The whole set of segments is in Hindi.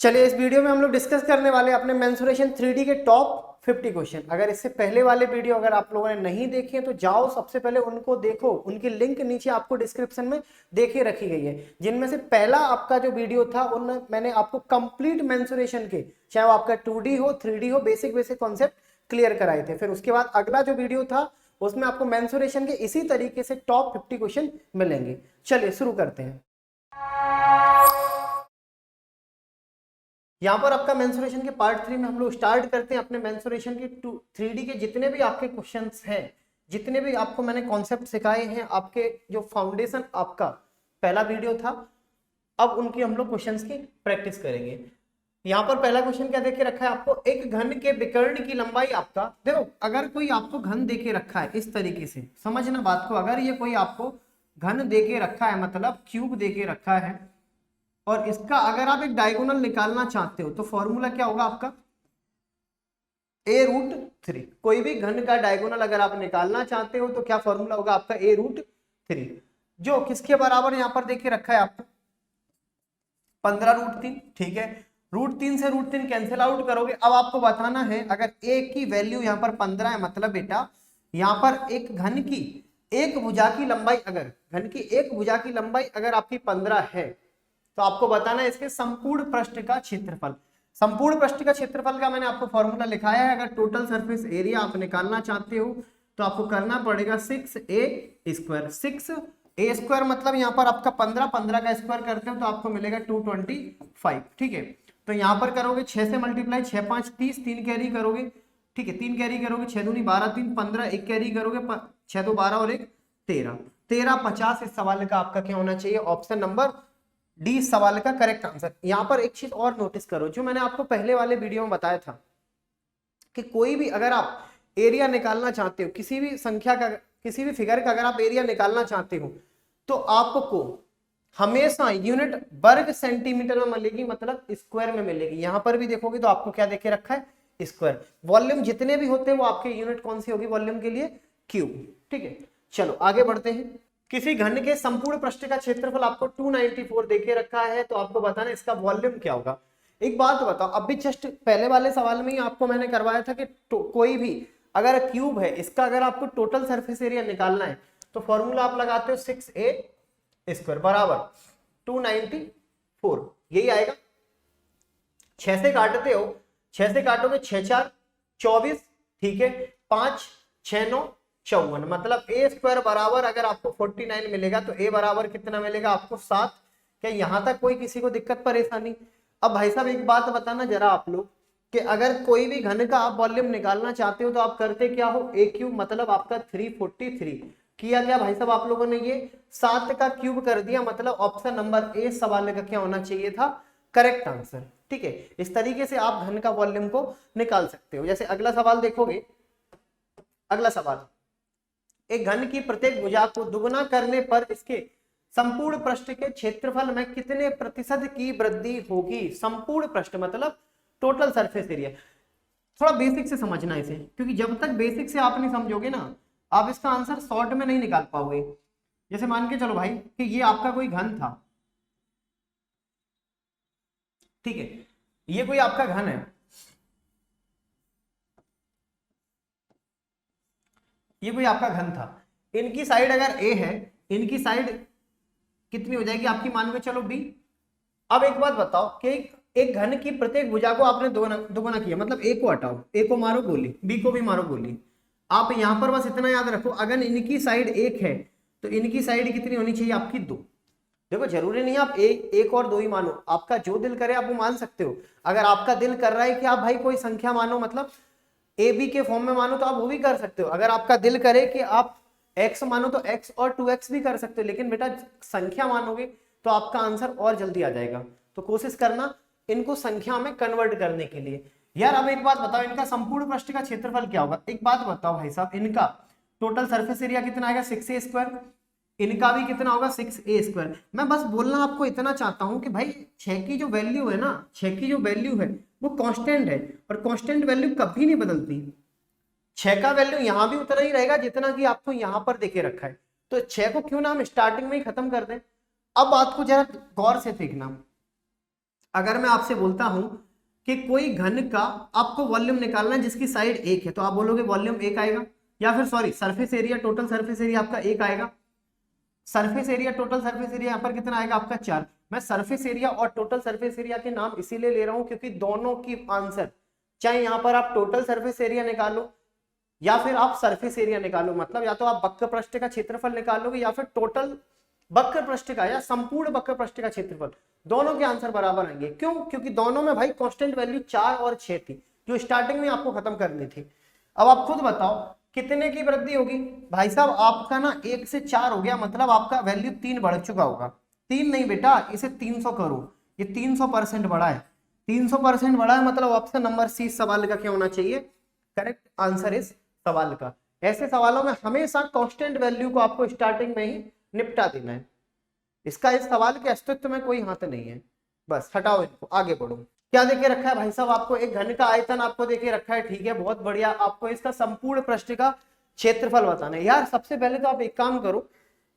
चलिए इस वीडियो में हम लोग डिस्कस करने वाले हैं अपने मेंसुरेशन 3D के टॉप 50 क्वेश्चन। अगर इससे पहले वाले वीडियो अगर आप लोगों ने नहीं देखे तो जाओ सबसे पहले उनको देखो, उनकी लिंक नीचे आपको डिस्क्रिप्शन में देखे रखी गई है। जिनमें से पहला आपका जो वीडियो था उनमें मैंने आपको कंप्लीट मेंसुरेशन के, चाहे वो आपका 2D हो 3D हो, बेसिक बेसिक कॉन्सेप्ट क्लियर कराए थे। फिर उसके बाद अगला जो वीडियो था उसमें आपको मेंसुरेशन के इसी तरीके से टॉप 50 क्वेश्चन मिलेंगे। चलिए शुरू करते हैं। यहाँ पर आपका मेंसुरेशन के पार्ट 3 में हम लोग स्टार्ट करते हैं अपने मेंसुरेशन के 3D के जितने भी आपके क्वेश्चंस हैं, जितने भी आपको मैंने कॉन्सेप्ट सिखाए हैं, आपके जो फाउंडेशन आपका पहला वीडियो था, अब उनकी हम लोग क्वेश्चंस की प्रैक्टिस करेंगे। यहाँ पर पहला क्वेश्चन क्या देके रखा है आपको, एक घन के विकर्ण की लंबाई आपका, देखो अगर कोई आपको घन देके रखा है इस तरीके से समझना बात को, अगर ये कोई आपको घन देके रखा है मतलब क्यूब देके रखा है और इसका अगर आप एक डायगोनल निकालना चाहते हो तो फॉर्मूला क्या होगा आपका, a√3। कोई भी घन का डायगोनल अगर आप निकालना चाहते हो तो क्या फॉर्मूला होगा आपका a√3, जो किसके बराबर यहां पर देखिए रखा है आपका 15√3। ठीक है, √3 से √3 कैंसिल आउट करोगे। अब आपको बताना है अगर a की वैल्यू यहां पर 15 है, मतलब बेटा यहां पर एक घन की एक भुजा की लंबाई, अगर घन की एक भुजा की लंबाई अगर आपकी 15 है तो आपको बताना है इसके संपूर्ण पृष्ठ का क्षेत्रफल। संपूर्ण पृष्ठ का क्षेत्रफल का मैंने आपको फॉर्मूला लिखाया है। अगर टोटल सरफेस एरिया आप निकालना चाहते हो तो आपको करना पड़ेगा 6a²। 6a² मतलब यहाँ पर आपका 15 का स्क्वायर करते हो तो आपको मिलेगा 225। ठीक है, तो यहाँ पर करोगे 6 से मल्टीप्लाई, 6 5 30, 3 कैरी करोगे। ठीक है, 3 कैरी करोगे, 6 दूनी 12, 3 15, 1 कैरी करोगे, 6 2 12 और 1 13, 13 50। इस सवाल का आपका क्या होना चाहिए, ऑप्शन नंबर डी सवाल का करेक्ट आंसर। यहां पर एक चीज और नोटिस करो, जो मैंने आपको पहले वाले वीडियो में बताया था कि कोई भी अगर आप एरिया निकालना चाहते हो, किसी भी संख्या का, किसी भी फिगर का अगर आप एरिया निकालना चाहते हो तो आपको हमेशा यूनिट वर्ग सेंटीमीटर में मिलेगी, मतलब स्क्वायर में मिलेगी। यहां पर भी देखोगे तो आपको क्या देखे रखा है, स्क्वायर। वॉल्यूम जितने भी होते हैं वो आपके यूनिट कौन सी होगी वॉल्यूम के लिए, क्यूब। ठीक है, चलो आगे बढ़ते हैं। किसी घन के संपूर्ण पृष्ठ का क्षेत्रफल आपको 294 देके रखा है तो आपको बताना इसका वॉल्यूम क्या होगा। एक बात बताओ, अभी जस्ट पहले वाले सवाल में ही आपको मैंने करवाया था कि कोई भी अगर क्यूब है इसका अगर आपको टोटल सरफेस एरिया निकालना है तो फॉर्मूला आप लगाते हो 6a² बराबर 294, यही आएगा। 6 से काटते हो, 6 से काटोगे 6 4 24, ठीक है, 5 6 9 54, मतलब a² बराबर अगर आपको 49 मिलेगा तो a बराबर कितना मिलेगा आपको 7। क्या यहां तक कोई किसी को दिक्कत परेशानी? अब भाई साहब एक बात बताना जरा आप लोग कि अगर कोई भी घन का आप वॉल्यूम निकालना चाहते हो तो आप करते क्या हो, a³ मतलब आपका 343 किया गया भाई साहब आप लोगों ने, ये 7 का क्यूब कर दिया, मतलब ऑप्शन नंबर ए सवाल का क्या होना चाहिए था, करेक्ट आंसर। ठीक है, इस तरीके से आप घन का वॉल्यूम को निकाल सकते हो। जैसे अगला सवाल देखोगे, अगला सवाल, एक घन की प्रत्येक भुजा को दुगुना करने पर इसके संपूर्ण पृष्ठ के क्षेत्रफल में कितने प्रतिशत की वृद्धि होगी। संपूर्ण पृष्ठ मतलब टोटल सरफेस एरिया। थोड़ा बेसिक से समझना इसे, क्योंकि जब तक बेसिक से आप नहीं समझोगे ना आप इसका आंसर शॉर्ट में नहीं निकाल पाओगे। जैसे मान के चलो भाई कि ये आपका कोई घन था, ठीक है, ये कोई आपका घन है, ये कोई आपका घन था, इनकी साइड अगर ए है, इनकी साइड कितनी हो जाएगी आपकी, मान के चलो बी। अब एक बात बताओ कि एक घन की प्रत्येक भुजा को आपने दोगुना किया, मतलब ए को हटाओ, ए को मारो गोली, बी को भी मारो गोली। आप यहां पर बस इतना याद रखो, अगर इनकी साइड एक है तो इनकी साइड कितनी होनी चाहिए आपकी 2। देखो जरूरी नहीं आप एक और 2 ही मानो, आपका जो दिल करे आप वो मान सकते हो। अगर आपका दिल कर रहा है कि आप भाई कोई संख्या मानो, मतलब ए बी के फॉर्म में मानो, तो आप वो भी कर सकते हो। अगर आपका दिल करे कि आप x मानो तो x और 2x भी कर सकते हो, लेकिन बेटा संख्या मानोगे तो आपका आंसर और जल्दी आ जाएगा। तो कोशिश करना इनको संख्या में कन्वर्ट करने के लिए। यार अब एक बात बताओ, इनका संपूर्ण पृष्ठ का क्षेत्रफल क्या होगा, एक बात बताओ भाई साहब, इनका टोटल सरफेस एरिया कितना आएगा 6a², इनका भी कितना होगा 6a²। मैं बस बोलना आपको इतना चाहता हूं कि भाई 6 की जो वैल्यू है ना, 6 की जो वैल्यू है वो कांस्टेंट है और कांस्टेंट वैल्यू कभी नहीं बदलती। 6 का वैल्यू यहां भी उतना ही रहेगा जितना कि आपको यहां पर देके रखा है, तो 6 को क्यों ना हम स्टार्टिंग में ही खत्म कर दें। अब बात को जरा गौर से देखना, अगर मैं आपसे बोलता हूं कि कोई घन का आपको वॉल्यूम निकालना है जिसकी साइड एक है, तो आप बोलोगे वॉल्यूम एक आएगा, या फिर sorry surface area, total surface area आपका एक आएगा। Surface area, total surface area यहाँ पर कितना आएगा आपका 4। मैं सरफेस एरिया और टोटल सरफेस एरिया के नाम इसीलिए ले रहा हूं क्योंकि दोनों की आंसर, चाहे यहाँ पर आप टोटल सरफेस एरिया निकालो या फिर आप सरफेस एरिया निकालो, मतलब या तो आप वक्र पृष्ठ का क्षेत्रफल निकालोगे या फिर टोटल वक्र पृष्ठ का या संपूर्ण वक्र पृष्ठ का क्षेत्रफल, दोनों के आंसर बराबर आएंगे। क्यों? क्योंकि दोनों में भाई कांस्टेंट वैल्यू 4 और 6 थी जो स्टार्टिंग में आपको खत्म करनी थी। अब आप खुद बताओ कितने की वृद्धि होगी? भाई साहब आपका ना 1 से 4 हो गया, मतलब आपका वैल्यू 3 बढ़ चुका होगा। 3 नहीं बेटा, इसे 300 करो, ये 300% बढ़ा है। 300% बढ़ा है मतलब ऑप्शन नंबर सी सवाल का क्या होना चाहिए? करेक्ट आंसर इस सवाल का। ऐसे सवालों में हमेशा कांस्टेंट वैल्यू को आपको स्टार्टिंग में ही निपटा देना है। इसका इस सवाल के अस्तित्व में कोई हाथ नहीं है, बस हटाओ इनको, आगे बढ़ो। क्या देके रखा है भाई साहब? आपको एक घन का आयतन आपको देके रखा है, ठीक है, बहुत बढ़िया। आपको इसका संपूर्ण पृष्ठ का क्षेत्रफल बताना है। यार सबसे पहले तो आप एक काम करो,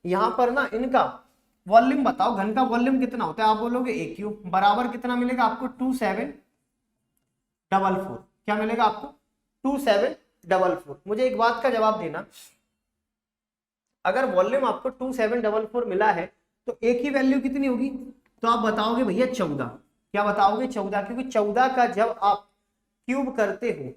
यहाँ पर ना इनका वॉल्यूम बताओ, घन का वॉल्यूम कितना होता है? आप बोलोगे ए क्यूब बराबर कितना मिलेगा आपको? 2744। क्या मिलेगा आपको? 2744। मुझे एक बात का जवाब देना, अगर वॉल्यूम आपको 2744 मिला है तो एक ही वैल्यू कितनी होगी? तो आप बताओगे भैया 14। क्या बताओगे? 14, क्योंकि 14 का जब आप क्यूब करते हो,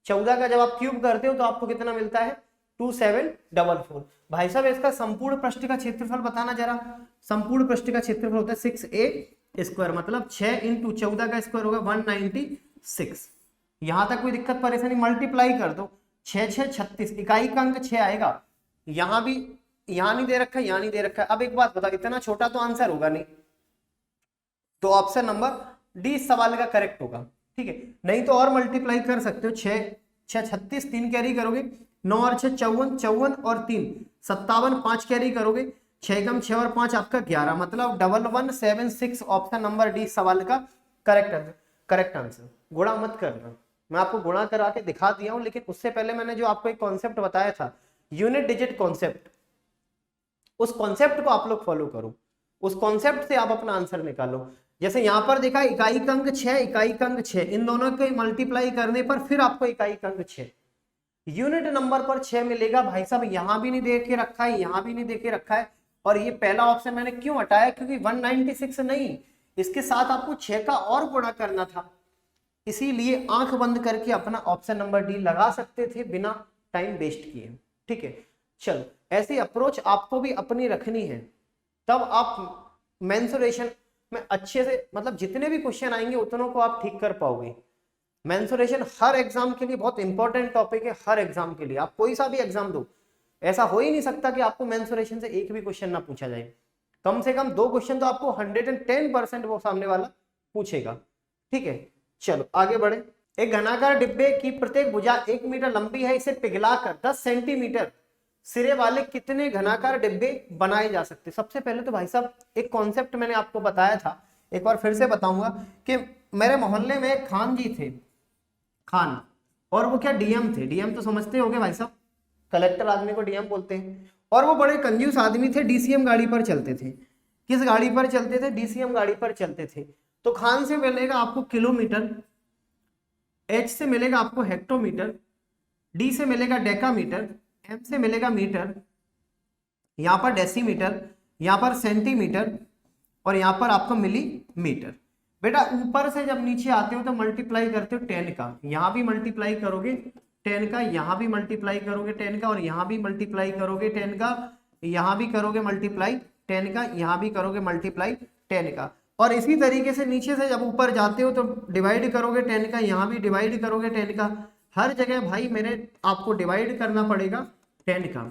14 का जब आप क्यूब करते हो तो आपको कितना मिलता है? 2744। भाई साहब इसका संपूर्ण पृष्ठ का क्षेत्रफल बताना जरा। संपूर्ण पृष्ठ का क्षेत्रफल होता है 6a², मतलब 6 × 14 का स्क्वायर होगा 196। यहां तक कोई दिक्कत परेशानी? मल्टीप्लाई कर दो, 6 6 36, इकाई का अंक 6 आएगा। यहां भी, यहां नहीं दे रखा है, यहां नहीं दे रखा है। अब एक बात बता, इतना छोटा तो आंसर होगा नहीं, तो ऑप्शन नंबर डी सवाल का करेक्ट होगा, ठीक है। नहीं तो और मल्टीप्लाई कर सकते हो, 6 6 36, 3 कैरी करोगे, 9 और 6 54, 54 और 3 57, 5 कैरी करोगे, 6 कम 6 और 5 आपका 11, मतलब 1176 ऑप्शन नंबर डी सवाल का करेक्ट आंसर। गुणा मत करना, मैं आपको गुणा करा के दिखा दिया हूं, लेकिन उससे पहले मैंने जो आपको एक कॉन्सेप्ट बताया था, यूनिट डिजिट कॉन्सेप्ट, उस कॉन्सेप्ट को आप लोग फॉलो करो, उस कॉन्सेप्ट से आप अपना आंसर निकालो। जैसे यहां पर देखा, इकाई का अंक 6, इकाई का अंक 6, इन दोनों के मल्टीप्लाई करने पर फिर आपको इकाई का अंक 6, यूनिट नंबर पर 6 मिलेगा। भाई साहब यहां भी नहीं दे के रखा है, यहां भी नहीं दे के रखा है, और ये पहला ऑप्शन मैंने क्यों हटाया? क्योंकि 196 नहीं, इसके साथ आपको 6 का और गुणा करना था, इसीलिए आंख बंद करके अपना ऑप्शन नंबर डी लगा सकते थे बिना टाइम वेस्ट किए, ठीक है। चलो, ऐसी अप्रोच आपको भी अपनी रखनी है, तब आप मेंसुरेशन में अच्छे से, मतलब जितने भी क्वेश्चन आएंगे उतनों को आप ठीक कर पाओगे। मेंसुरेशन हर एग्जाम के लिए बहुत इंपॉर्टेंट टॉपिक है, हर एग्जाम के लिए। आप कोई सा भी एग्जाम दो, ऐसा हो ही नहीं सकता कि आपको मेंसुरेशन से एक भी क्वेश्चन ना पूछा जाए। कम से कम 2 क्वेश्चन तो आपको 110% वो सामने वाला पूछेगा, ठीक है। चलो आगे बढ़े। एक घनाकार डिब्बे की प्रत्येक भुजा 1 मीटर लंबी है, इसे पिघलाकर 10 सेंटीमीटर सिरे वाले कितने घनाकार डिब्बे बनाए जा सकते? सबसे पहले तो भाई साहब एक कॉन्सेप्ट मैंने आपको बताया था, एक बार फिर से बताऊंगा कि मेरे मोहल्ले में एक खान जी थे, खान, और वो क्या डीएम थे। डीएम तो समझते होंगे भाई साहब, कलेक्टर आदमी को डीएम बोलते हैं। और वो बड़े कंजूस आदमी थे, डीसीएम गाड़ी पर चलते थे। किस गाड़ी पर चलते थे? डीसीएम गाड़ी पर चलते थे। तो खान से मिलेगा आपको किलोमीटर, एच से मिलेगा आपको हेक्टोमीटर, डी से मिलेगा डेकामीटर, एम से मिलेगा मीटर, यहां पर डेसीमीटर, यहां पर सेंटीमीटर, और यहां पर आपको मिलीमीटर। बेटा ऊपर से जब नीचे आते हो तो मल्टीप्लाई करते हो 10 का, यहां भी मल्टीप्लाई करोगे 10 का, यहां भी मल्टीप्लाई करोगे 10 का, और यहां भी मल्टीप्लाई करोगे 10 का, यहां भी करोगे मल्टीप्लाई 10 का, यहां भी करोगे मल्टीप्लाई 10 का। और इसी तरीके से नीचे से जब ऊपर जाते हो तो डिवाइड करोगे 10 का, यहां भी डिवाइड करोगे 10 का। हर जगह भाई मैंने आपको डिवाइड करना पड़ेगा 10 का।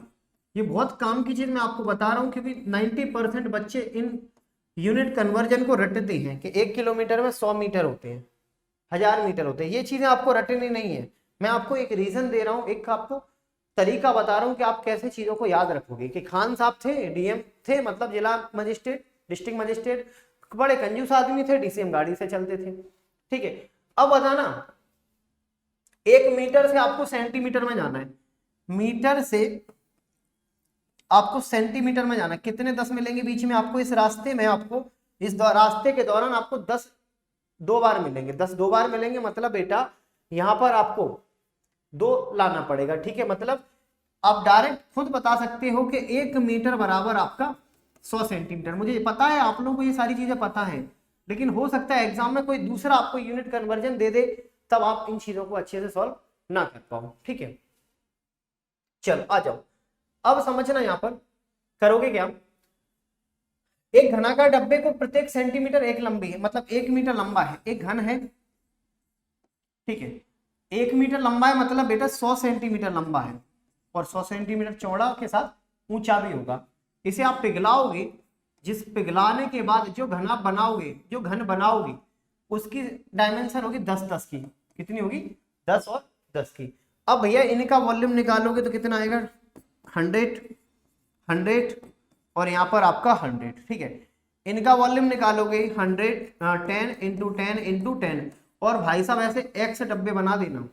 ये बहुत काम की चीज मैं आपको बता रहा हूं, क्योंकि 90% बच्चे इन यूनिट कन्वर्जन को रटते हैं कि 1 किलोमीटर में 100 मीटर होते हैं, 1000 मीटर होते हैं। ये चीजें आपको रटनी नहीं है, मैं आपको एक रीजन दे रहा हूं, एक आपको तरीका बता रहा हूं कि आप कैसे चीजों को याद रखोगे। कि खान साहब थे, डीएम थे, मतलब जिला मजिस्ट्रेट, डिस्ट्रिक्ट मजिस्ट्रेट, बड़े कंजूस आदमी थे, डीसीएम गाड़ी से चलते थे, ठीक है। अब बताना, 1 मीटर से आपको सेंटीमीटर में जाना है, मीटर से आपको सेंटीमीटर में जाना है। कितने 10 मिलेंगे बीच में आपको? इस रास्ते में आपको, इस रास्ते के दौरान आपको 10 2 बार मिलेंगे, 10 2 बार मिलेंगे, मतलब बेटा यहाँ पर आपको 2 लाना पड़ेगा, ठीक है। मतलब आप डायरेक्ट खुद बता सकते हो कि 1 मीटर बराबर आपका 100 सेंटीमीटर। मुझे पता है आप लोगों को ये सारी चीजें पता है, लेकिन हो सकता है एग्जाम में कोई दूसरा आपको यूनिट कन्वर्जन दे दे, तब आप इन चीजों को अच्छे से सॉल्व ना कर पाओ, ठीक है। चलो आ जाओ, अब समझना यहाँ पर करोगे क्या, एक घनाकार डब्बे को प्रत्येक सेंटीमीटर 1 लंबी है, मतलब 1 मीटर लंबा है, एक घन है, ठीक है। 1 मीटर लंबा है मतलब बेटा 100 सेंटीमीटर लंबा है, और 100 सेंटीमीटर चौड़ा के साथ ऊंचा भी होगा। इसे आप पिघलाओगे, जिस पिघलाने के बाद जो घना बनाओगे, जो घन बनाओगे, उसकी डायमेंशन होगी 10-10 की। कितनी होगी? 10 और 10 की। अब भैया इनका वॉल्यूम निकालोगे तो कितना आएगा? 100 और यहाँ पर आपका 100, ठीक है। इनका वॉल्यूम निकालोगे 100 10 इंटू 10 इंटू 10, और भाई साहब ऐसे x डब्बे बना देना,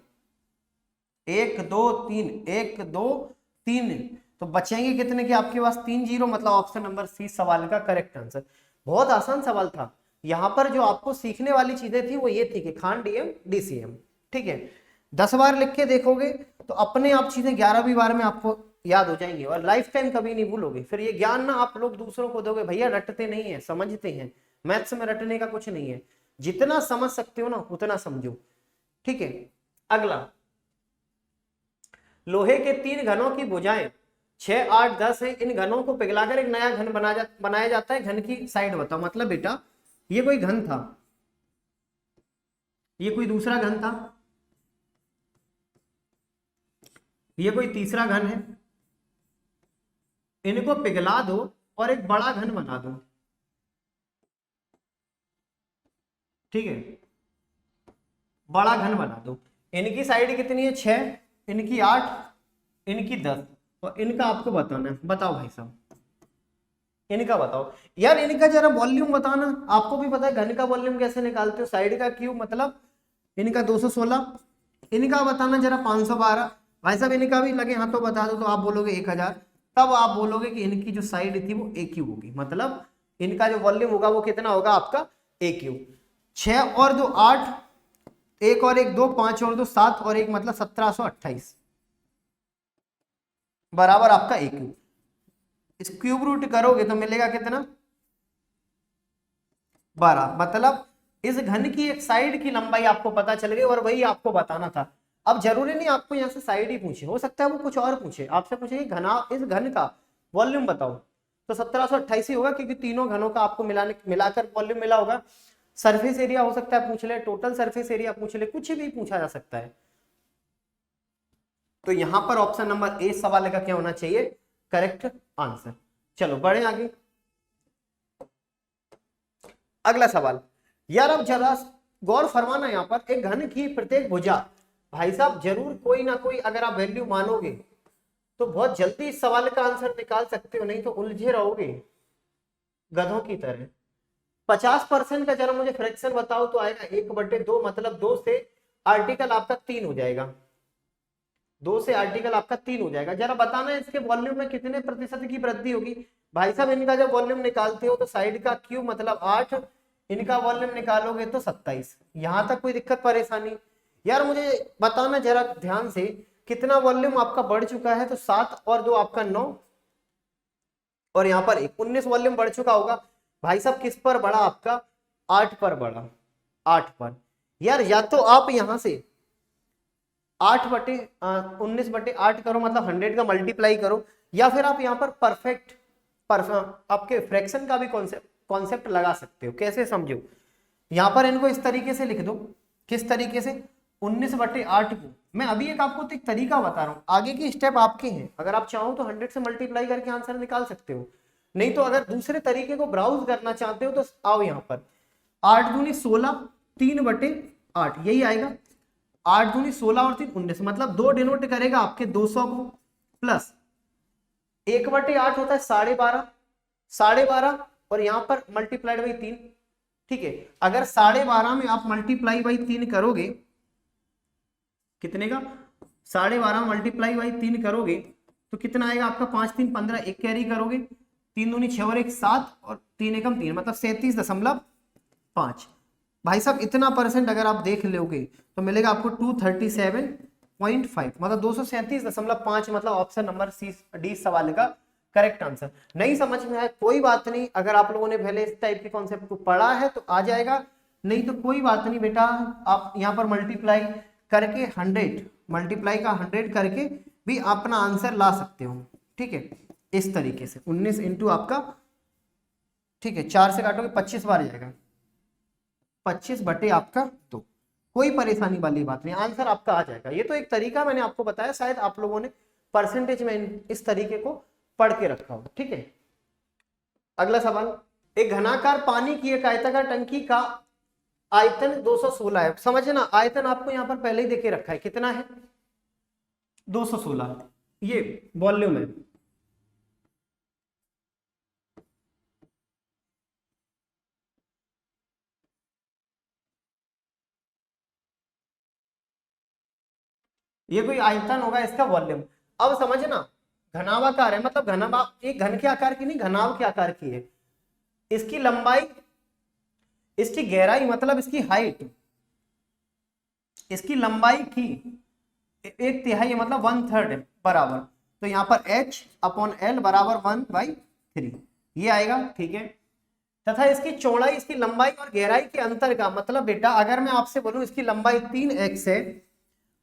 1 2 3 1 2 3, तो बचेंगे कितने के आपके पास? 3 जीरो, मतलब ऑप्शन नंबर सी सवाल का करेक्ट आंसर। बहुत आसान सवाल था। यहाँ पर जो आपको सीखने वाली चीजें थी वो ये थी कि खान डीएम डीसीएम, ठीक है। 10 बार लिख के देखोगे तो अपने आप चीजें 11वीं बार में आपको याद हो जाएंगे, और लाइफ टाइम कभी नहीं भूलोगे। फिर ये ज्ञान ना आप लोग दूसरों को दोगे, भैया रटते नहीं है, समझते हैं। मैथ्स में रटने का कुछ नहीं है, जितना समझ सकते हो ना उतना समझो, ठीक है। अगला, लोहे के 3 घनों की भुजाएं 6 8 10 है, इन घनों को पिघलाकर एक नया घन बनाया जाता है, घन की साइड बताओ। मतलब बेटा ये कोई घन था, ये कोई दूसरा घन था, ये कोई तीसरा घन है, इनको पिघला दो और एक बड़ा घन बना दो, ठीक है। बड़ा घन बना दो। इनकी साइड कितनी है? 6, इनकी 8, इनकी 10, और इनका आपको बताना है। बताओ भाई साहब, इनका बताओ यार, इनका जरा वॉल्यूम बताना। आपको भी पता है घन का वॉल्यूम कैसे निकालते हो, साइड का क्यूब, मतलब इनका 216, इनका बताना जरा 512। भाई साहब इनका भी लगे हाथों बता दो तो आप बोलोगे 1000, तब आप बोलोगे कि इनकी जो साइड थी वो ए क्यूब होगी, मतलब इनका जो वॉल्यूम होगा वो कितना होगा आपका? ए क्यूब। 6 और 2 8, 1 और 1 2, 5 और 2 7, और 1 मतलब 1728 बराबर आपका ए क्यूब। इस क्यूब रूट करोगे तो मिलेगा कितना? 12। मतलब इस घन की एक साइड की लंबाई आपको पता चल गई, और वही आपको बताना था। अब जरूरी नहीं आपको यहाँ से साइड ही पूछे, हो सकता है वो कुछ और पूछे, आपसे पूछे घना, इस घन का वॉल्यूम बताओ, तो 1728 ही होगा, क्योंकि तीनों घनों का आपको मिलाकर वॉल्यूम मिला होगा। सरफेस एरिया हो सकता है पूछ ले, टोटल सरफेस एरिया पूछ ले, कुछ भी पूछा जा सकता है। तो यहां पर ऑप्शन नंबर ए सवाल का क्या होना चाहिए? Correct answer. चलो बढ़े आगे। अगला सवाल, यार अब जरा गौर फरमाना, यहाँ पर एक घन की प्रत्येक भुजा, भाई साहब जरूर कोई ना कोई अगर आप वैल्यू मानोगे तो बहुत जल्दी इस सवाल का आंसर निकाल सकते हो, नहीं तो उलझे रहोगे गधों की तरह। 50% का जरा मुझे फ्रैक्शन बताओ तो आएगा 1/2, मतलब 2 से आर्टिकल आपका 3 हो जाएगा, 2 से आर्टिकल आपका 3 हो जाएगा। जरा बताना है इसके वॉल्यूम में कितने प्रतिशत की वृद्धि होगी। भाई साहब इनका जब वॉल्यूम निकालते हो तो साइड का क्यूब मतलब 8, इनका वॉल्यूम निकालोगे तो 27। यहां तक कोई दिक्कत परेशानी? यार मुझे बताना जरा ध्यान से, कितना वॉल्यूम आपका बढ़ चुका है? तो 7 और 2 आपका 9, और यहाँ पर 19 वॉल्यूम बढ़ चुका होगा। भाई साहब किस पर बढ़ा आपका? 8 पर बढ़ा, 8 पर। यार या तो आप यहां से 19/8 करो, मतलब 100 का मल्टीप्लाई करो, या फिर आप यहाँ पर परफेक्ट आपके फ्रैक्शन का भी कॉन्सेप्ट लगा सकते हो। कैसे समझो, यहाँ पर इनको इस तरीके से लिख दो। किस तरीके से? 19/8 को मैं अभी एक आपको एक तरीका बता रहा हूँ, आगे की स्टेप आपके हैं। अगर आप चाहो तो 100 से मल्टीप्लाई करके आंसर निकाल सकते हो, नहीं तो अगर दूसरे तरीके को ब्राउज करना चाहते हो तो आओ यहाँ पर 8 दूनी 16, 3/8 यही आएगा। 8 दूनी 16 और 3 19, मतलब 2 डिनोट करेगा आपके 200 को, प्लस 1/8 होता है 12.5, 12.5 और यहाँ पर मल्टीप्लाइड बाई 3, ठीक है। अगर 12.5 में आप मल्टीप्लाई बाई 3 करोगे, कितने का? 12.5 मल्टीप्लाई बाई 3 करोगे तो कितना आएगा आपका? 5 3 15, एक कैरी करोगे, 3 दूनी 6 और 1 7, और 3 एकम 3, मतलब 37.5। भाई साहब इतना परसेंट अगर आप देख लोगे तो मिलेगा आपको 237.5, मतलब 237.5, मतलब ऑप्शन नंबर सी डी सवाल का करेक्ट आंसर। नहीं समझ में आया कोई बात नहीं, अगर आप लोगों ने पहले इस टाइप के कॉन्सेप्ट को पढ़ा है तो आ जाएगा, नहीं तो कोई बात नहीं बेटा। आप यहाँ पर मल्टीप्लाई करके 100, मल्टीप्लाई का 100 करके भी अपना आंसर ला सकते हो, ठीक है, इस तरीके से 19 इंटू आपका, ठीक है, 4 से काटोगे 25 बार जाएगा, 25 बटे आपका 2, कोई परेशानी वाली बात नहीं, आंसर आपका आ जाएगा। ये तो एक तरीका मैंने आपको बताया, शायद आप लोगों ने परसेंटेज में इस तरीके को पढ़ के रखा हो, ठीक है। अगला सवाल, एक घनाकार पानी की एक आयताकार टंकी का आयतन 216 है। समझना, आयतन आपको यहाँ पर पहले ही देके रखा है, कितना है 216, ये वॉल्यूम है। ये कोई आयतन होगा, इसका वॉल्यूम। अब समझना, घनावाकार है, मतलब घनावा एक घन के आकार की नहीं, घनाव के आकार की है। इसकी लंबाई, इसकी गहराई, मतलब इसकी हाइट, इसकी लंबाई की 1/3 मतलब 1/3 बराबर, तो यहाँ पर h/l बराबर 1/3 ये आएगा, ठीक है। तथा इसकी चौड़ाई, इसकी लंबाई और गहराई के अंतर का मतलब बेटा, अगर मैं आपसे बोलूं इसकी लंबाई 3x है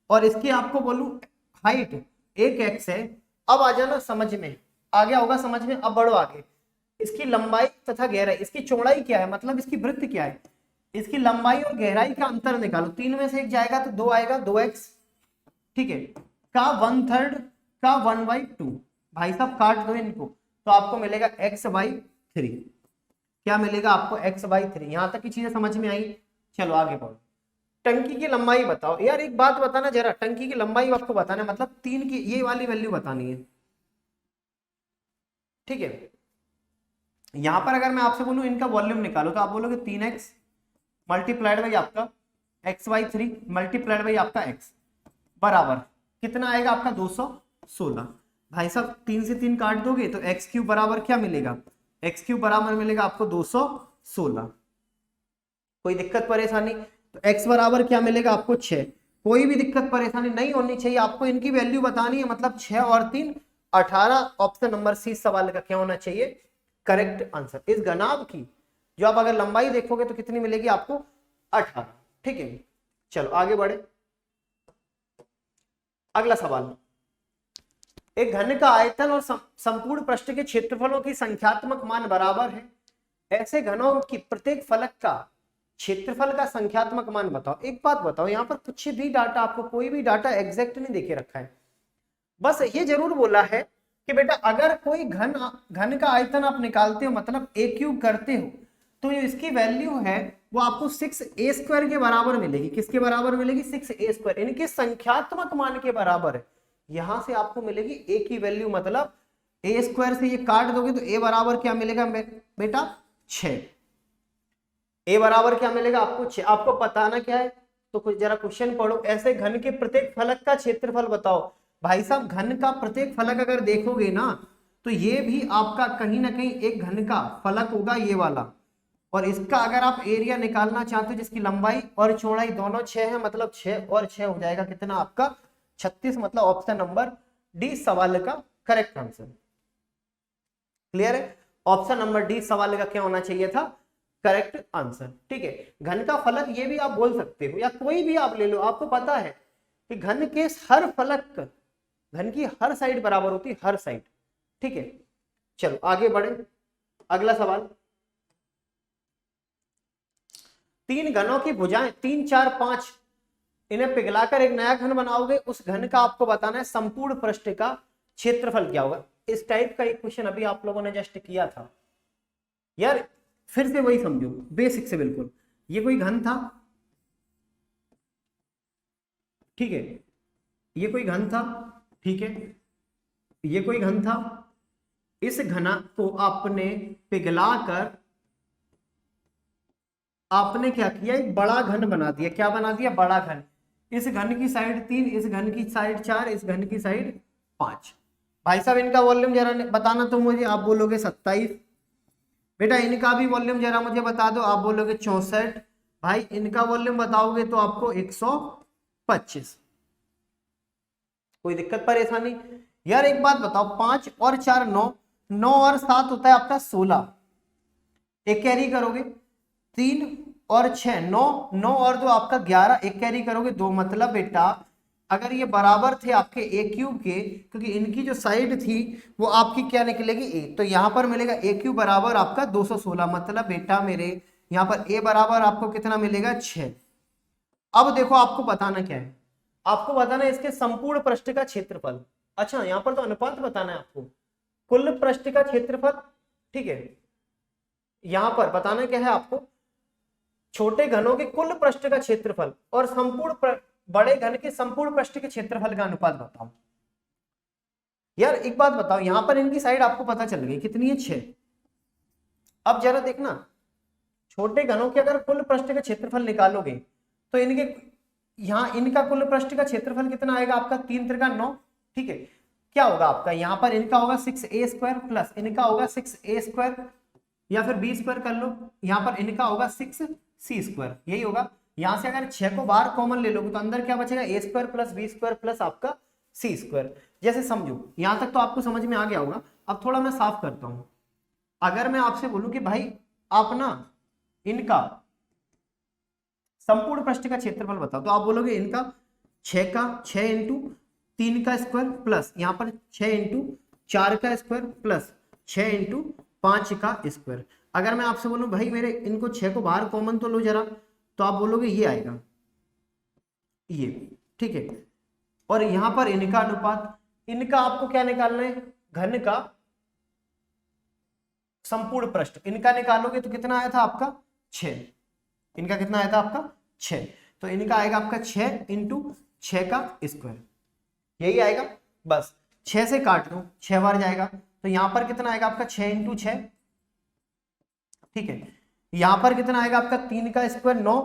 और इसकी आपको बोलूं हाइट 1x है, अब आ जाना समझ में, आ गया होगा समझ में। अब बढ़ो आगे, इसकी लंबाई तथा गहराई, इसकी चौड़ाई क्या है, मतलब इसकी वृत्त क्या है, इसकी लंबाई और गहराई का अंतर निकालो, 3 में से 1 जाएगा तो 2 आएगा, 2x, ठीक है, का 1/3 का 1/2, भाई साहब काट दो इनको तो आपको मिलेगा x/3, क्या मिलेगा आपको x/3। यहां तक की चीजें समझ में आई, चलो आगे बढ़ो। टंकी की लंबाई बताओ, यार एक बात बताना जरा, टंकी की लंबाई आपको बताना है, मतलब 3 की ये वाली वैल्यू बतानी है, ठीक है। यहां पर अगर मैं आपसे बोलूं इनका वॉल्यूम निकालो तो आप बोलोगे 3x मल्टीप्लाइड बाई आपका x/3 मल्टीप्लाइड बाई आपका x बराबर कितना आएगा आपका 216। भाई साहब 3 से 3 काट दोगे तो x³ बराबर क्या मिलेगा, x³ बराबर मिलेगा आपको 216। कोई दिक्कत परेशानी, तो x बराबर क्या मिलेगा आपको 6, कोई भी दिक्कत परेशानी नहीं होनी चाहिए, आपको इनकी वैल्यू बतानी है, मतलब 6 और 3 18, ऑप्शन नंबर सी सवाल का क्या होना चाहिए करेक्ट आंसर। इस घनाभ की जो आप अगर लंबाई देखोगे तो कितनी मिलेगी आपको 18, ठीक है। चलो आगे बढ़े, अगला सवाल, एक घन का आयतन और संपूर्ण पृष्ठ के क्षेत्रफलों की संख्यात्मक मान बराबर है, ऐसे घनों की प्रत्येक फलक का क्षेत्रफल का संख्यात्मक मान बताओ। एक बात बताओ, यहाँ पर कुछ भी डाटा, आपको कोई भी डाटा एग्जैक्ट नहीं देके रखा है, बस ये जरूर बोला है कि बेटा अगर कोई घन का आयतन आप निकालते हो, मतलब a³ करते हो, तो जो इसकी वैल्यू है वो आपको 6a² के बराबर मिलेगी। किसके बराबर मिलेगी, 6a², इनके संख्यात्मक मान के बराबर है। यहां से आपको मिलेगी a की वैल्यू, मतलब a² से ये काट दोगे तो a बराबर क्या मिलेगा बेटा 6, a बराबर क्या मिलेगा आपको 6। आपको बताना क्या है, तो कुछ जरा क्वेश्चन पढ़ो, ऐसे घन के प्रत्येक फलक का क्षेत्रफल बताओ। भाई साहब घन का प्रत्येक फलक अगर देखोगे ना तो ये भी आपका कहीं ना कहीं एक घन का फलक होगा ये वाला, और इसका अगर आप एरिया निकालना चाहते हो जिसकी लंबाई और चौड़ाई दोनों 6 है, मतलब 6 और 6 हो जाएगा कितना आपका 36, मतलब ऑप्शन नंबर डी सवाल का करेक्ट आंसर। क्लियर है, ऑप्शन नंबर डी सवाल का क्या होना चाहिए था करेक्ट आंसर, ठीक है। घन का फलक ये भी आप बोल सकते हो, या कोई भी आप ले लो, आपको पता है कि घन के हर फलक, घन की हर साइड बराबर होती है, हर साइड, ठीक है। चलो आगे बढ़े, अगला सवाल, 3 घनों की भुजाएं 3, 4, 5 इन्हें पिघलाकर एक नया घन बनाओगे, उस घन का आपको बताना है संपूर्ण पृष्ठ का क्षेत्रफल क्या होगा। इस टाइप का एक क्वेश्चन अभी आप लोगों ने जस्ट किया था यार, फिर से वही समझो बेसिक से बिल्कुल। ये कोई घन था, ठीक है, ये कोई घन था, ठीक है, ये कोई घन था, इस घन को आपने पिघलाकर आपने क्या किया, एक बड़ा घन बना दिया। क्या बना दिया, बड़ा घन। इस घन की साइड 3, इस घन की साइड 4, इस घन की साइड 5। भाई साहब इनका वॉल्यूम जरा बताना तो मुझे, आप बोलोगे 27। बेटा इनका भी वॉल्यूम जरा मुझे बता दो, आप बोलोगे 64। भाई इनका वॉल्यूम बताओगे तो आपको 125। कोई दिक्कत परेशानी? यार एक बात बताओ, 5 और 4 9, 9 और 7 होता है आपका 16, एक कैरी करोगे, 3 और 6 9, 9 और 2 आपका 11, एक कैरी करोगे 2, मतलब बेटा अगर ये बराबर थे आपके ए क्यूब के, क्योंकि इनकी जो साइड थी वो आपकी क्या निकलेगी ए, तो यहां पर मिलेगा ए क्यूब बराबर आपका 216, मतलब बेटा मेरे यहां पर ए बराबर आपको कितना मिलेगा 6। अब देखो आपको बताना क्या है, आपको बताना है इसके संपूर्ण पृष्ठ का क्षेत्रफल। अच्छा यहाँ पर तो अनुपात बताना है आपको, कुल पृष्ठ का क्षेत्रफल, ठीक है। यहां पर बताना क्या है आपको, छोटे घनों के कुल पृष्ठ का क्षेत्रफल और बड़े घन के संपूर्ण पृष्ठ के क्षेत्रफल का अनुपात बताओ। यार एक बात बताओ, यहां पर इनकी साइड आपको पता चल गई कितनी है 6। अब जरा देखना, छोटे घनों के अगर कुल पृष्ठ का क्षेत्रफल निकालोगे तो इनके यहाँ इनका कुल पृष्ठ का क्षेत्रफल कितना आएगा आपका 3 त्रिका 9, ठीक है। क्या होगा आपका यहाँ पर, इनका होगा 6a² प्लस इनका होगा 6a², या फिर b² कर लो, यहाँ पर इनका होगा 6c², यही होगा। यहाँ से अगर 6 को बाहर कॉमन ले लोगे तो अंदर क्या बचेगा, a² प्लस b² प्लस आपका c²। जैसे समझो यहां तक तो आपको समझ में आ गया होगा। अब थोड़ा मैं साफ करता हूं, अगर मैं आपसे बोलूं कि भाई आप ना इनका संपूर्ण पृष्ठ का क्षेत्रफल बताओ, तो आप बोलोगे इनका 6 इंटू 3 का स्क्वायर प्लस यहाँ पर 6 इंटू 4 का स्क्वायर प्लस 6 इंटू 5 का स्क्वायर। अगर मैं आपसे बोलूं भाई मेरे इनको 6 को बाहर कॉमन तो लो जरा, तो आप बोलोगे ये आएगा ये, ठीक है। और यहां पर इनका अनुपात, इनका आपको क्या निकालना है, घन का संपूर्ण पृष्ठ, इनका निकालोगे तो कितना आया था आपका 6, इनका कितना आया था आपका 6, तो इनका आएगा आपका 6 इंटू 6 का स्क्वायर, यही आएगा। बस 6 से काट लो, 6 बार जाएगा, तो यहां पर कितना आएगा आपका 6 इंटू 6, ठीक है। यहां पर कितना आएगा आपका 3 का स्क्वायर 9,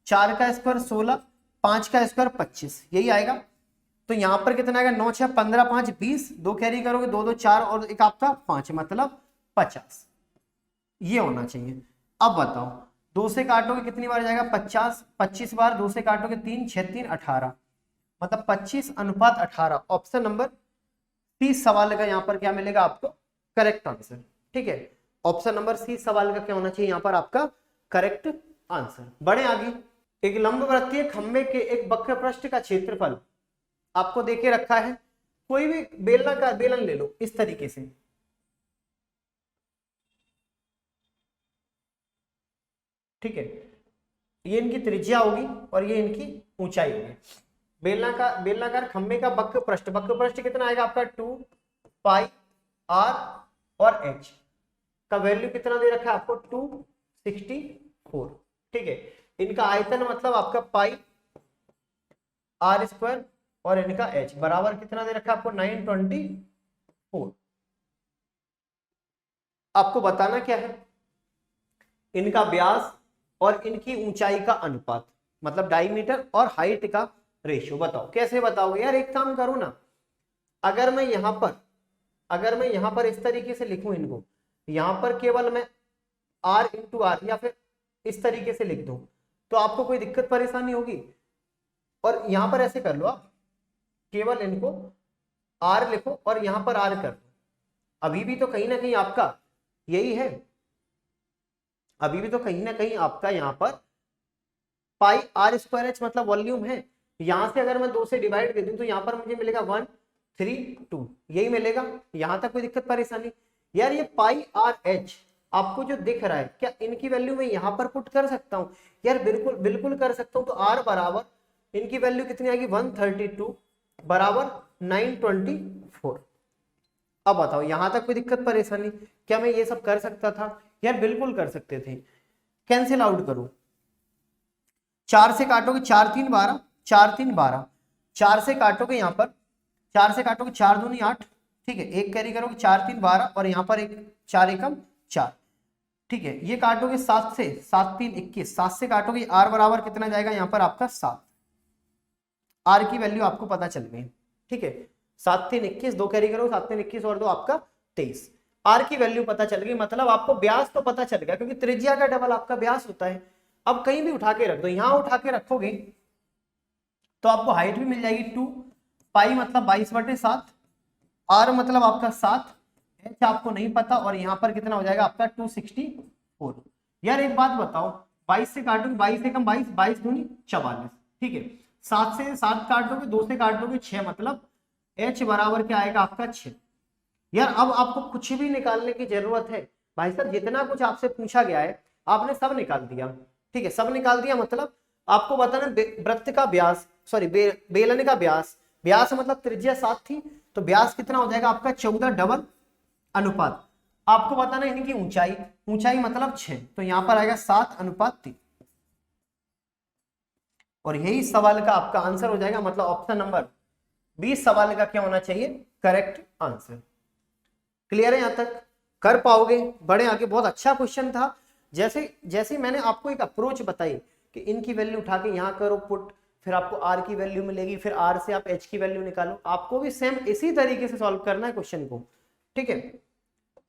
4 का स्क्वायर 16, 5 का स्क्वायर 25, यही आएगा। तो यहां पर कितना आएगा 9 6 15 5 20, 2 कैरी करोगे 2 2 4 और एक आपका 5, मतलब 50, ये होना चाहिए। अब बताओ 2 से काटोगे कितनी बार जाएगा 50, 25 बार, 2 से काटोगे 3 6 3 18, मतलब 25:18। ऑप्शन नंबर 30 सवाल का यहाँ पर क्या मिलेगा आपको, करेक्ट आंसर, ठीक है। ऑप्शन नंबर 30 सवाल का क्या होना चाहिए यहाँ पर आपका करेक्ट आंसर। बढ़े आगे, एक लंबवृत्तीय खंबे के एक वक्र पृष्ठ का क्षेत्रफल आपको देके रखा है, कोई भी बेलन ले लो इस तरीके से, ठीक है। ये इनकी त्रिज्या होगी और ये इनकी ऊंचाई होगी। बेलनाकार खंबे का वक्र पृष्ठ कितना आएगा आपका 2 पाई r और h का वैल्यू कितना दे रखा है आपको 264, ठीक है। इनका आयतन मतलब आपका पाई r² और इनका h बराबर कितना दे रखा है आपको 924। आपको बताना क्या है, इनका व्यास और इनकी ऊंचाई का अनुपात, मतलब डायमीटर और हाइट का रेशियो बताओ। कैसे बताओगे यार, एक काम करो ना, अगर मैं यहां पर इस तरीके से लिखूं इनको, यहां पर केवल मैं r इंटू आर या फिर इस तरीके से लिख दूं तो आपको कोई दिक्कत परेशानी होगी। और यहां पर ऐसे कर लो, आप केवल इनको r लिखो और यहां पर r कर दो, अभी भी तो कहीं ना कहीं आपका यही है, अभी भी तो कहीं ना कहीं आपका यहाँ पर पाई r²h मतलब वॉल्यूम है। यहां से अगर मैं 2 से डिवाइड कर दूं तो यहाँ पर मुझे मिलेगा 132, यही मिलेगा। यहां तक कोई दिक्कत परेशानी? यार ये पाई r/h आपको जो दिख रहा है, क्या इनकी वैल्यू मैं यहाँ पर पुट कर सकता हूँ? यार बिल्कुल बिल्कुल कर सकता हूँ। तो r बराबर इनकी वैल्यू कितनी आएगी 132 बराबर 924। अब बताओ यहां तक कोई दिक्कत परेशानी? क्या मैं ये सब कर सकता था? यार बिल्कुल कर सकते थे। कैंसिल आउट करो, 4 से काटोगे 4 3 12, 4 3 12, 4 से काटोगे यहाँ पर 4 से काटोगे 4 दूनी 8, ठीक है। एक कैरी करोगे 4 3 12 और यहाँ पर एक 4 एकम 4, ठीक है। ये काटोगे 7 से 7 3 21, 7 से काटोगे r बराबर कितना जाएगा यहाँ पर आपका 7, r की वैल्यू आपको पता चल गई, ठीक है। 7 3 21, 2 कैरी करो 7 3 21 और 2 आपका 23, r की वैल्यू पता चल गई। मतलब आपको व्यास तो पता चल गया, क्योंकि त्रिज्या का डबल आपका व्यास होता है। अब कहीं भी उठा के रख दो, यहां उठा के रखोगे तो आपको हाइट भी मिल जाएगी 2 पाई मतलब 22/7, आर मतलब आपका 7, एच आपको नहीं पता, और यहाँ पर कितना हो जाएगा आपका 264। यार एक बात बताओ, 22 से काटोगे, 22 एकम 22, 22 दूनी 44, ठीक है। 7 से 7 काट दोगे, 2 से काट दोगे 6, मतलब एच बराबर क्या आएगा आपका 6। यार अब आपको कुछ भी निकालने की जरूरत है भाई साहब, जितना कुछ आपसे पूछा गया है आपने सब निकाल दिया, ठीक है, सब निकाल दिया। मतलब आपको बताना वृत्त का व्यास, सॉरी बेलन का व्यास, व्यास मतलब त्रिज्या 7 थी, तो व्यास कितना हो जाएगा आपका 14 डबल अनुपात। आपको बताना इनकी ऊंचाई, ऊंचाई मतलब 6, तो यहां पर आएगा 7:3, और यही सवाल का आपका आंसर हो जाएगा, मतलब ऑप्शन नंबर 20 सवाल का क्या होना चाहिए, करेक्ट आंसर। क्लियर है यहां तक, कर पाओगे, बढ़े आगे। बहुत अच्छा क्वेश्चन था। जैसे जैसे मैंने आपको एक अप्रोच बताई कि इनकी वैल्यू उठा के यहां करो पुट, फिर आपको आर की वैल्यू मिलेगी, फिर आर से आप एच की वैल्यू निकालो, आपको भी सेम इसी तरीके से सॉल्व करना है क्वेश्चन को, ठीक है।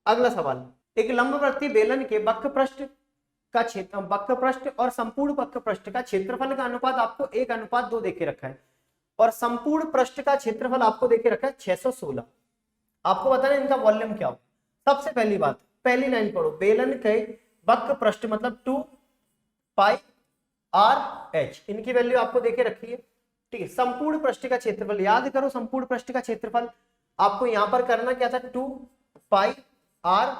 अगला सवाल, एक लंबवर्ती बेलन के वक्र पृष्ठ का क्षेत्र, वक्र पृष्ठ और संपूर्ण वक्र पृष्ठ का क्षेत्रफल का अनुपात आपको 1:2 देके रखा है, और संपूर्ण पृष्ठ का क्षेत्रफल आपको देके रखा है 616। आपको बताना इनका वॉल्यूम क्या हो। सबसे पहली बात, पहली लाइन पढ़ो, बेलन के वक्र पृष्ठ मतलब 2 पाई आर एच, इनकी वैल्यू आपको देके रखी है, ठीक है। संपूर्ण पृष्ठ का क्षेत्रफल याद करो, संपूर्ण पृष्ठ का क्षेत्रफल आपको यहां पर करना क्या था, 2 पाई आर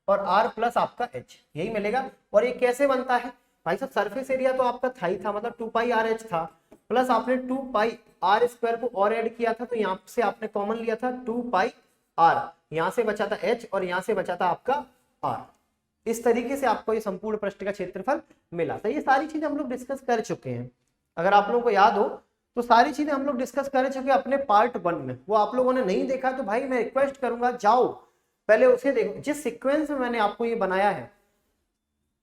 और आर प्लस आपका एच, यही मिलेगा। और ये कैसे बनता है भाई साहब, सरफेस एरिया तो आपका था ही था, मतलब 2 पाई आर एच था, प्लस आपने 2 पाई आर स्क्वायर को और ऐड किया था, तो यहां से आपने कॉमन लिया था 2 पाई आर, यहां से बचा था एच और यहां से बचा था आपका आर। इस तरीके से आपको ये संपूर्ण पृष्ठ का क्षेत्रफल मिला था। ये सारी चीजें हम लोग डिस्कस कर चुके हैं, अगर आप लोगों को याद हो तो सारी चीजें हम लोग डिस्कस कर चुके हैं अपने पार्ट 1 में। वो आप लोगों ने नहीं देखा तो भाई मैं रिक्वेस्ट करूंगा जाओ पहले उसे देखो, जिस सीक्वेंस में मैंने आपको ये बनाया है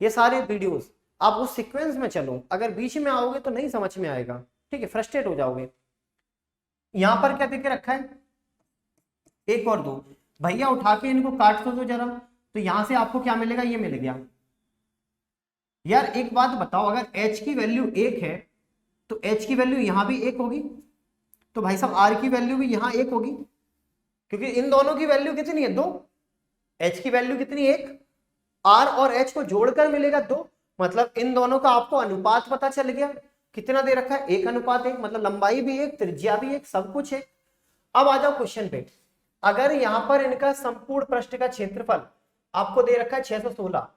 ये सारे वीडियोस, आप उस सीक्वेंस में चलो, अगर बीच में आओगे तो नहीं समझ में आएगा, ठीक है, फ्रस्ट्रेट हो जाओगे। यहां पर क्या देके रखा है, 1 और 2, भैया उठा के इनको काट दो जरा, तो यहां से आपको क्या मिलेगा, ये मिल गया। यार एक बात बताओ, अगर h की वैल्यू 1 है तो h की वैल्यू यहां भी 1 होगी, तो भाई साहब r की वैल्यू भी यहां 1 होगी, क्योंकि इन दोनों की वैल्यू कितनी है 2, h की वैल्यू कितनी 1, r और h को जोड़कर मिलेगा 2, मतलब इन दोनों का आपको अनुपात पता चल गया, कितना दे रखा है 1:1, मतलब लंबाई भी 1, त्रिज्या भी 1, सब कुछ है। अब आ जाओ क्वेश्चन पे, अगर यहां पर इनका संपूर्ण पृष्ठ का क्षेत्रफल आपको दे रखा है 616,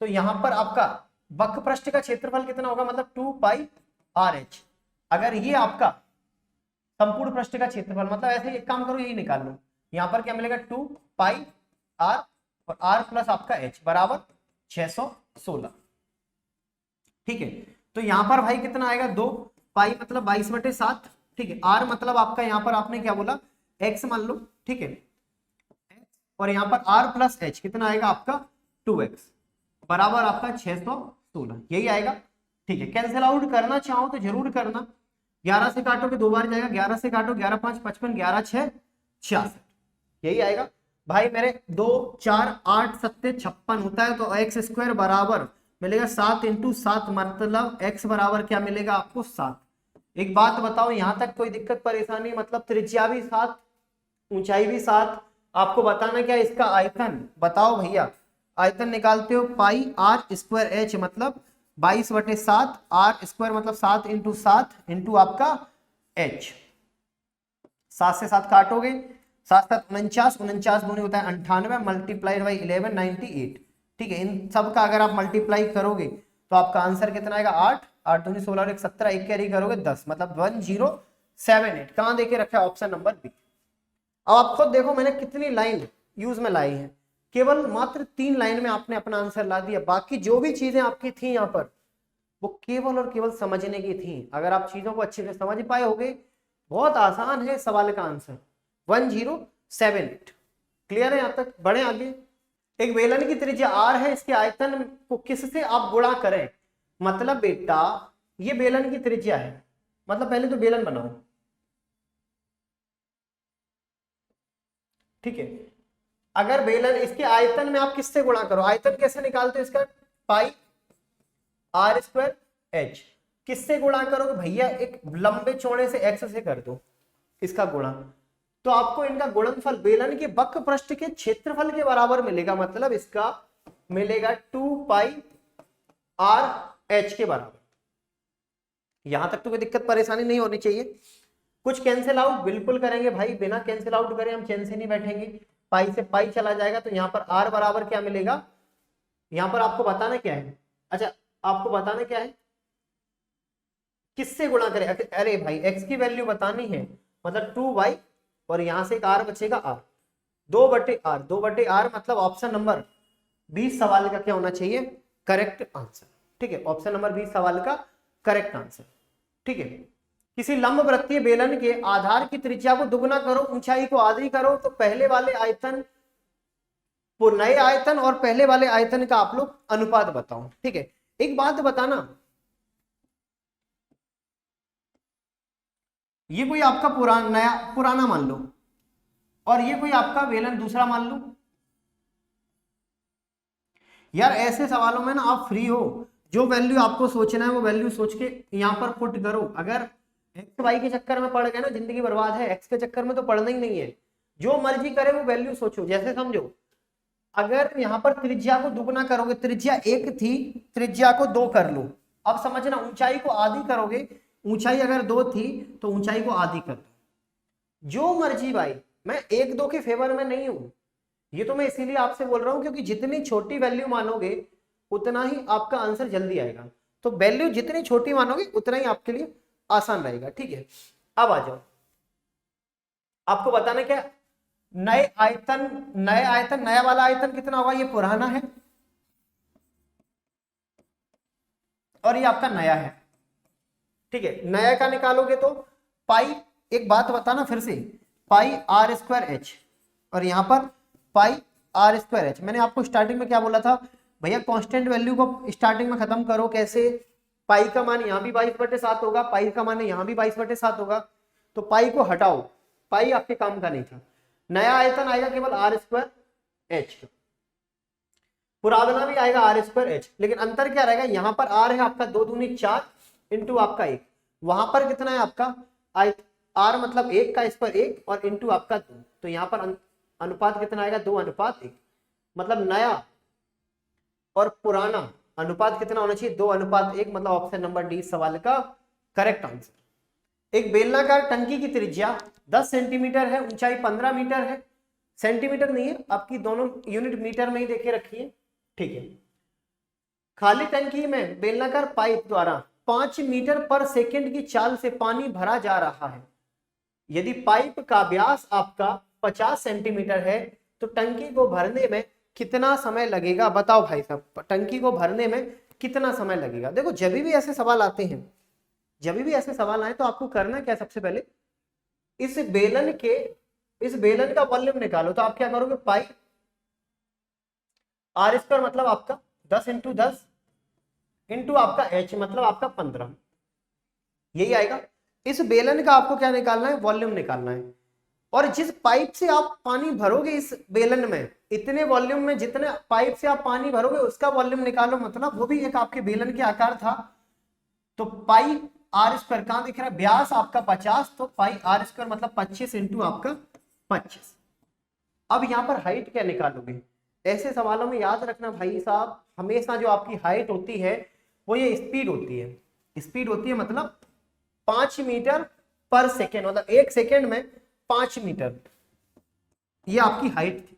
तो यहां पर आपका वक्र पृष्ठ का क्षेत्रफल कितना होगा, मतलब 2 पाई आर एच। अगर ये आपका संपूर्ण पृष्ठ का क्षेत्रफल, मतलब ऐसे एक काम करो यही निकाल लो, यहां पर क्या मिलेगा 2 पाई आर और आर प्लस आपका एच बराबर 616, ठीक है। तो यहां पर भाई कितना आएगा 2 पाई मतलब 22/7, ठीक है। आर मतलब आपका यहां पर आपने क्या बोला एक्स मान लो, ठीक है, और यहां पर आर प्लस एच कितना आएगा आपका 2x बराबर आपका 616, यही आएगा, ठीक है। कैंसिल आउट करना चाहो तो जरूर करना, 11 से काटोगे 2 बार जाएगा, 11 से काटो 11 5 55, 11 6 66, यही आएगा भाई मेरे। 2 4 8 7 56 होता है, तो एक्स स्क्वायर बराबर मिलेगा 7 × 7, मतलब x बराबर क्या मिलेगा आपको 7। एक बात बताओ, यहां तक कोई दिक्कत परेशानी, मतलब त्रिज्या भी 7, ऊंचाई भी 7, आपको बताना क्या इसका आयतन, बताओ भैया, आयतन निकालते हो पाई आर स्क्वायर एच मतलब 22/7, आर स्क्वायर मतलब 7 × 7 इंटू आपका एच, 7 से 7 काटोगे, 7 7 49, 49 दूनी होता है 98, मल्टीप्लाइड बाई 11 98, ठीक है। इन सब का अगर आप मल्टीप्लाई करोगे तो आपका आंसर कितना आएगा 8, 8 दूनी 16 और 1 17, एक कैरी करोगे 10, मतलब 1078। कहां देके रखा है, ऑप्शन नंबर बी। अब आप खुद देखो मैंने कितनी लाइन यूज में लाई है, केवल मात्र 3 लाइन में आपने अपना आंसर ला दिया, बाकी जो भी चीजें आपकी थी यहाँ पर वो केवल और केवल समझने की थी। अगर आप चीजों को अच्छे से समझ पाए होगे, बहुत आसान है सवाल का आंसर 1078। क्लियर है यहाँ तक, बढ़े आगे। एक बेलन की त्रिज्या r है, इसके आयतन को किससे आप गुणा करें, मतलब बेटा ये बेलन की त्रिज्या है, मतलब पहले तो बेलन बनाओ, ठीक है। अगर बेलन इसके आयतन में आप किससे गुणा करो, आयतन कैसे निकालते हो इसका, पाई आर स्क्वायर एच। किससे गुणा करोगे भैया, एक लंबे चौड़े से एक्स से कर दो इसका गुणा, तो आपको इनका गुणनफल बेलन के वक्र पृष्ठ के क्षेत्रफल के बराबर मिलेगा, मतलब इसका मिलेगा 2 पाई आर एच के बराबर। यहां तक तो कोई दिक्कत परेशानी नहीं होनी चाहिए। कुछ कैंसिल आउट बिल्कुल करेंगे भाई, बिना कैंसिल आउट करे हम चैन से नहीं बैठेंगे। पाई से पाई चला जाएगा, तो यहाँ पर आर बराबर क्या मिलेगा, यहाँ पर आपको बताना क्या है, अच्छा आपको बताना क्या है, किससे गुणा करें, अरे भाई एक्स की वैल्यू बतानी है, मतलब 2y और यहां से एक आर बचेगा आर, 2/r, 2/r मतलब ऑप्शन नंबर 20 सवाल का क्या होना चाहिए, करेक्ट आंसर। ठीक है, ऑप्शन नंबर 20 सवाल का करेक्ट आंसर। ठीक है, किसी लंब वृत्तीय बेलन के आधार की त्रिज्या को दुगना करो, ऊंचाई को आधी करो, तो पहले वाले आयतन, नए आयतन और पहले वाले आयतन का आप लोग अनुपात बताओ। ठीक है, एक बात बताना, ये कोई आपका पुराना मान लो और ये कोई आपका बेलन दूसरा मान लो। यार ऐसे सवालों में ना आप फ्री हो, जो वैल्यू आपको सोचना है वो वैल्यू सोच के यहाँ पर पुट करो। अगर एक्स वाई के चक्कर में पड़ गए ना, जिंदगी बर्बाद है। एक्स के चक्कर में तो पढ़ना ही नहीं है, जो मर्जी करे वो वैल्यू सोचो। जैसे समझो, अगर यहाँ पर त्रिज्या को दुगना करोगे, त्रिज्या 1 थी, त्रिज्या को 2 कर लो। अब समझना, ऊंचाई को आधी करोगे, ऊंचाई अगर 2 थी तो ऊंचाई को आधी कर दो। जो मर्जी भाई, मैं 1-2 के फेवर में नहीं हूं, ये तो मैं इसीलिए आपसे बोल रहा हूं क्योंकि जितनी छोटी वैल्यू मानोगे उतना ही आपका आंसर जल्दी आएगा। तो वैल्यू जितनी छोटी मानोगे उतना ही आपके लिए आसान रहेगा। ठीक है, अब आ जाओ, आपको बताना क्या, नया वाला आयतन कितना होगा, ये पुराना है और ये आपका नया है। ठीक है, नया का निकालोगे तो पाई, एक बात बताना फिर से, पाई आर स्क्वायर एच और यहां पर पाई आर स्क्वायर एच। मैंने आपको स्टार्टिंग में क्या बोला था भैया, कांस्टेंट वैल्यू को स्टार्टिंग में खत्म करो। कैसे, पाई का मान यहाँ भी 22/7 होगा, पाई का मान यहाँ भी 22/7 होगा, तो पाई को हटाओ, पाई आपके काम का नहीं था। नया आयतन आएगा केवल आर स्क्वायर एच, पुराना भी आएगा आर स्क्वायर एच, लेकिन अंतर क्या रहेगा, यहाँ पर आर है आपका 2 दूनी 4 इंटू आपका 1, वहां पर कितना है आपका आर मतलब 1 का स्क्वायर 1 और इंटू आपका 2, तो यहाँ पर अनुपात कितना आएगा, 2:1, मतलब नया और पुराना अनुपात कितना होना चाहिए, 2:1, मतलब ऑप्शन नंबर डी सवाल का करेक्ट आंसर। एक बेलनाकार टंकी की त्रिज्या 10 सेंटीमीटर है, ऊंचाई 15 मीटर है, सेंटीमीटर नहीं है आपकी, दोनों यूनिट मीटर में ही देखे रखिए। ठीक है, खाली टंकी में बेलनाकार पाइप द्वारा 5 मीटर पर सेकंड की चाल से पानी भरा जा रहा है। यदि पाइप का व्यास आपका 50 सेंटीमीटर है तो टंकी को भरने में कितना समय लगेगा, बताओ भाई साहब, टंकी को भरने में कितना समय लगेगा। देखो, जब भी ऐसे सवाल आते हैं, जब भी ऐसे सवाल आए तो आपको करना क्या, सबसे पहले इस बेलन का वॉल्यूम निकालो। तो आप क्या करोगे, पाई आर स्क्वायर मतलब आपका 10 इंटू 10 इंटू आपका एच मतलब आपका 15, यही आएगा। इस बेलन का आपको क्या निकालना है, वॉल्यूम निकालना है। और जिस पाइप से आप पानी भरोगे इस बेलन में, इतने वॉल्यूम में जितने पाइप से आप पानी भरोगे उसका वॉल्यूम निकालो, मतलब वो भी एक आपके बेलन के आकार था। तो पाई आर स्क्वायर कहां दिख रहा है, व्यास आपका 50, तो पाई आर स्क्वायर मतलब 25 इंटू आपका 25। अब यहाँ पर हाइट क्या निकालोगे, ऐसे सवालों में याद रखना भाई साहब, हमेशा जो आपकी हाइट होती है वो ये स्पीड होती है। स्पीड होती है मतलब 5 मीटर पर सेकेंड, मतलब 1 सेकेंड में 5 मीटर, ये आपकी हाइट थी।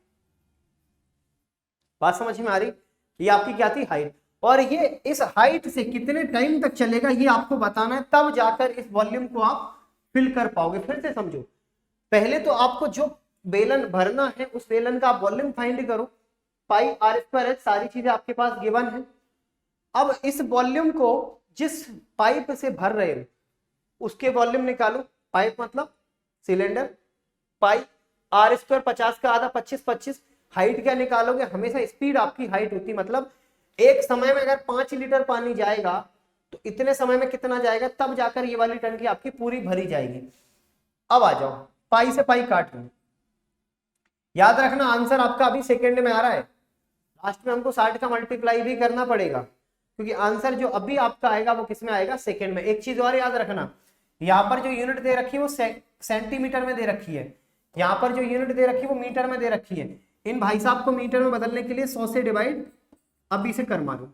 बात समझ में आ रही, ये आपकी क्या थी, हाइट। और ये इस हाइट से कितने टाइम तक चलेगा ये आपको बताना है, तब जाकर इस वॉल्यूम को आप फिल कर पाओगे। फिर से समझो, पहले तो आपको जो बेलन भरना है उस बेलन का वॉल्यूम फाइंड करो, पाई आर स्क्वायर एच, सारी चीजें आपके पास गिवन है। अब इस वॉल्यूम को जिस पाइप से भर रहे हो उसके वॉल्यूम निकालो, पाइप मतलब सिलेंडर, पाई आर स्क्वायर 50 का आधा 25, हाइट क्या निकालोगे, हमेशा स्पीड आपकी हाइट होती, मतलब एक समय में अगर 5 लीटर पानी जाएगा तो इतने समय में कितना जाएगा, तब जाकर ये वाली टंकी आपकी पूरी भरी जाएगी। अब आ जाओ, पाई से पाई काट लो, याद रखना आंसर आपका अभी सेकेंड में आ रहा है, लास्ट में हमको 60 का मल्टीप्लाई भी करना पड़ेगा क्योंकि आंसर जो अभी आपका आएगा वो किस में आएगा, सेकंड में। एक चीज और याद रखना, यहाँ पर जो यूनिट दे रखी है वो सेंटीमीटर में दे रखी है, यहाँ पर जो यूनिट दे रखी है वो मीटर में दे रखी है। इन भाई साहब को मीटर में बदलने के लिए 100 से डिवाइड अभी से कर मारो।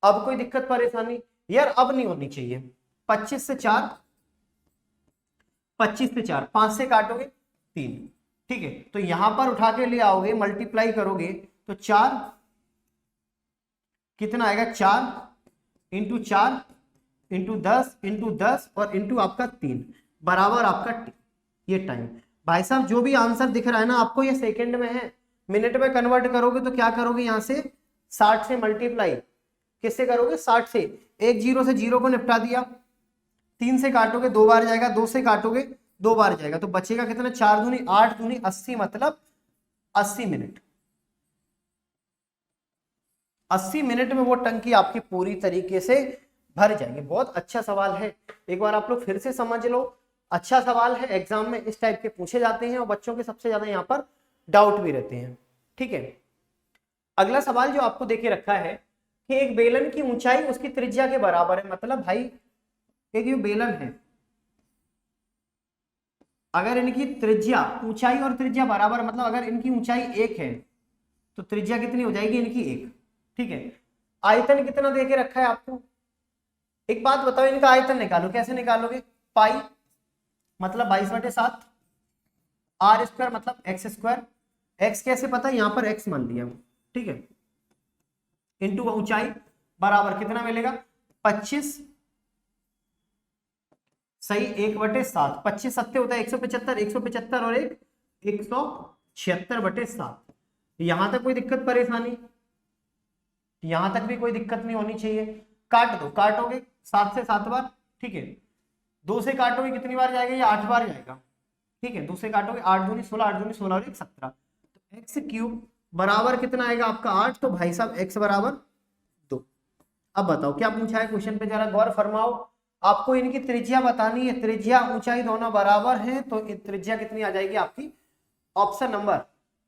अब कोई दिक्कत परेशानी यार अब नहीं होनी चाहिए। 25 से 4, 25 से 4, 5 से काटोगे 3, ठीक है। तो यहां पर उठा के ले आओगे, मल्टीप्लाई करोगे तो 4 कितना आएगा, 4 इंटू 4 इंटू 10 इंटू 10 और इंटू आपका 3 बराबर आपका ये टाइम। भाई साहब जो भी आंसर दिख रहा है ना आपको ये सेकंड में है, मिनट में कन्वर्ट करोगे तो क्या करोगे, यहां से 60 से मल्टीप्लाई किससे करोगे, 60 से। एक जीरो से जीरो को निपटा दिया, 3 से काटोगे 2 बार जाएगा, 2 से काटोगे 2 बार जाएगा, तो बचेगा कितना, 4 दूनी 8 दूनी 80, मतलब 80 मिनट। 80 मिनट में वो टंकी आपकी पूरी तरीके से भर जाएगी। बहुत अच्छा सवाल है, एक बार आप लोग फिर से समझ लो। अच्छा सवाल है, एग्जाम में इस टाइप के पूछे जाते हैं और बच्चों के सबसे ज्यादा यहाँ पर डाउट भी रहते हैं, ठीक है। अगला सवाल जो आपको देके रखा है कि एक बेलन की ऊंचाई उसकी त्रिज्या के बराबर है। मतलब भाई एक ये बेलन है, अगर इनकी त्रिज्या, ऊंचाई और त्रिज्या बराबर, मतलब अगर इनकी ऊंचाई 1 है तो त्रिज्या कितनी हो जाएगी इनकी 1, ठीक है। आयतन कितना देके रखा है आपको, एक बात बताओ, इनका आयतन निकालो, कैसे निकालोगे, पाई मतलब 22/7, आर स्क्वायर मतलब एक्स स्क्वायर, एक्स कैसे पता है, यहां पर एक्स मान लिया, ठीक है, इंटू ऊंचाई बराबर कितना मिलेगा, 25 सही 1/7, 25 सत्ते होता है 175, 175 और 1 176/7। यहां तक कोई दिक्कत परेशानी, यहां तक भी कोई दिक्कत नहीं होनी चाहिए। काट दो, काटोगे 7 से 7 बार, ठीक है। 2 से काटोगे कितनी बार जाएगा, ये 8 बार जाएगा, ठीक है। 2 से काटोगे 8 दूनी 16, 8 दूनी 16 और 1 17, तो एक्स क्यूब बराबर कितना आएगा आपका 8, तो भाई साहब एक्स बराबर 2। अब बताओ क्या पूछा है क्वेश्चन पे, जरा गौर फरमाओ। आपको इनकी त्रिज्या बतानी है, त्रिज्या ऊंचाई दोनों बराबर हैं, तो त्रिज्या कितनी आ जाएगी आपकी, ऑप्शन नंबर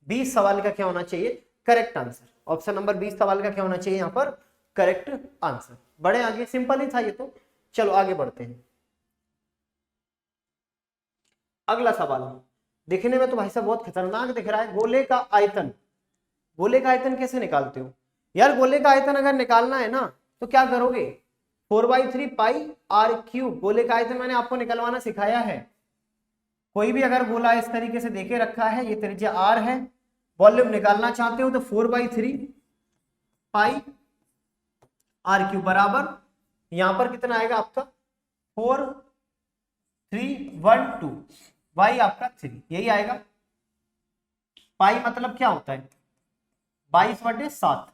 20 सवाल का क्या होना चाहिए, करेक्ट आंसर। ऑप्शन नंबर 20 सवाल का क्या होना चाहिए यहाँ पर, करेक्ट आंसर। बड़े आगे, सिंपल ही था ये तो। चलो आगे बढ़ते हैं। अगला सवाल दिखने में तो भाई साहब बहुत खतरनाक दिख रहा है, गोले का आयतन। गोले का आयतन कैसे निकालते हो यार, गोले का आयतन अगर निकालना है ना तो क्या करोगे, 4/3 पाई आर क्यूब। गोले का आयतन मैंने आपको निकलवाना सिखाया है। कोई भी अगर गोला इस तरीके से देके रखा है, ये त्रिज्या आर है, वॉल्यूम निकालना चाहते हो तो 4/3 पाई आर क्यूब बराबर, यहां पर कितना आएगा आपका 4,312, वाई आपका 3, यही आएगा। पाई मतलब क्या होता है, 22/7,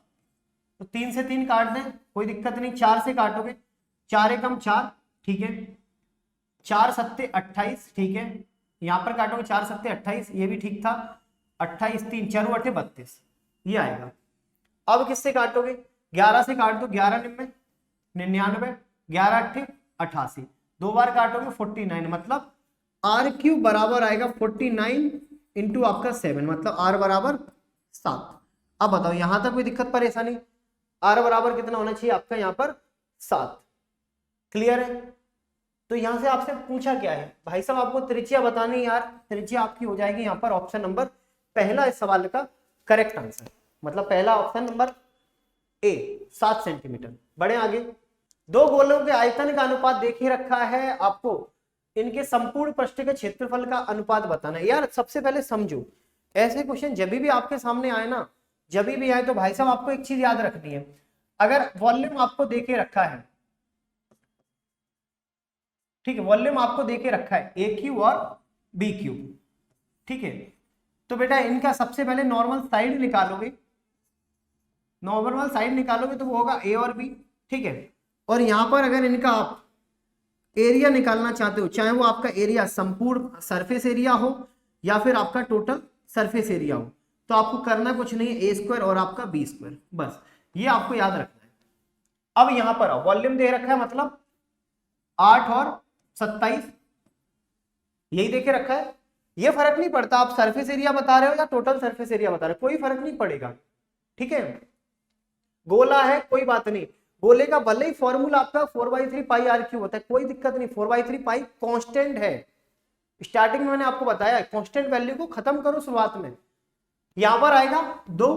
तो 3 से 3 काट दें कोई दिक्कत नहीं, 4 से काटोगे 4 एकम 4, ठीक है, 4 सत्ते 28, ठीक है, यहां पर काटोगे 4 सत्ते 28, ये भी ठीक था, 28 3 4 8 32, ये आएगा। अब किससे काटोगे, 11 से काट दो, 11 निम्न 99, 11 8 88, 2 बार काटोगे 49, मतलब आर क्यूब बराबर आएगा 49 इंटू आपका 7, मतलब आर बराबर 7। अब बताओ यहां तक कोई दिक्कत परेशानी, आर बराबर कितना होना चाहिए आपका यहाँ पर 7, क्लियर है। तो यहां से आपसे पूछा क्या है भाई साहब, आपको त्रिज्या बतानी है यार, त्रिज्या आपकी हो जाएगी यहाँ पर ऑप्शन नंबर पहला इस सवाल का करेक्ट आंसर, मतलब पहला ऑप्शन नंबर ए 7 सेंटीमीटर। बड़े आगे, दो गोलों के आयतन का अनुपात देख ही रखा है आपको, इनके संपूर्ण पृष्ठ के क्षेत्रफल का अनुपात बताना है। यार सबसे पहले समझो, ऐसे क्वेश्चन जब भी आपके सामने आए ना, जब भी आए तो भाई साहब आपको एक चीज याद रखनी है, अगर वॉल्यूम आपको देके रखा है, ठीक है, वॉल्यूम आपको देके रखा है ए क्यूब और बी क्यूब, ठीक है, तो बेटा इनका सबसे पहले नॉर्मल साइड निकालोगे, नॉर्मल साइड निकालोगे तो वो होगा ए और बी, ठीक है। और यहां पर अगर इनका आप एरिया निकालना चाहते हो, चाहे वो आपका एरिया संपूर्ण सरफेस एरिया हो या फिर आपका टोटल सरफेस एरिया हो, तो आपको करना कुछ नहीं है, ए स्क्वायर और आपका बी स्क्वायर, बस ये आपको याद रखना है। अब यहां पर वॉल्यूम दे रखा है, मतलब 8 और 27 यही देके रखा है, ये फर्क नहीं पड़ता आप सरफेस एरिया बता रहे हो या टोटल सरफेस एरिया बता रहे हो, कोई फर्क नहीं पड़ेगा, ठीक है। गोला है कोई बात नहीं, गोले का भले ही फॉर्मूला आपका 4/3 पाई आर क्यूब होता है, कोई दिक्कत नहीं, 4/3 पाई कांस्टेंट है। स्टार्टिंग में मैंने आपको बताया कांस्टेंट वैल्यू को खत्म करो शुरुआत में। यहां पर आएगा 2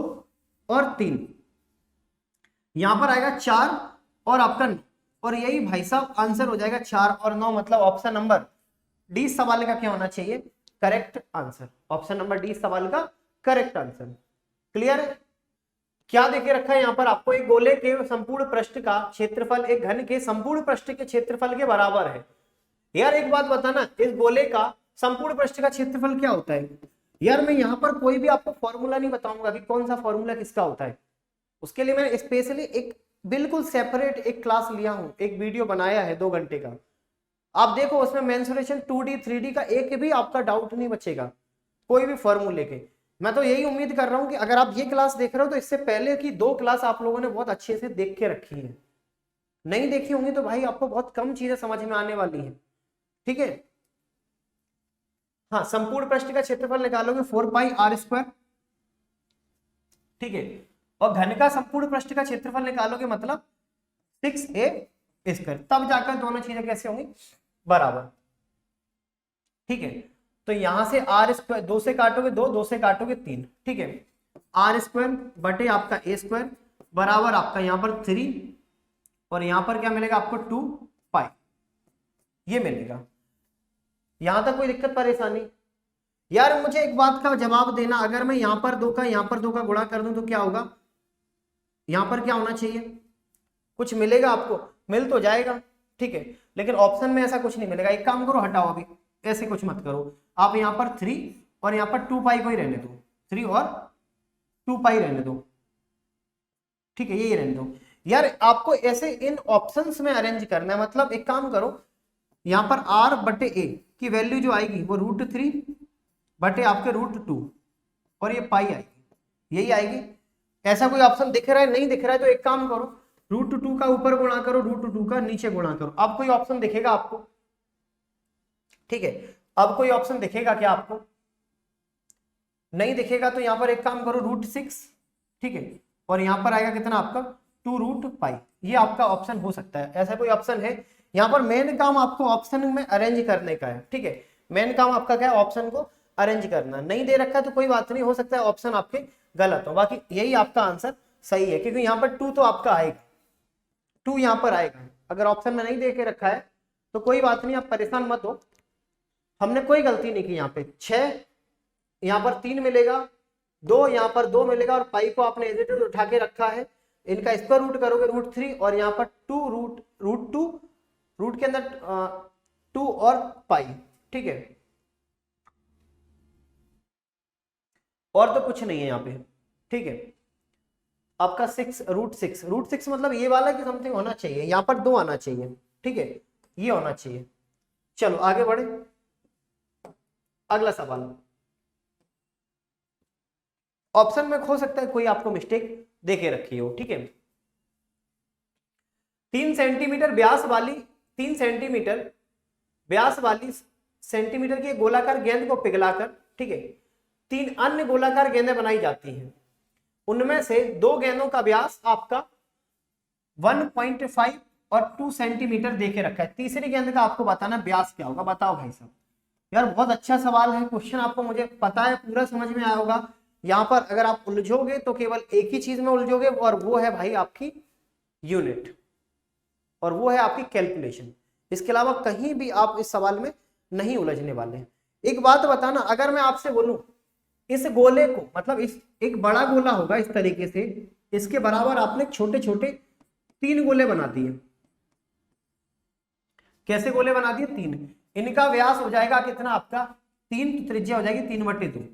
और 3, यहां पर आएगा 4 और आपका 9, और यही भाई साहब आंसर हो जाएगा 4 और 9, मतलब ऑप्शन नंबर डी सवाल का क्या होना चाहिए, correct answer. Option number D सवाल का करेक्ट आंसर। क्लियर है? क्या देखे रखा है यहाँ पर आपको, एक गोले के संपूर्ण पृष्ठ का क्षेत्रफल एक घन के संपूर्ण पृष्ठ के क्षेत्रफल के बराबर है। यार एक बात बताना, इस गोले का संपूर्ण पृष्ठ का क्षेत्रफल क्या होता है? यार मैं यहाँ पर कोई भी आपको फॉर्मूला नहीं बताऊंगा कि कौन सा फॉर्मूला किसका होता है, उसके लिए मैंने स्पेशली एक बिल्कुल सेपरेट एक क्लास लिया हूं, एक वीडियो बनाया है 2 घंटे का। आप देखो उसमें मेंसुरेशन 2D 3D का एक भी आपका डाउट नहीं बचेगा कोई भी फॉर्मूले के। मैं तो यही उम्मीद कर रहा हूं कि अगर आप ये क्लास देख रहे हो तो इससे पहले की 2 क्लास आप लोगों ने बहुत अच्छे से देख के रखी है, नहीं देखी होंगी तो भाई आपको बहुत कम चीजें समझ में आने वाली है। ठीक है, हाँ संपूर्ण पृष्ठ का क्षेत्रफल निकालोगे 4πr², ठीक है, और घन का संपूर्ण पृष्ठ का क्षेत्रफल निकालोगे मतलब 6a², तब जाकर दोनों चीजें कैसे होंगी, बराबर। ठीक है, तो यहां से r², 2 से काटोगे 2, 2 से काटोगे 3, ठीक है, r² बटे आपका a² बराबर आपका यहां पर 3, और यहां पर क्या मिलेगा आपको 2π, ये मिलेगा। यहां तक कोई दिक्कत परेशानी? यार मुझे एक बात का जवाब देना, अगर मैं यहां पर 2 का यहां पर 2 का गुणा कर दूं तो क्या होगा, यहां पर क्या होना चाहिए, कुछ मिलेगा आपको, मिल तो जाएगा, ठीक है, लेकिन ऑप्शन में ऐसा कुछ नहीं मिलेगा। एक काम करो, हटाओ अभी, ऐसे कुछ मत करो, आप यहां पर 3 और यहां पर 2π को ही रहने दो, 3 और 2π रहने दो, ठीक है, यही रहने दो। यार आपको ऐसे इन ऑप्शंस में अरेंज करना है, मतलब एक काम करो, यहां पर r बटे a की वैल्यू जो आएगी वो √3 बटे आपके √2, और ये पाई आएगी, यही आएगी। ऐसा कोई ऑप्शन दिख रहा है? नहीं दिख रहा है तो एक काम करो, √2 का ऊपर गुणा करो, √2 का नीचे गुणा करो, अब कोई ऑप्शन दिखेगा आपको? ठीक है, अब कोई ऑप्शन दिखेगा क्या आपको? नहीं दिखेगा तो यहां पर एक काम करो, √6, ठीक है, और यहां पर आएगा कितना आपका 2√π, ये आपका ऑप्शन हो सकता है। ऐसा कोई ऑप्शन है? यहाँ पर मेन काम आपको ऑप्शन में अरेंज करने का है, ठीक है, मेन काम आपका क्या है, ऑप्शन को अरेंज करना। नहीं दे रखा तो कोई बात नहीं, हो सकता है ऑप्शन आपके गलत हो, बाकी यही आपका आंसर सही है, क्योंकि यहाँ पर 2 तो आपका आएगा, 2 यहाँ पर आएगा। अगर ऑप्शन में नहीं दे के रखा है तो कोई बात नहीं, आप परेशान मत हो, हमने कोई गलती नहीं की। यहाँ पे 6, यहाँ पर 3 मिलेगा, 2 यहाँ पर 2 मिलेगा, और पाई को आपने एज इट इज उठा के रखा है, इनका स्क्वायर रूट करोगे √3, और यहाँ पर 2 रूट के अंदर 2 और पाई, ठीक है, और तो कुछ नहीं है यहाँ पे, ठीक है। आपका 6 √6 मतलब ये वाला कि समथिंग होना चाहिए, यहाँ पर 2 आना चाहिए, ठीक है, ये होना चाहिए। चलो आगे बढ़े, अगला सवाल। ऑप्शन में हो सकता है कोई आपको मिस्टेक देके रखी हो, ठीक है। 3 सेंटीमीटर व्यास वाली 3 सेंटीमीटर व्यास वाली सेंटीमीटर की गोलाकार गेंद को पिघलाकर, ठीक है, 3 अन्य गोलाकार गेंदें बनाई जाती हैं। उनमें से 2 गेंदों का व्यास आपका 1.5 और 2 सेंटीमीटर देके रखा है। तीसरी गेंद का आपको बताना व्यास क्या होगा, बताओ भाई साहब। यार बहुत अच्छा सवाल है, क्वेश्चन आपको मुझे पता है पूरा समझ में आया होगा। यहाँ पर अगर आप उलझोगे तो केवल एक ही चीज में उलझोगे, और वो है भाई आपकी यूनिट, और वो है आपकी कैलकुलेशन। इसके अलावा कहीं भी आप इस सवाल में नहीं उलझने वाले हैं। एक बात बताना, अगर मैं आपसे बोलूं इस गोले को, मतलब इस एक बड़ा गोला होगा इस तरीके से, इसके बराबर आपने छोटे छोटे 3 गोले बना दिए। कैसे गोले बना दिए? 3। इनका व्यास हो जाएगा कितना आपका 3, तो त्रिज्या हो जाएगी 3/2।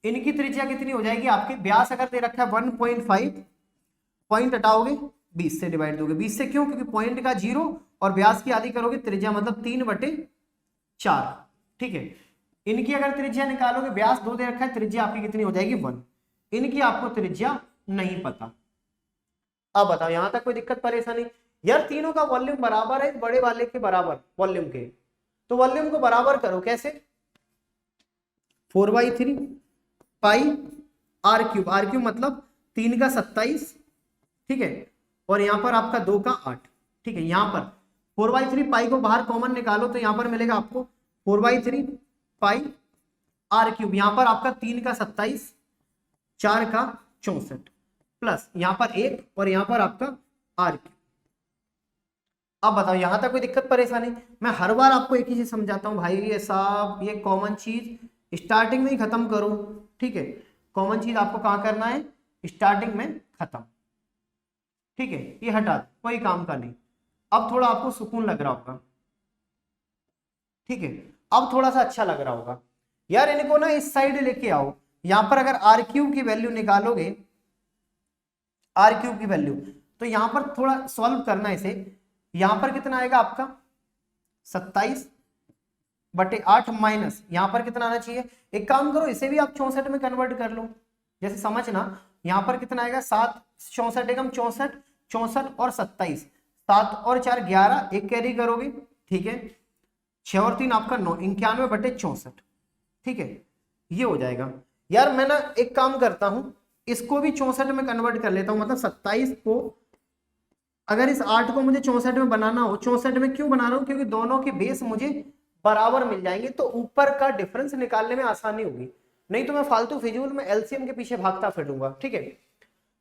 इनकी त्रिज्या कितनी हो जाएगी आपके, व्यास अगर दे रखा है 1.5, पॉइंट हटाओगे 20 से डिवाइड दोगे। 20 से क्यों? क्योंकि पॉइंट का 0 और व्यास की आधी करोगे, त्रिज्या मतलब 3/4, ठीक है। इनकी अगर त्रिज्या निकालोगे, व्यास 2 दे रखा है, त्रिज्या आपकी कितनी हो जाएगी 1। इनकी आपको त्रिज्या नहीं पता। अब बताओ यहां तक कोई दिक्कत परेशानी? यार तीनों का वॉल्यूम बराबर है, बड़े वाले के बराबर वॉल्यूम के, तो वॉल्यूम को बराबर करो। कैसे? 4/3 पाई r³ मतलब 3 का 27, ठीक है, और यहाँ पर आपका 2 का 8, ठीक है। यहाँ पर 4/3 पाई को बाहर कॉमन निकालो तो यहाँ पर मिलेगा आपको 4/3 पाई आर क्यूब, यहाँ पर आपका 3 का 27, 4 का 64 प्लस यहाँ पर 1 और यहाँ पर आपका आर क्यूब। अब बताओ यहां तक कोई दिक्कत परेशानी? मैं हर बार आपको एक ही चीज समझाता हूँ भाई, ये साहब ये कॉमन चीज स्टार्टिंग में ही खत्म करो, ठीक है। कॉमन चीज आपको कहाँ करना है? स्टार्टिंग में खत्म, ठीक है। ये हटा दो, कोई काम का नहीं। अब थोड़ा आपको सुकून लग रहा होगा, ठीक है। अब थोड़ा सा अच्छा लग रहा होगा यार। इनको ना इस साइड लेके आओ। यहां पर अगर आर क्यूब की वैल्यू निकालोगे, आर क्यूब की वैल्यू, तो यहां पर थोड़ा सॉल्व करना इसे। यहां पर कितना आएगा आपका 27/8 माइनस यहां पर कितना आना चाहिए? एक काम करो, इसे भी आप 64 में कन्वर्ट कर लो, जैसे समझना। यहां पर कितना आएगा 7 64 एकम 64, 64 और 27, 7 और 4 11, एक कैरी करोगे, ठीक है। 6 और 3 आपका 9, 91/64, ठीक है। ये हो जाएगा यार। मैं ना एक काम करता हूं, इसको भी 64 में कन्वर्ट कर लेता हूं, मतलब 27 को, अगर इस 8 को मुझे 64 में बनाना हो, 64 में क्यों बना रहा हूं? क्योंकि दोनों के बेस मुझे बराबर मिल जाएंगे, तो ऊपर का डिफरेंस निकालने में आसानी होगी। नहीं तो मैं फालतू फिजूल में एलसीएम के पीछे भागता फिरूंगा, ठीक है।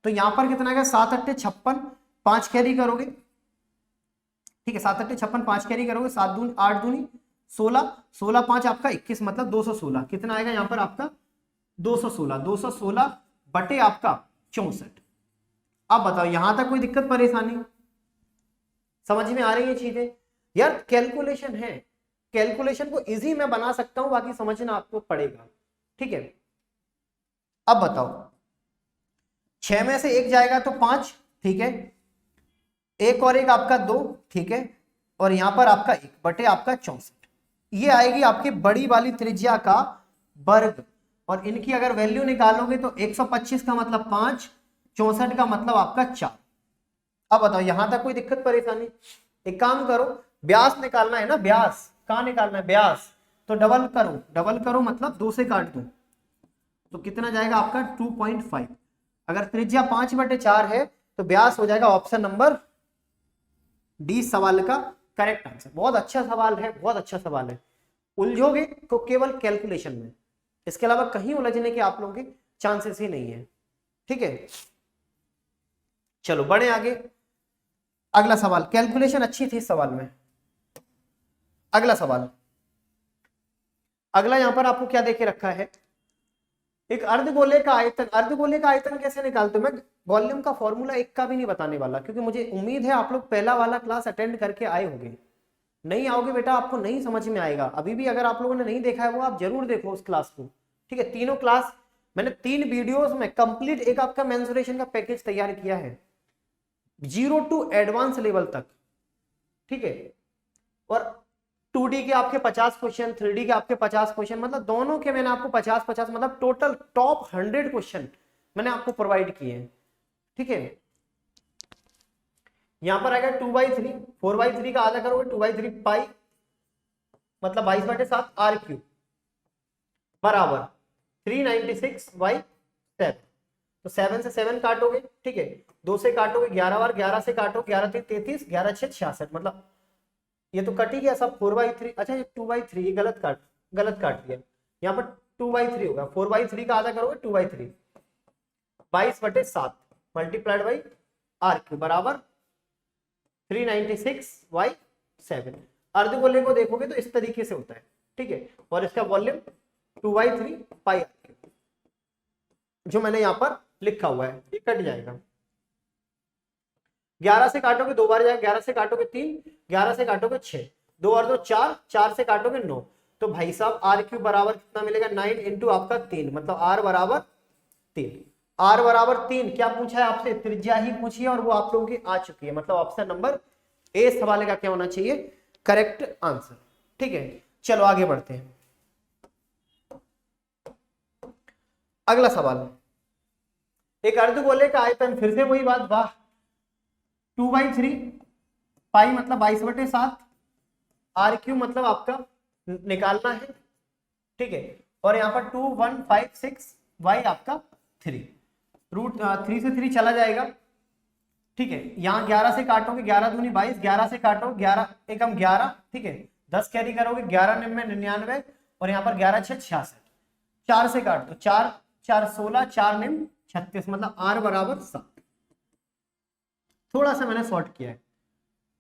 तो यहां पर कितना आएगा 7 8 56, 5 कैरी करोगे, ठीक है। 7 8 56, 5 कैरी करोगे, 7 दूनी 8 दूनी 16, 16 5 आपका 21, मतलब 216। कितना आएगा यहाँ पर आपका 216, 216 बटे आपका 64। अब बताओ यहां तक कोई दिक्कत परेशानी? समझ में आ रही है चीजें? यार कैलकुलेशन है, कैलकुलेशन को इजी मैं बना सकता हूं, बाकी समझना आपको पड़ेगा, ठीक है। अब बताओ 6 में से 1 जाएगा तो 5, ठीक है। 1 और 1 आपका 2, ठीक है। और यहां पर आपका 1 बटे आपका 64, ये आएगी आपकी बड़ी वाली त्रिज्या का वर्ग। और इनकी अगर वैल्यू निकालोगे तो 125 का मतलब 5, 64 का मतलब आपका 4। अब बताओ यहां तक कोई दिक्कत परेशानी? एक काम करो, ब्यास निकालना है ना, ब्यास कहां निकालना है? ब्यास, तो डबल करो, डबल करो मतलब 2 से काट दो, तो कितना जाएगा आपका 2.5। अगर त्रिज्या 5/4 है तो ब्यास हो जाएगा ऑप्शन नंबर डी सवाल का करेक्ट आंसर। बहुत अच्छा सवाल है, बहुत अच्छा सवाल है। उलझोगे तो केवल कैलकुलेशन में, इसके अलावा कहीं उलझने के आप लोगों के चांसेस ही नहीं है, ठीक है। चलो बढ़े आगे। अगला सवाल, कैलकुलेशन अच्छी थी इस सवाल में। अगला सवाल, अगला यहां पर आपको क्या देके रखा है? एक अर्धगोले का आयतन। अर्धगोले का आयतन कैसे निकालते हो? मैं वॉल्यूम का फॉर्मूला एक का भी नहीं बताने वाला, क्योंकि मुझे उम्मीद है आप लोग पहला वाला क्लास अटेंड करके आए होंगे। नहीं आओगे बेटा, आपको नहीं समझ में आएगा। अभी भी अगर आप लोगों ने नहीं देखा है वो आप जरूर देखो उस क्लास को, ठीक है। तीनों क्लास मैंने 3 वीडियोस में कंप्लीट एक आपका मेंसुरेशन का पैकेज तैयार किया है, 0 टू एडवांस लेवल तक, ठीक है। और 2D के आपके 50 क्वेश्चन, 3D के आपके 50 क्वेश्चन, मतलब दोनों के मैंने आपको 50-50 मतलब टोटल टॉप 100 क्वेश्चन मैंने आपको प्रोवाइड किए हैं, ठीक है। यहां पर आएगा 2/3, 4/3 का आधा करोगे 2/3 पाई मतलब 22/7 आर क्यूब बराबर 396/7। तो 7 से 7 काटोगे, ठीक है। 2 से काटोगे 11 बार, 11 से काटो 11 3 33, 11 6 66, मतलब ये तो कट ही गया सब। 4/3, अच्छा ये 2/3, ये गलत काट दिया। यहाँ पर 2/3 होगा, 4/3 का आधा करोगे 2/3, 22/7 मल्टीप्लाइड बाई आर क्यूब बराबर 396/7। अर्धगोले को देखोगे तो इस तरीके से होता है, ठीक है। और इसका वॉल्यूम 2/3 पाई आर क्यूब, जो मैंने यहाँ पर लिखा हुआ है, ये कट जाएगा। 11 से काटोगे 2 बार जाएगा, 11 से काटोगे 3, 11 से काटोगे 6, 2 और 2 4, 4 से काटोगे 9। तो भाई साहब आर क्यूब बराबर कितना मिलेगा? 9 इंटू आपका 3, मतलब आर बराबर 3। आर बराबर 3 क्या पूछा है आपसे? त्रिज्या ही पूछी है, और वो आप लोगों की आ चुकी है, मतलब ऑप्शन नंबर ए सवाल का क्या होना चाहिए? करेक्ट आंसर, ठीक है। चलो आगे बढ़ते हैं। अगला सवाल, एक अर्धगोले का आयतन, फिर से वही बात, वाह। 2/3 पाई मतलब 22/7 आर क्यूब मतलब आपका निकालना है, ठीक है। और यहाँ पर 2156 वाई आपका 3, रूट 3 से 3 चला जाएगा, ठीक है, यहाँ 11 से काटोगे 11 दूनी 22, 11 से काटो 11 एकम 11, ठीक है 10 कैरी करोगे 11 निम में 99 और यहाँ पर 11 6 66, 4 से काट दो 4 4 16, 4 निम 36, मतलब r बराबर 7। थोड़ा सा मैंने शॉर्ट किया है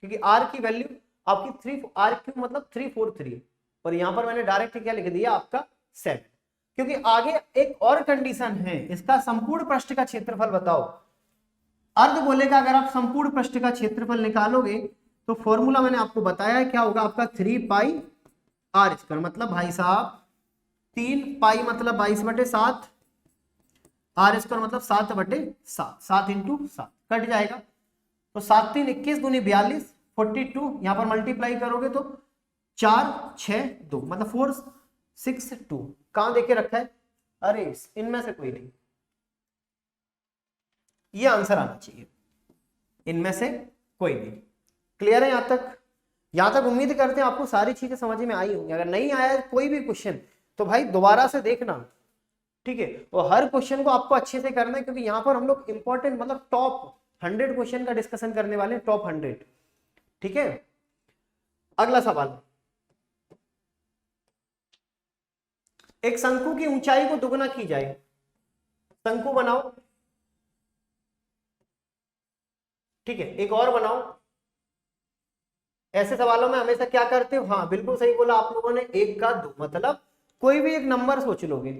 क्योंकि r की वैल्यू आपकी 3 r क्यूब मतलब 343 और यहाँ पर मैंने डायरेक्ट क्या लिख दिया आपका 7, क्योंकि आगे एक और कंडीशन है, इसका संपूर्ण पृष्ठ का क्षेत्रफल बताओ। अर्ध बोलेगा अगर आप संपूर्ण पृष्ठ का क्षेत्रफल निकालोगे तो फॉर्मूला मैंने आपको बताया क्या होगा आपका 3 पाई आर स्क्वायर, मतलब भाई साहब 3 पाई मतलब 22/7, आर स्क्वायर मतलब 7/7, 7 इंटू 7 कट जाएगा तो 7 3 21 दूनी 42, 42 यहाँ पर मल्टीप्लाई करोगे तो 4 6 2 मतलब 4 6 2। कहां देके रखा है? अरे इनमें से कोई नहीं, ये आंसर आना चाहिए, इनमें से कोई नहीं। क्लियर है यहां तक? यहां तक उम्मीद करते हैं आपको सारी चीजें समझ में आई होंगी। अगर नहीं आया कोई भी क्वेश्चन तो भाई दोबारा से देखना, ठीक है, और हर क्वेश्चन को आपको अच्छे से करना है क्योंकि यहाँ पर हम लोग इंपॉर्टेंट मतलब टॉप 100 क्वेश्चन का डिस्कशन करने वाले हैं, टॉप 100, ठीक है। अगला सवाल, एक शंकु की ऊंचाई को दुगना की जाए, शंकु बनाओ, ठीक है, एक और बनाओ। ऐसे सवालों में हमेशा क्या करते हो, हाँ बिल्कुल सही बोला आप लोगों ने, 1 का 2 मतलब कोई भी एक नंबर सोच लोगे,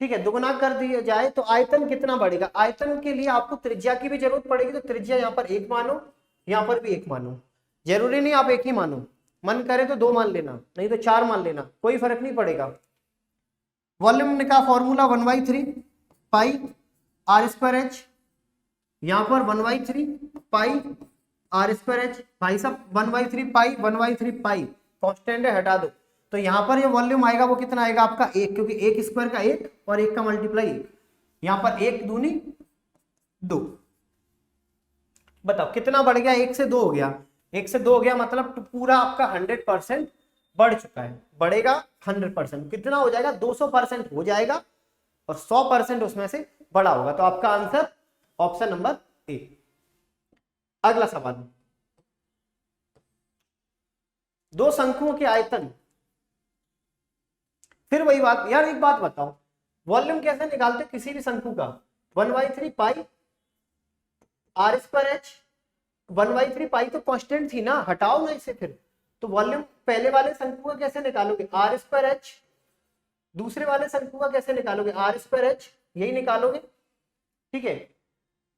ठीक है, दुगना कर दिया जाए तो आयतन कितना बढ़ेगा। आयतन के लिए आपको त्रिज्या की भी जरूरत पड़ेगी, तो त्रिज्या यहाँ पर 1 मानो, यहाँ पर भी 1 मानो, जरूरी नहीं आप 1 ही मानो, मन करे तो 2 मान लेना, नहीं तो 4 मान लेना, कोई फर्क नहीं पड़ेगा। वॉल्यूम का formula 1/3 pi R square H, यहाँ पर 1/3 पाई आर स्क्वायर एच, भाई साहब 1/3 पाई 1/3 पाई कांस्टेंट है, हटा दो, तो यहाँ पर ये वॉल्यूम आएगा वो कितना आएगा आपका 1, क्योंकि 1 स्क्वायर का 1 और 1 का मल्टीप्लाई 1, यहाँ पर 1 दूनी 2। बताओ कितना बढ़ गया, 1 से 2 हो गया, 1 से 2 हो गया मतलब पूरा आपका 100% बढ़ चुका है, बढ़ेगा 100%, कितना हो जाएगा 200% हो जाएगा और 100% उसमें से बड़ा होगा, तो आपका आंसर ऑप्शन नंबर ए। अगला सवाल, दो शंकुओं के आयतन, फिर वही बात यार, एक बात बताओ वॉल्यूम कैसे निकालते किसी भी शंकु का, 1/3 पाई आर स्क्वायर एच, 1/3 पाई तो कांस्टेंट थी ना, हटाओ ना इसे फिर, तो वॉल्यूम पहले वाले शंकु का कैसे निकालोगे, आर स्क्वायर एच, दूसरे वाले शंकु का कैसे निकालोगे, आर स्क्वायर एच, यही निकालोगे, ठीक है।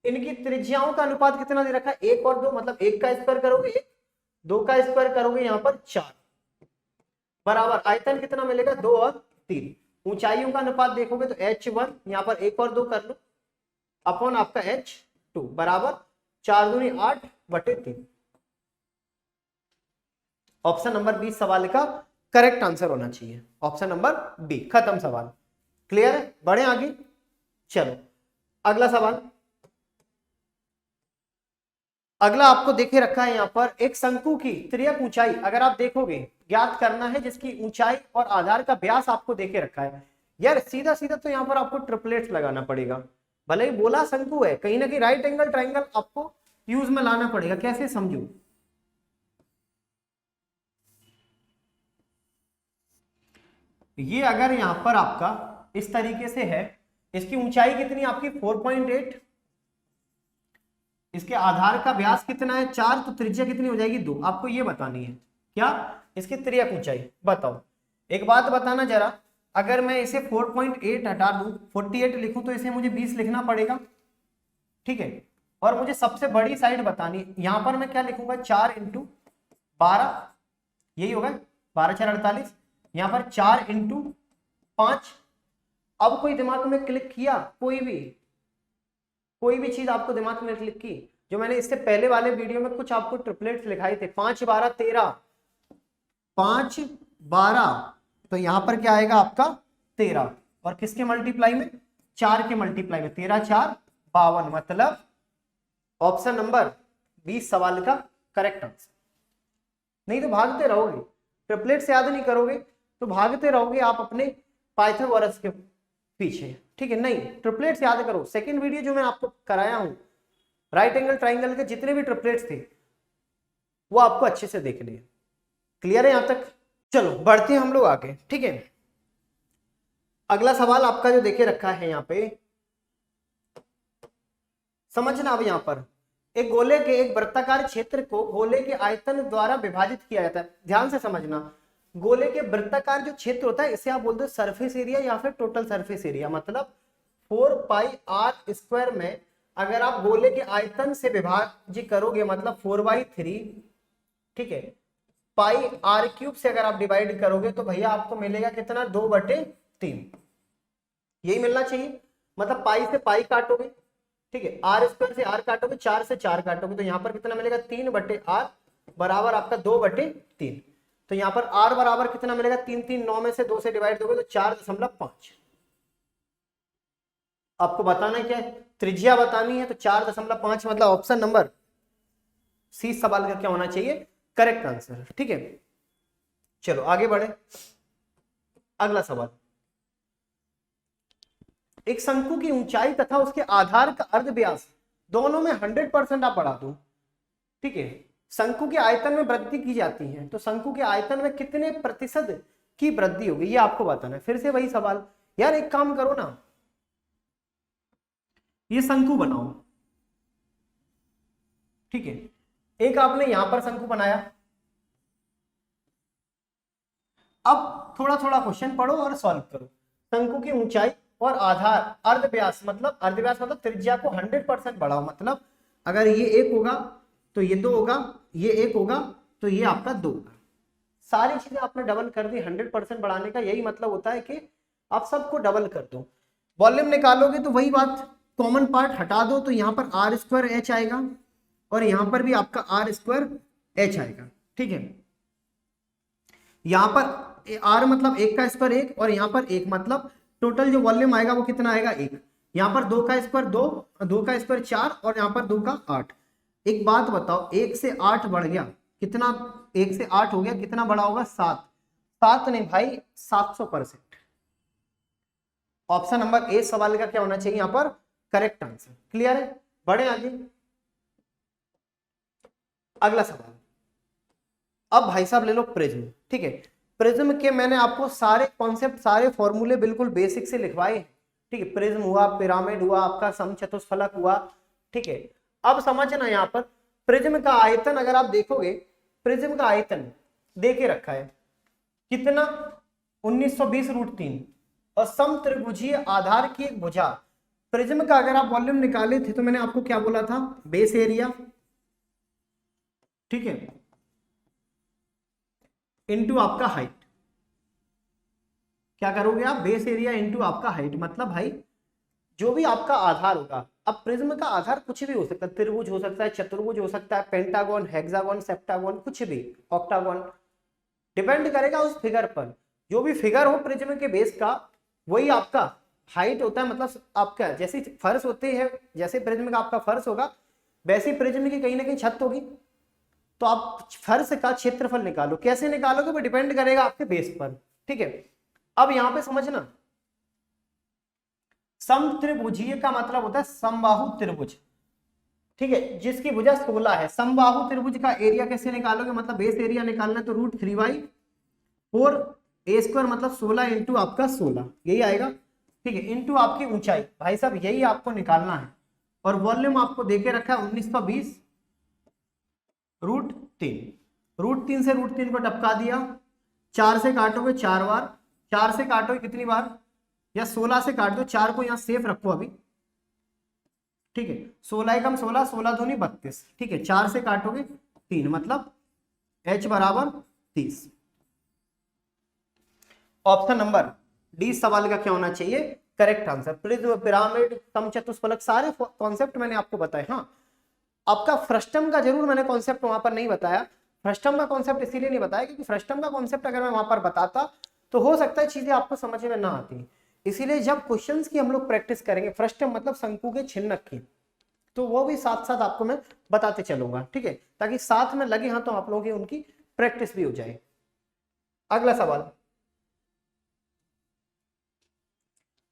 इनकी त्रिज्याओं का अनुपात कितना दे रखा है, 1 और 2, मतलब 1 का स्क्वायर करोगे 1, 2 का स्क्वायर करोगे यहाँ पर 4, बराबर आयतन कितना मिलेगा 2 और 3। ऊंचाइयों का अनुपात देखोगे तो h1 यहाँ पर 1 और 2 कर लो अपॉन आपका h2 बराबर 4 दूनी 8/3। ऑप्शन नंबर बी सवाल का करेक्ट आंसर होना चाहिए, ऑप्शन नंबर बी, खत्म सवाल। क्लियर है, बढ़े आगे, चलो अगला सवाल। अगला आपको देखे रखा है यहाँ पर, एक शंकु की तिर्यक ऊंचाई अगर आप देखोगे ज्ञात करना है, जिसकी ऊंचाई और आधार का व्यास आपको देके रखा है। यार सीधा सीधा तो यहाँ पर आपको ट्रिपलेट्स लगाना पड़ेगा, भले ही बोला शंकु है, कहीं ना कहीं राइट एंगल ट्राइंगल आपको यूज में लाना पड़ेगा, कैसे समझो। ये अगर यहाँ पर आपका इस तरीके से है, इसकी ऊंचाई कितनी आपकी 4.8, इसके आधार का व्यास कितना है 4, तो त्रिज्या कितनी हो जाएगी 2, आपको ये बतानी है क्या, इसकी तिर्यक ऊंचाई बताओ। एक बात बताना जरा, अगर मैं इसे 4.8 हटा दूं 48 लिखूं तो इसे मुझे 20 लिखना पड़ेगा, ठीक है, और मुझे सबसे बड़ी साइड बतानी है, यहां पर मैं क्या लिखूंगा 4 × 12, यही होगा 12 4 48, यहां पर 4 × 5। अब कोई दिमाग में क्लिक किया, कोई भी चीज आपको दिमाग में क्लिक की, जो मैंने इससे पहले वाले वीडियो में कुछ आपको ट्रिपलेट्स लिखाए थे, 5 12 13, 5 12, तो यहां पर क्या आएगा आपका 13, और किसके मल्टीप्लाई में 4 के मल्टीप्लाई में, 13 4 52, मतलब ऑप्शन नंबर 20 सवाल का करेक्ट आंसर। नहीं तो भागते रहोगे, ट्रिपलेट्स याद नहीं करोगे तो भागते रहोगे आप अपने पाइथागोरस के पीछे, ठीक है, नहीं ट्रिपलेट्स याद करो। सेकंड वीडियो जो मैं आपको कराया हूं राइट एंगल ट्राइंगल के जितने भी ट्रिपलेट्स थे वो आपको अच्छे से देखने हैं। क्लियर है यहां तक? चलो बढ़ते हैं हम लोग आगे, ठीक है। अगला सवाल आपका जो देखे रखा है यहाँ पे, समझना। अब यहाँ पर एक गोले के एक वृत्ताकार क्षेत्र को गोले के आयतन द्वारा विभाजित किया जाता है। ध्यान से समझना, गोले के वृत्ताकार जो क्षेत्र होता है इसे आप बोलते हो सरफेस एरिया या फिर टोटल सरफेस एरिया। मतलब 4πr² में अगर आप गोले के आयतन से विभाजित करोगे मतलब 4/3, ठीक है, πr³ से अगर आप डिवाइड करोगे तो भैया आपको मिलेगा कितना, 2/3। यही मिलना चाहिए। मतलब पाई से पाई काटोगे, ठीक है, r² से r काटोगे, 4 से 4 काटोगे तो यहाँ पर कितना मिलेगा, 3/r बराबर आपका 2/3। तो यहाँ पर r बराबर कितना मिलेगा, 3 3 9 में से 2 से डिवाइड दोगे तो 4.5। आपको बताना क्या है, त्रिज्या बतानी है, तो 4.5 मतलब ऑप्शन नंबर सी सवाल का क्या होना चाहिए, करेक्ट आंसर। ठीक है, चलो आगे बढ़े। अगला सवाल, एक शंकु की ऊंचाई तथा उसके आधार का अर्धव्यास दोनों में 100% आप बढ़ा दो, ठीक है। शंकु के आयतन में वृद्धि की जाती है तो शंकु के आयतन में कितने प्रतिशत की वृद्धि होगी ये आपको बताना है। फिर से वही सवाल, यार एक काम करो ना, ये शंकु बनाओ, ठीक है। एक आपने यहां पर शंकु बनाया, अब थोड़ा थोड़ा क्वेश्चन पढ़ो और सॉल्व करो। शंकु की ऊंचाई और आधार अर्धव्यास मतलब त्रिज्या को 100% बढ़ाओ। मतलब अगर ये 1 होगा तो ये 2 होगा, ये 1 होगा तो ये आपका 2 होगा। सारी चीजें आपने डबल कर दी। 100% बढ़ाने का यही मतलब होता है कि आप सबको डबल कर दो। वॉल्यूम निकालोगे तो वही बात, कॉमन पार्ट हटा दो तो यहाँ पर r²h आएगा और यहाँ पर भी आपका r²h आएगा, ठीक है। यहाँ पर r मतलब 1 का स्क्वायर 1 और यहाँ पर 1 मतलब टोटल जो वॉल्यूम आएगा वो कितना आएगा, 1। यहाँ पर 2 का स्क्वायर 2, 2 का स्क्वायर 4 और यहाँ पर 2 का 8। एक बात बताओ, 1 से 8 बढ़ गया कितना, 1 से 8 हो गया, कितना बड़ा होगा, 7। 7 नहीं भाई, 700%। ऑप्शन नंबर ए सवाल का क्या होना चाहिए यहाँ पर, करेक्ट आंसर। क्लियर है, बढ़े आगे। अगला सवाल, अब भाई साहब ले लो प्रिज्म, ठीक है। प्रिज्म के मैंने आपको सारे कॉन्सेप्ट, सारे फॉर्मूले बिल्कुल बेसिक से लिखवाए हैं, ठीक है। प्रिज्म हुआ, पिरामिड हुआ, आपका समचतुष्फलक हुआ, ठीक है। अब समझना यहाँ पर प्रिज्म का आयतन अगर आप देखोगे, प्रिज्म का आयतन देके रखा है कितना, 1920√3 और समत्रिभुजीय आधार की एक भुजा। प्रिज्म का अगर आप वॉल्यूम निकाले थे तो मैंने आपको क्या बोला था, बेस एरिया, ठीक है, इनटू आपका हाइट। क्या करोगे आप, बेस एरिया इनटू आपका हाइट। मतलब भाई जो भी आपका आधार होगा, अब प्रिज्म का आधार कुछ भी हो सकता है, त्रिभुज हो सकता है, चतुर्भुज हो सकता है, पेंटागन, हेक्सागन, सेप्टागन, कुछ भी, ऑक्टागन, डिपेंड करेगा उस फिगर पर। जो भी फिगर हो प्रिज्म के बेस का वही आपका हाइट होता है। मतलब आपका जैसे फर्श होते हैं, जैसे प्रिज्म का आपका फर्श होगा वैसे प्रिज्म की कहीं ना कहीं छत होगी, तो आप फर्श का क्षेत्रफल निकालो। कैसे निकालोगे वो डिपेंड करेगा आपके बेस पर, ठीक है। अब यहां पे समझना, समत्रिभुजीय का मतलब होता है समबाहु त्रिभुज, ठीक है, जिसकी भुजा 16 है। समबाहु त्रिभुज का एरिया कैसे निकालोगे, मतलब बेस एरिया निकालना है तो √3/4 मतलब 16 इंटू आपका 16, यही आएगा, ठीक है, इंटू आपकी ऊंचाई। भाई साहब यही आपको निकालना है। और वॉल्यूम आपको देके रखा है 1920√3। √3 से √3 को टपका दिया, 4 से काटोगे 4 बार, 4 से काटोगे कितनी बार, या 16 से काट दो, 4 को यहाँ सेफ रखो अभी, ठीक है। 16 एकम 16, 16 दूनी 32, ठीक है। 4 से काटोगे 3 मतलब h बराबर 30। ऑप्शन नंबर डी सवाल का क्या होना चाहिए, करेक्ट आंसर। प्रिज्म, पिरामिड, समचतुष्फलक सारे कॉन्सेप्ट मैंने आपको बताए। हाँ, आपका फ्रस्टम का जरूर मैंने कॉन्सेप्ट वहां पर नहीं बताया। फ्रस्टम का कॉन्सेप्ट इसीलिए नहीं बताया क्योंकि फ्रस्टम का कॉन्सेप्ट अगर मैं वहां पर बताता तो हो सकता है चीजें आपको समझ में ना आती। इसीलिए जब क्वेश्चंस की हम लोग प्रैक्टिस करेंगे, फ्रस्टम मतलब शंकु के छिन्नक की, तो वो भी साथ साथ आपको मैं बताते चलूंगा, ठीक है, ताकि साथ में लगे हाथों आप लोगों की उनकी प्रैक्टिस भी हो जाए। अगला सवाल,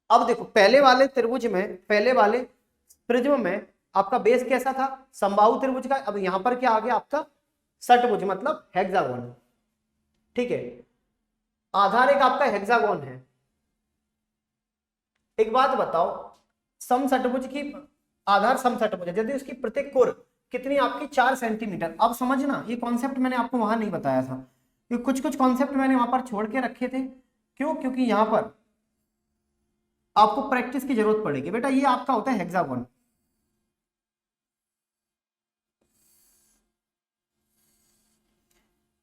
अब देखो पहले वाले त्रिभुज में, पहले वाले प्रिज्म में आपका बेस कैसा था, समबाहु त्रिभुज का, अब यहां पर क्या आ गया आपका षटभुज मतलब हेक्सागोन। ठीक है, आधार एक आपका हेक्सागोन है। एक बात बताओ, समषटभुज की आधार समषटभुज है यदि उसकी प्रत्येक कोर कितनी आपकी 4 सेंटीमीटर। अब समझना ये कॉन्सेप्ट मैंने आपको वहां नहीं बताया था, ये कुछ कुछ कॉन्सेप्ट मैंने वहां पर छोड़ के रखे थे। क्यों? क्योंकि यहां पर आपको प्रैक्टिस की जरूरत पड़ेगी। बेटा ये आपका होता है हेक्सागोन,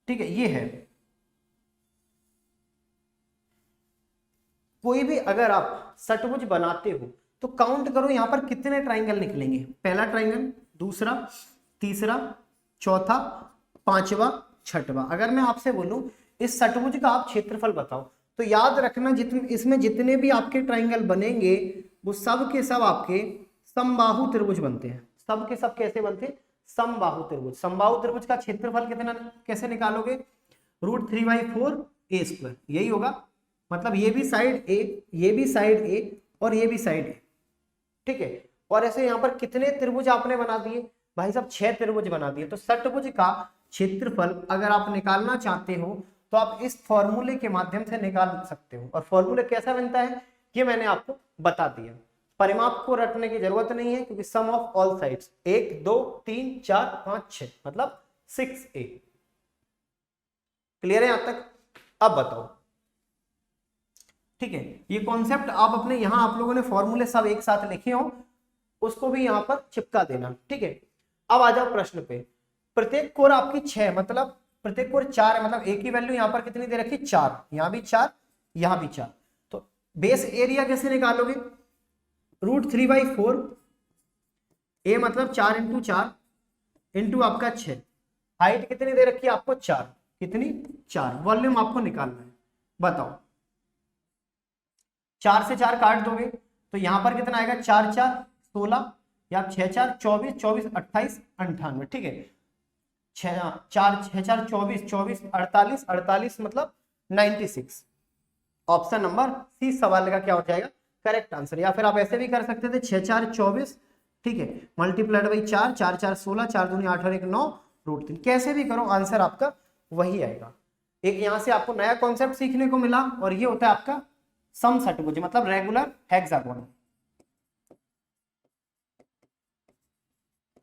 ठीक है, ये है। कोई भी अगर आप षटभुज बनाते हो तो काउंट करो यहां पर कितने ट्राइंगल निकलेंगे। पहला ट्राइंगल, दूसरा, तीसरा, चौथा, पांचवा, छठवा। अगर मैं आपसे बोलूं इस षटभुज का आप क्षेत्रफल बताओ, तो याद रखना जितने इसमें जितने भी आपके ट्राइंगल बनेंगे वो सब के सब आपके समबाहु त्रिभुज बनते हैं। सब के सब कैसे बनते हैं? समबाहु त्रिभुज। समबाहु त्रिभुज का क्षेत्रफल कितना कैसे निकालोगे? √3/4 a², यही होगा। मतलब ये भी साइड ए, ये भी साइड ए और ये भी साइड ए, ठीक है। और ऐसे यहाँ पर कितने त्रिभुज आपने बना दिए भाई साहब? 6 त्रिभुज बना दिए। तो षटभुज का क्षेत्रफल अगर आप निकालना चाहते हो तो आप इस फॉर्मूले के माध्यम से निकाल सकते हो। और फॉर्मूला कैसा बनता है ये मैंने आपको बता दिया। परिमाप को रटने की जरूरत नहीं है क्योंकि सम ऑफ ऑल साइड्स 1 2 3 4 5 6 मतलब 6a। क्लियर है यहां तक? अब बताओ, ठीक है, ये कॉन्सेप्ट आप अपने यहां आप लोगों ने फॉर्मूले सब एक साथ लिखे हो उसको भी यहां पर चिपका देना, ठीक है। अब आ जाओ प्रश्न पे। प्रत्येक कोर आपकी 6 मतलब प्रत्येक कोर 4 है, मतलब एक ही वैल्यू यहां पर कितनी दे रखी? 4, यहां भी 4, यहां भी 4। तो बेस एरिया कैसे निकालोगे? √3/4 ए मतलब 4 × 4 इंटू आपका 6। हाइट कितनी दे रखी है आपको? 4। कितनी? 4। वॉल्यूम आपको निकालना है, बताओ। 4 से 4 काट दोगे तो यहां पर कितना आएगा? 4 4 16 या 6 4 24 24 28 98, ठीक है। 4 6 4 24 24 48 48 मतलब 96। ऑप्शन नंबर सी सवाल का क्या हो जाएगा? Correct answer. या फिर आप ऐसे भी कर सकते थे 6 4 24, ठीक है, मल्टीप्लाइड बाई 4 4 4 16 4 दूनी 8 और 1 9 √3। कैसे भी करो आंसर आपका वही आएगा। एक यहां से आपको नया कॉन्सेप्ट सीखने को मिला और ये होता है आपका समषटभुज मतलब रेगुलर हेक्सागोन,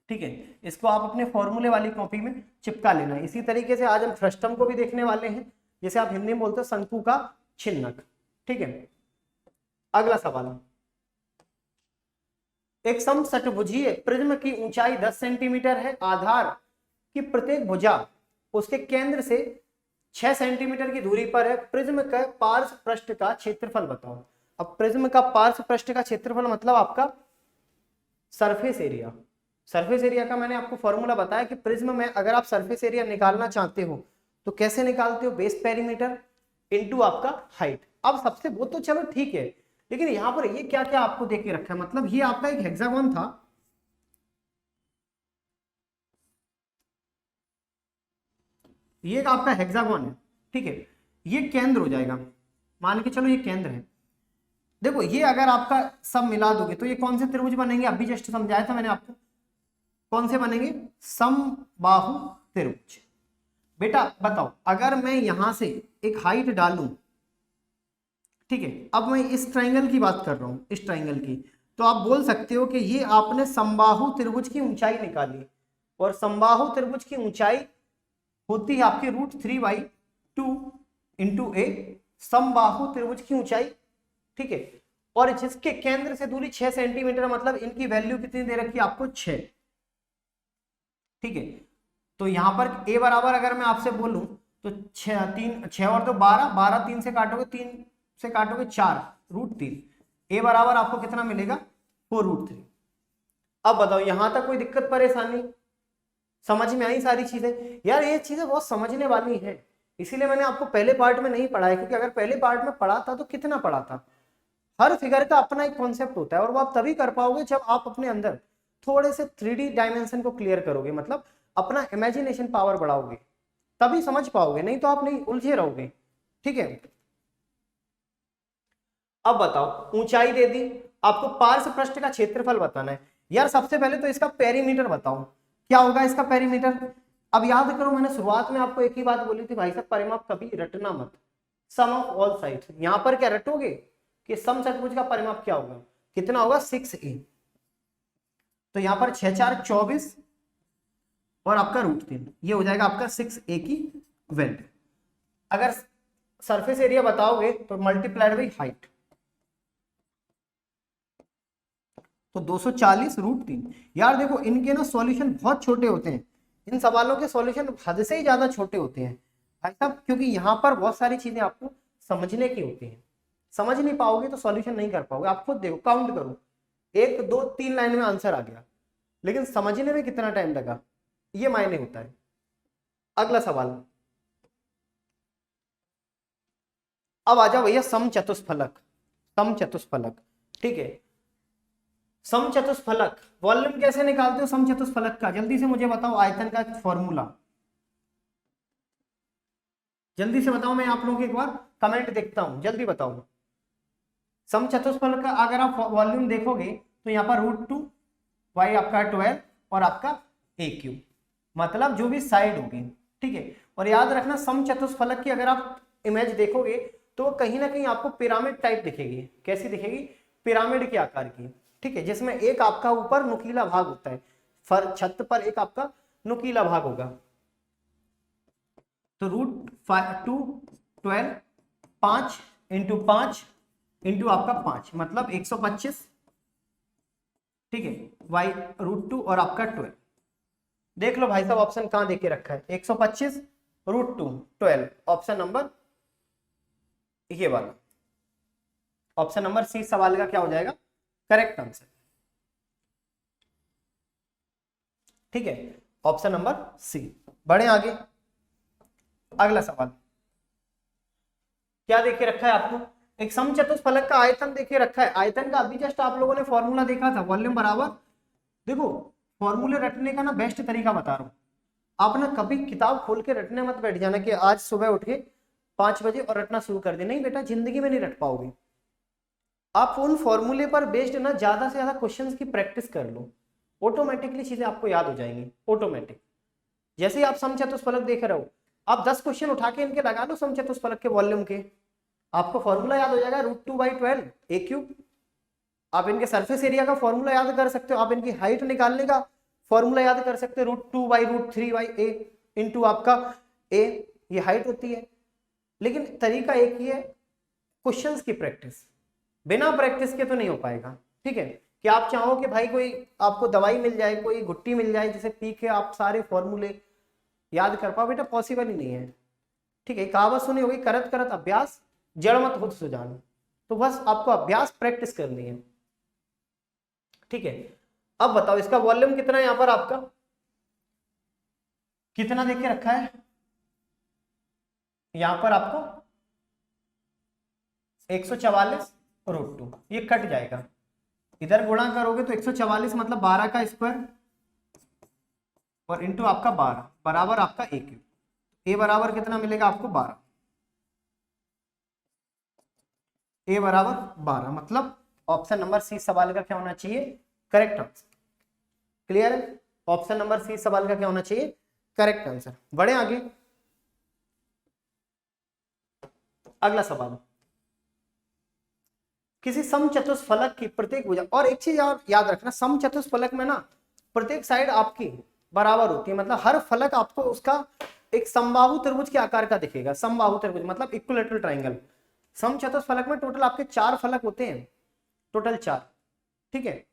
ठीक है। इसको आप अपने फॉर्मूले वाली कॉपी में चिपका लेना। इसी तरीके से आज हम फ्रस्टम को भी देखने वाले हैं, जैसे आप हिंदी में बोलते हो शंकु का छिन्नक, ठीक है। अगला सवाल, एक समषटभुजीय प्रिज्म की ऊंचाई 10 सेंटीमीटर है। आधार की प्रत्येक भुजा उसके केंद्र से 6 सेंटीमीटर की दूरी पर है। प्रिज्म का पार्श्व पृष्ठ का क्षेत्रफल बताओ। अब प्रिज्म का पार्श्व पृष्ठ का क्षेत्रफल मतलब आपका सरफेस एरिया। सरफेस एरिया का मैंने आपको फॉर्मूला बताया कि प्रिज्म में अगर आप सरफेस एरिया निकालना चाहते हो तो कैसे निकालते हो? बेस पेरीमीटर इनटू आपका हाइट। अब सबसे वो तो चलो ठीक है, लेकिन यहां पर ये क्या क्या आपको देख के रखा है? मतलब ये आपका एक हेक्सागोन था, ये आपका हेक्सागोन है, ठीक है। ये केंद्र हो जाएगा, मान के चलो ये केंद्र है। देखो ये अगर आपका सब मिला दोगे तो ये कौन से त्रिभुज बनेंगे? अभी जस्ट समझाया था मैंने आपको, कौन से बनेंगे? समबाहु त्रिभुज। बेटा बताओ, अगर मैं यहां से एक हाइट डालूं, ठीक है, अब मैं इस ट्राइंगल की बात कर रहा हूं, इस ट्राइंगल की, तो आप बोल सकते हो कि ये आपने समबाहु त्रिभुज की ऊंचाई निकाली। और समबाहु त्रिभुज की ऊंचाई होती है आपकी √3/2 इंटू ए, समबाहु त्रिभुज की ऊंचाई, ठीक है। और जिसके केंद्र से दूरी 6 सेंटीमीटर मतलब इनकी वैल्यू कितनी दे रखी है आपको? 6, ठीक है। तो यहां पर ए बराबर अगर मैं आपसे बोलूं तो 6 और तो 12, 12 3 से काटोगे, 3 से काटोगे 4 √3। ए बराबर आपको कितना मिलेगा? 4√3। अब बताओ यहां तक कोई दिक्कत परेशानी? समझ में आई सारी चीजें? यार ये चीजें बहुत समझने वाली है, इसीलिए मैंने आपको पहले पार्ट में नहीं पढ़ाया, क्योंकि अगर पहले पार्ट में पढ़ा था तो कितना पढ़ा था। हर फिगर का अपना एक कॉन्सेप्ट होता है और वो आप तभी कर पाओगे जब आप अपने अंदर थोड़े से 3D डायमेंशन को क्लियर करोगे, मतलब अपना इमेजिनेशन पावर बढ़ाओगे, तभी समझ पाओगे, नहीं तो आप नहीं उलझे रहोगे, ठीक है। अब बताओ ऊंचाई दे दी, आपको पार्श्व पृष्ठ का क्षेत्रफल बताना है। यार सबसे पहले तो इसका पेरीमीटर बताओ, क्या होगा इसका पेरीमीटर। अब याद करो मैंने शुरुआत में आपको एक ही बात बोली थी, भाई साहब परिमाप कभी रटना मत, सम ऑफ ऑल साइड्स। यहां पर क्या रटोगे कि सम चतुर्भुज का परिमाप क्या होगा, कितना होगा 6a। तो यहां पर 6 4 24 और आपका √3, ये हो जाएगा आपका 6a की वैल्यू। अगर सरफेस एरिया बताओगे तो मल्टीप्लाइड बाई हाइट, तो 240 √3। यार देखो इनके ना सॉल्यूशन बहुत छोटे होते हैं, इन सवालों के सॉल्यूशन हद से ही ज्यादा छोटे होते हैं भाई साहब, क्योंकि यहाँ पर बहुत सारी चीजें आपको समझने की होती हैं। समझ नहीं पाओगे तो सॉल्यूशन नहीं कर पाओगे। आप खुद देखो, काउंट करो, 1 2 3 लाइन में आंसर आ गया, लेकिन समझने में कितना टाइम लगा, ये मायने होता है। अगला सवाल, अब आ जाओ भैया सम चतुष्फलक। सम चतुष्फलक, ठीक है, सम चतुष्फलक वॉल्यूम कैसे निकालते हो सम चतुष्फलक का, जल्दी से मुझे बताओ आयतन का फॉर्मूला, जल्दी से बताओ, मैं आप लोगों को एक बार कमेंट देखता हूं, जल्दी बताओ। सम चतुष्फलक का अगर आप वॉल्यूम देखोगे तो यहाँ पर √2 y आपका 12 और आपका a3, मतलब जो भी साइड होगी, ठीक है। और याद रखना सम चतुष्फलक की अगर आप इमेज देखोगे तो कहीं ना कहीं आपको पिरामिड टाइप दिखेगी। कैसी दिखेगी, पिरामिड के आकार की, ठीक है, जिसमें एक आपका ऊपर नुकीला भाग होता है, छत पर एक आपका नुकीला भाग होगा। तो √2 12 5 इंटू 5 इंटू आपका 5 मतलब 125, ठीक है, y √2 और आपका 12। देख लो भाई साहब ऑप्शन कहां देके रखा है, 125 √2 12, ऑप्शन नंबर ये वाला, ऑप्शन नंबर सी सवाल का क्या हो जाएगा करेक्ट आंसर, ठीक है, ऑप्शन नंबर सी। बढ़े आगे, अगला सवाल क्या देखे रखा है आपको, एक समचतुष्फलक का आयतन देखे रखा है। आयतन का अभी जस्ट आप लोगों ने फॉर्मूला देखा था, वॉल्यूम बराबर, देखो फॉर्मूले रटने का ना बेस्ट तरीका बता रहा हूं, आप ना कभी किताब खोल के रटने मत बैठ जाना कि आज सुबह उठ के 5 बजे और रटना शुरू कर दे, नहीं बेटा जिंदगी में नहीं रट पाओगे। आप उन फॉर्मूले पर बेस्ड ना ज्यादा से ज्यादा क्वेश्चंस की प्रैक्टिस कर लो, ऑटोमेटिकली चीजें आपको याद हो जाएंगी ऑटोमेटिक। जैसे ही आप समचतुष्फलक देख रहे हो, आप 10 क्वेश्चन उठा के इनके लगा लो समचतुष्फलक के वॉल्यूम के, आपको फॉर्मूला याद हो जाएगा √2/12 a3। आप इनके सरफेस एरिया का फॉर्मूला याद कर सकते हो, आप इनकी हाइट निकालने का फॉर्मूला याद कर सकते हो, √2/√3/a इंटू आपका a, ये हाइट होती है। लेकिन तरीका एक ही है, क्वेश्चंस की प्रैक्टिस, बिना प्रैक्टिस के तो नहीं हो पाएगा, ठीक है। कि आप चाहो कि भाई कोई आपको दवाई मिल जाए, कोई गुट्टी मिल जाए जिसे पी के आप सारे फॉर्मूले याद कर पाओ, बेटा पॉसिबल ही नहीं है, ठीक है। कहावत सुनी होगी, करत करत अभ्यास जड़ मत होत सुजान, तो बस आपको अभ्यास प्रैक्टिस करनी है, ठीक है। अब बताओ इसका वॉल्यूम कितना है, यहां पर आपका कितना देख के रखा है, यहां पर आपको 144 √2, ये कट जाएगा, इधर गुणा करोगे तो 144 मतलब 12 का स्क्वायर और इंटू आपका 12 बराबर आपका a बराबर कितना मिलेगा आपको 12, a बराबर 12, मतलब ऑप्शन नंबर सी सवाल का क्या होना चाहिए करेक्ट आंसर। क्लियर है, ऑप्शन नंबर सी सवाल का क्या होना चाहिए करेक्ट आंसर। बढ़े आगे, अगला सवाल, किसी समचतुष्फलक की प्रत्येक भुजा, और एक चीज और याद रखना, समचतुष्फलक में ना प्रत्येक साइड आपकी बराबर होती है, मतलब हर फलक आपको उसका एक समबाहु त्रिभुज के आकार का दिखेगा। समबाहु त्रिभुज मतलब इक्विलैटरल ट्रायंगल। समचतुष्फलक में टोटल आपके 4 फलक होते हैं, टोटल 4, ठीक है,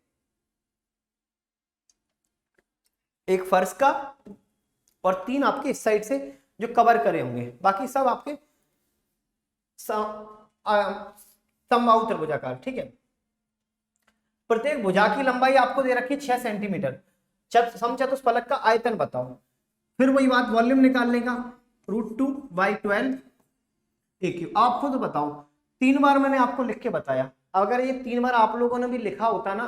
एक फर्श का और 3 आपके इस साइड से जो कवर करे होंगे, बाकी सब आपके समबाहु त्रिभुजाकार, ठीक है। प्रत्येक भुजा की लंबाई आपको दे रखी है 6 सेंटीमीटर। समचतुष्फलक का आयतन बताओ, फिर वही बात वॉल्यूम निकालने का, √2/12 a3। आप खुद बताओ, 3 बार मैंने आपको लिख के बताया, अगर ये 3 बार आप लोगों ने भी लिखा होता ना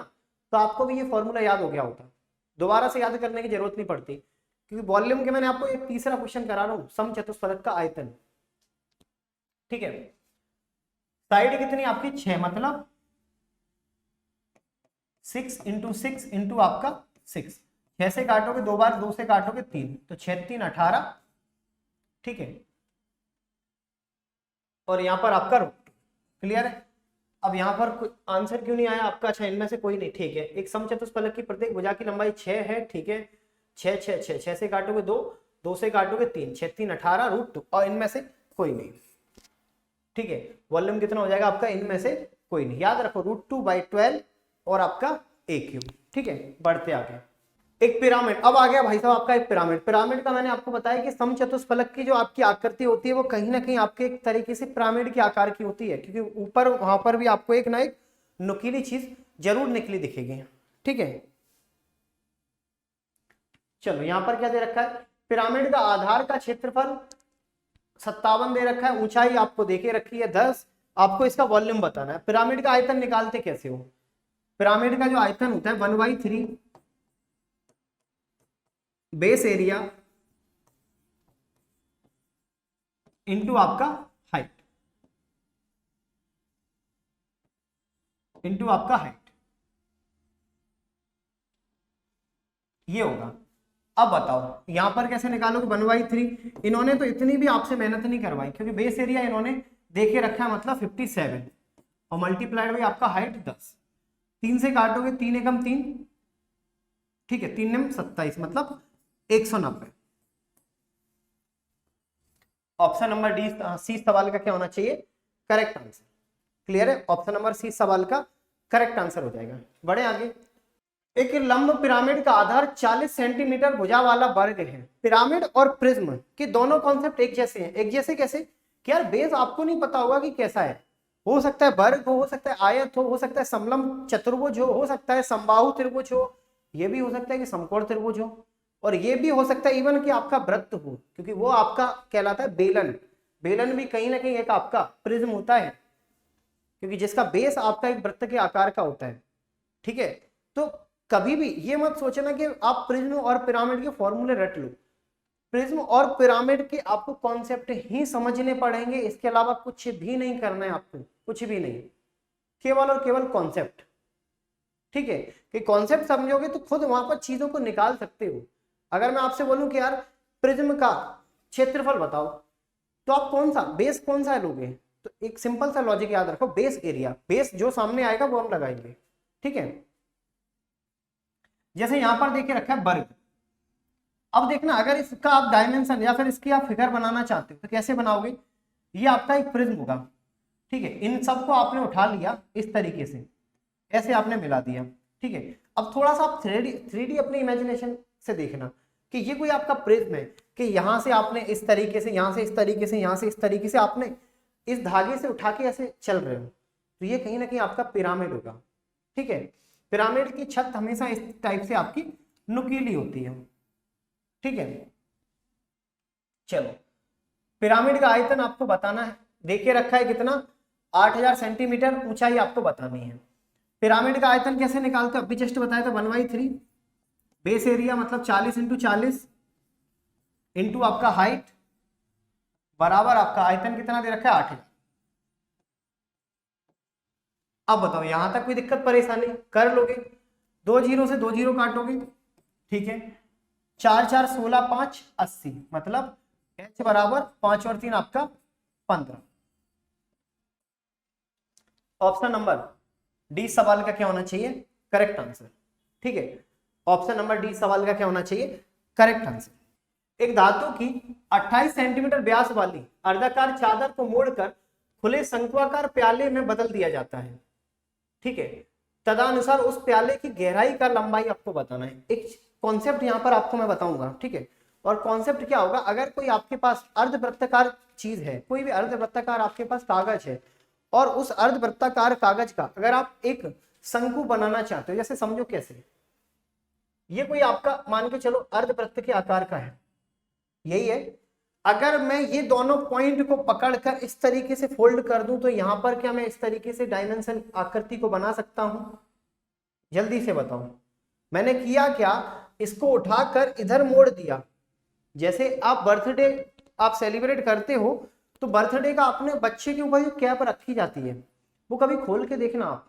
तो आपको भी ये फॉर्मूला याद हो गया होता, दोबारा से याद करने की जरूरत नहीं पड़ती, क्योंकि वॉल्यूम के मैंने आपको एक तीसरा क्वेश्चन करा रहा हूं, समचतुष्फलक का आयतन, ठीक है। साइड कितनी आपकी 6, मतलब 6 इंटू 6 इंटू आपका 6, 6 से काटोगे 2 बार, 2 से काटोगे 3, तो 6 3 18, ठीक है। और यहाँ पर आपका रूट, क्लियर है। अब यहाँ पर आंसर क्यों नहीं आया आपका? अच्छा, इनमें से कोई नहीं, ठीक है। एक समचतुष्फलक की प्रत्येक भुजा की लंबाई 6 है, ठीक है। 6 6 6, 6 से काटोगे 2, 2 से काटोगे 3, 6 3 18 रूट 2, और इनमें से कोई नहीं, ठीक है। वॉल्यूम कितना हो जाएगा आपका? इनमें से कोई नहीं, याद रखो √2/12 और आपका a³, ठीक है। बढ़ते आगे, एक पिरामिड। अब आ गया भाई साहब आपका एक पिरामिड। पिरामिड का मैंने आपको बताया कि समचतुष्फलक की जो आपकी आकृति होती है वो कहीं ना कहीं आपके एक तरीके से पिरामिड के आकार की होती है, क्योंकि ऊपर वहां पर भी आपको एक ना एक नुकीली चीज जरूर निकली दिखेगी, ठीक है। चलो, यहां पर क्या दे रखा है? पिरामिड का आधार का क्षेत्रफल 57 दे रखा है, ऊंचाई आपको देके रखी है 10, आपको इसका वॉल्यूम बताना है। पिरामिड का आयतन निकालते कैसे हो? पिरामिड का जो आयतन होता है 1/3 बेस एरिया इंटू आपका हाइट, इंटू आपका हाइट, ये होगा। अब बताओ यहां पर कैसे निकालोगे 1/3? इन्होंने तो इतनी भी आपसे मेहनत नहीं करवाई, क्योंकि बेस एरिया इन्होंने देखे रखा है, मतलब 57, और मल्टीप्लाइड बाई आपका हाइट 10। 3 से काटोगे 3 एकम 3, ठीक है, 3 नम 27, मतलब 190। ऑप्शन नंबर डी सी सवाल का क्या होना चाहिए? Correct answer. क्लियर है? ऑप्शन नंबर सी सवाल का करेक्ट आंसर हो जाएगा। बढ़े आगे। एक लंब पिरामिड का आधार 40 सेंटीमीटर भुजा वाला वर्ग है। पिरामिड और प्रिज्म के दोनों कॉन्सेप्ट एक जैसे हैं। एक जैसे कैसे कि यार बेस आपको नहीं पता होगा कि कैसा है, हो सकता है वर्ग हो सकता है आयत हो सकता है समलंब चतुर्भुज हो सकता है समबाहु त्रिभुज हो, ये भी हो सकता है कि समकोण त्रिभुज हो, और ये भी हो सकता है इवन कि आपका वृत्त हो, क्योंकि वो आपका कहलाता है बेलन। बेलन भी कहीं ना कहीं एक आपका प्रिज्म होता है, क्योंकि जिसका बेस आपका एक वृत्त के आकार का होता है, ठीक है। तो कभी भी ये मत सोचना कि आप प्रिज्म और पिरामिड के फॉर्मूले रट लो। प्रिज्म और पिरामिड के आपको कॉन्सेप्ट ही समझने पड़ेंगे, इसके अलावा कुछ भी नहीं करना है आपको, कुछ भी नहीं, केवल और केवल कॉन्सेप्ट, ठीक है। कि कॉन्सेप्ट समझोगे तो खुद वहां पर चीजों को निकाल सकते हो। अगर मैं आपसे बोलूं कि यार प्रिज्म का क्षेत्रफल बताओ, तो आप कौन सा बेस कौन सा लोगे? तो एक सिंपल सा लॉजिक याद रखो, बेस एरिया, बेस जो सामने आएगा वो हम लगाएंगे, ठीक है। जैसे यहां पर देखिए रखा है वर्ग। अब देखना, अगर इसका आप डायमेंशन या फिर इसकी आप फिगर बनाना चाहते हो तो कैसे बनाओगे? ये आपका एक प्रिज्म होगा, ठीक है। इन सबको आपने उठा लिया इस तरीके से, ऐसे आपने मिला दिया, ठीक है। अब थोड़ा सा आप 3D अपनी इमेजिनेशन से देखना कि ये कोई आपका प्रिज्म है, कि यहां से आपने इस तरीके से, यहां से इस तरीके से, यहां से इस तरीके से आपने इस धागे से उठा के ऐसे चल रहे हो, तो ये कहीं ना कहीं आपका पिरामिड होगा, ठीक है। पिरामिड की छत हमेशा इस टाइप से आपकी नुकीली होती है, ठीक है। चलो, पिरामिड का आयतन आपको बताना है, देखिए रखा है कितना, 8000 सेंटीमीटर ऊंचाई आपको बतानी है। पिरामिड का आयतन कैसे निकालते हो? अभी जस्ट बताया था 1/3 बेस एरिया, मतलब 40 इंटू 40 इंटू आपका हाइट बराबर आपका आयतन कितना दे रखा है? 8000। अब बताओ यहां तक कोई दिक्कत परेशानी? कर लोगे, 2 जीरो से 2 जीरो काटोगे, ठीक है। 4 4 16 5 80, मतलब h बराबर 5 और 3 आपका 15। ऑप्शन नंबर डी सवाल का क्या होना चाहिए? करेक्ट आंसर, ठीक है। ऑप्शन नंबर डी सवाल का क्या होना चाहिए? Correct answer. एक धातु की 28 सेंटीमीटर व्यास वाली अर्धाकार चादर को मोड़कर खुले शंक्वाकार प्याले में बदल दिया जाता है, ठीक है। तदनुसार उस प्याले की गहराई का लंबाई आपको बताना है। एक कॉन्सेप्ट यहां पर आपको मैं बताऊंगा, ठीक है। और कॉन्सेप्ट क्या होगा? अगर कोई आपके पास अर्धवृत्ताकार चीज है, कोई भी अर्धवृत्ताकार आपके पास कागज है, और उस अर्धवृत्ताकार कागज का अगर आप एक शंकु बनाना चाहते हो, जैसे समझो कैसे, ये कोई आपका मान के चलो अर्धवृत्त के आकार का है, यही है। अगर मैं ये दोनों पॉइंट को पकड़कर इस तरीके से फोल्ड कर दूं, तो यहां पर क्या मैं इस तरीके से डायमेंशन आकृति को बना सकता हूं? जल्दी से बताओ। मैंने किया क्या? इसको उठाकर इधर मोड़ दिया। जैसे आप बर्थडे आप सेलिब्रेट करते हो, तो बर्थडे का अपने बच्चे के ऊपर जो कैप रखी जाती है, वो कभी खोल के देखना आप,